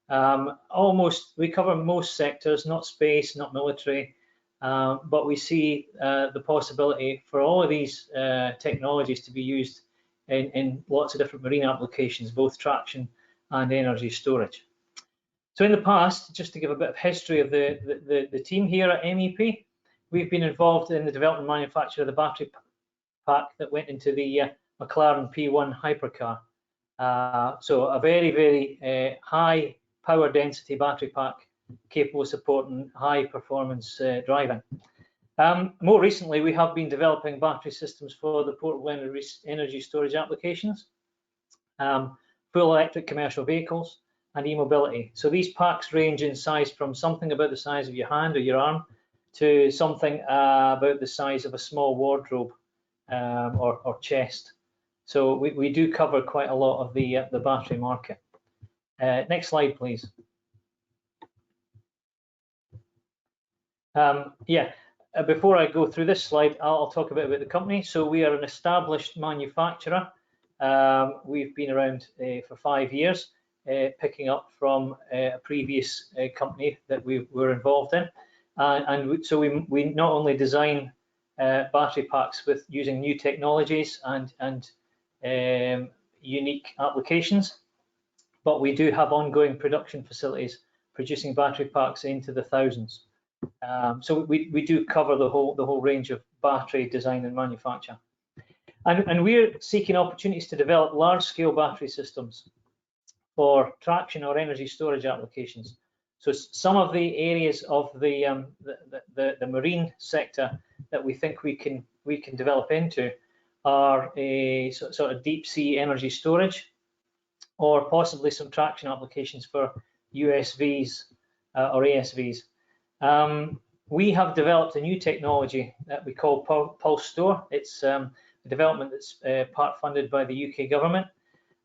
We cover most sectors, not space, not military, but we see the possibility for all of these technologies to be used in lots of different marine applications, both traction and energy storage. So in the past, just to give a bit of history of the team here at MEP, we've been involved in the development and manufacture of the battery pack that went into the McLaren P1 hypercar. So a very, very high power density battery pack capable of supporting high performance driving. More recently, we have been developing battery systems for the portable energy storage applications, full electric commercial vehicles, and e-mobility. So these packs range in size from something about the size of your hand or your arm to something about the size of a small wardrobe or chest. So we do cover quite a lot of the battery market. Next slide, please. Before I go through this slide, I'll talk a bit about the company. So we are an established manufacturer. We've been around for 5 years, picking up from a previous company that we were involved in. So we not only design battery packs with using new technologies and unique applications, but we do have ongoing production facilities producing battery packs into the thousands. So we do cover the whole range of battery design and manufacture. And we're seeking opportunities to develop large-scale battery systems for traction or energy storage applications. So some of the areas of the marine sector that we think we can develop into are a sort of deep sea energy storage, or possibly some traction applications for USVs or ASVs. We have developed a new technology that we call Pulse Store. It's a development that's part funded by the UK government,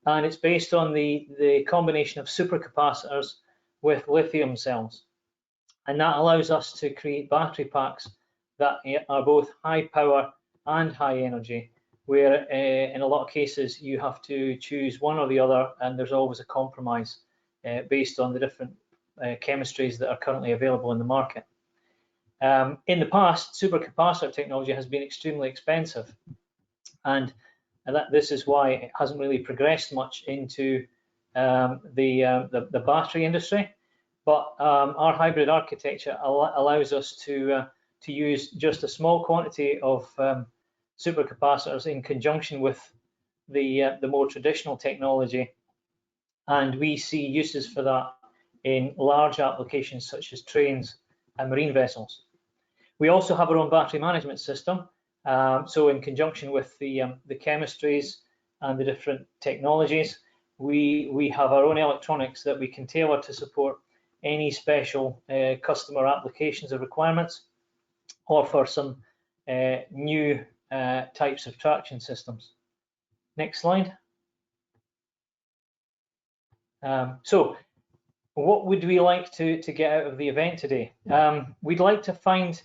and it's based on the combination of supercapacitors with lithium cells. And that allows us to create battery packs that are both high power and high energy, where in a lot of cases you have to choose one or the other, and there's always a compromise based on the different chemistries that are currently available in the market. In the past, supercapacitor technology has been extremely expensive, and this is why it hasn't really progressed much into the battery industry. But our hybrid architecture allows us to use just a small quantity of supercapacitors in conjunction with the more traditional technology, and we see uses for that in large applications such as trains and marine vessels. We also have our own battery management system. So in conjunction with the chemistries and the different technologies, we have our own electronics that we can tailor to support any special customer applications or requirements, or for some new types of traction systems. Next slide. So what would we like to get out of the event today? We'd like to find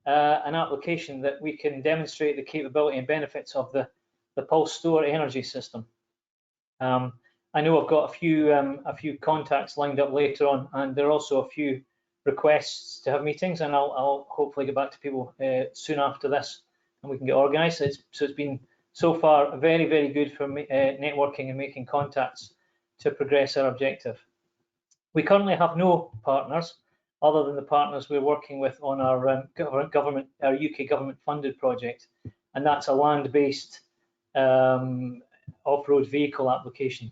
an application that we can demonstrate the capability and benefits of the Pulse Store energy system. I know I've got a few contacts lined up later on, and there are also a few requests to have meetings, and I'll hopefully get back to people soon after this, and we can get organised. So it's been so far very, very good for me, networking and making contacts to progress our objective. We currently have no partners other than the partners we're working with on our UK government funded project, and that's a land-based off-road vehicle application.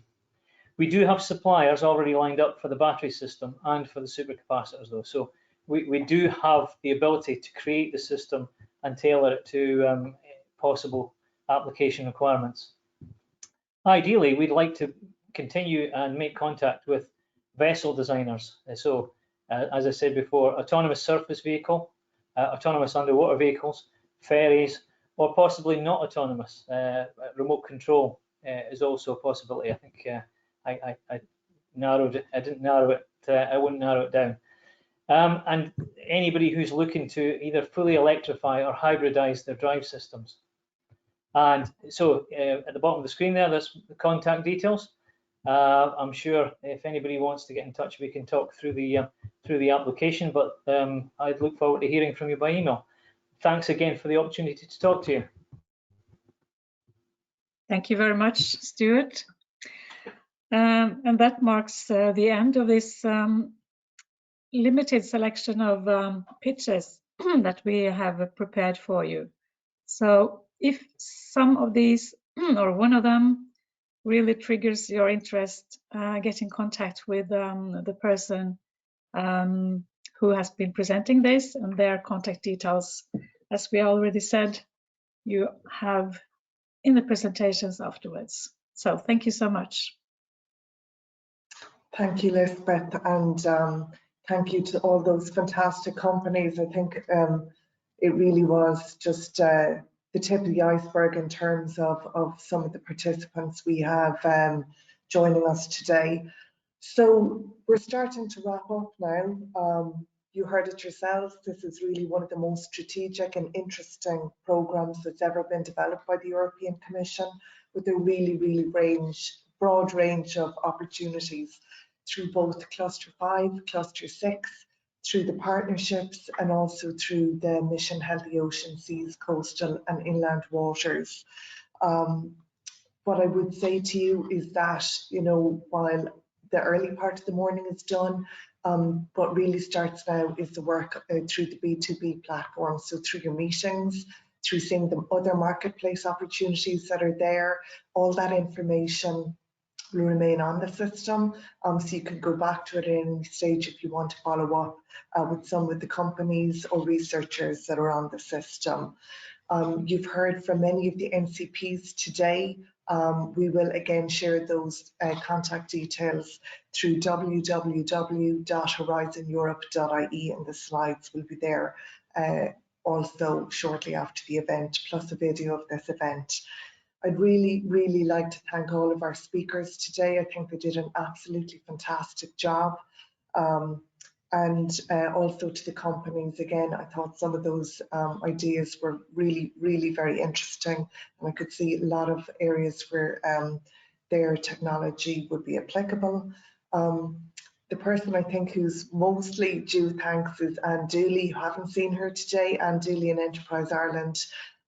We do have suppliers already lined up for the battery system and for the supercapacitors though, so we do have the ability to create the system and tailor it to possible application requirements. Ideally, we'd like to continue and make contact with vessel designers. So as I said before, autonomous surface vehicle, autonomous underwater vehicles, ferries, or possibly not autonomous. Remote control is also a possibility. I think I didn't narrow it. I wouldn't narrow it down. And anybody who's looking to either fully electrify or hybridize their drive systems. And so at the bottom of the screen there, there's the contact details. I'm sure if anybody wants to get in touch, we can talk through the application, but I'd look forward to hearing from you by email. Thanks again for the opportunity to talk to you. Thank you very much, Stuart. And that marks the end of this limited selection of pitches that we have prepared for you. So if some of these or one of them really triggers your interest, get in contact with the person who has been presenting this, and their contact details, as we already said, you have in the presentations afterwards. So thank you so much. Thank you, Lisbeth, and thank you to all those fantastic companies. I think it really was just the tip of the iceberg in terms of some of the participants we have joining us today. So we're starting to wrap up now. You heard it yourselves. This is really one of the most strategic and interesting programs that's ever been developed by the European Commission, with a really broad range of opportunities through both Cluster 5, Cluster 6, through the partnerships, and also through the Mission Healthy Ocean, Seas, Coastal and Inland Waters. What I would say to you is that, you know, while the early part of the morning is done, what really starts now is the work through the B2B platform. So through your meetings, through seeing the other marketplace opportunities that are there, all that information will remain on the system. So you can go back to it at any stage if you want to follow up with some of the companies or researchers that are on the system. You've heard from many of the NCPs today. We will again share those contact details through www.horizoneurope.ie, and the slides will be there also shortly after the event, plus a video of this event. I'd really like to thank all of our speakers today. I think they did an absolutely fantastic job. And also to the companies, again, I thought some of those ideas were really very interesting, and I could see a lot of areas where their technology would be applicable. The person I think who's mostly due thanks is Anne Dooley. You haven't seen her today. Anne Dooley in Enterprise Ireland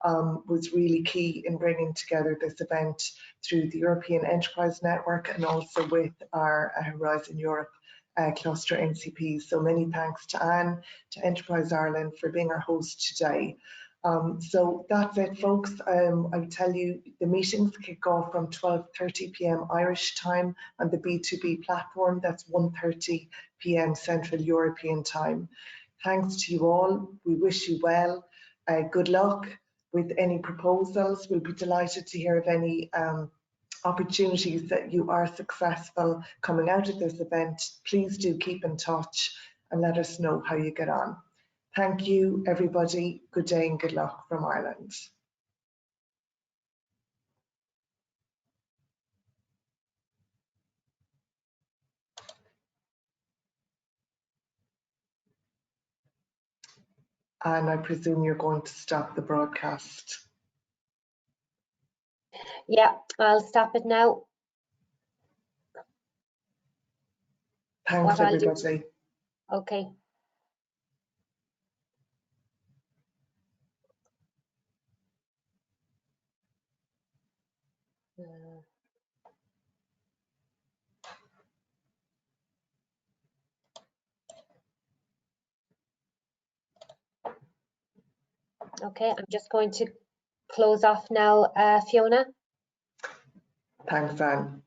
was really key in bringing together this event through the European Enterprise Network and also with our Horizon Europe cluster NCPs. So many thanks to Anne, to Enterprise Ireland for being our host today. So that's it, folks. I'll tell you, the meetings kick off from 12:30 p.m. Irish time on the B2B platform. That's 1:30 p.m. Central European time. Thanks to you all. We wish you well. Good luck with any proposals. We'll be delighted to hear of any opportunities that you are successful coming out of this event. Please do keep in touch and let us know how you get on. Thank you, everybody. Good day and good luck from Ireland. And I presume you're going to stop the broadcast. Yeah, I'll stop it now. Thanks, everybody. Okay. Okay, I'm just going to close off now, Fiona. Thanks, Anne.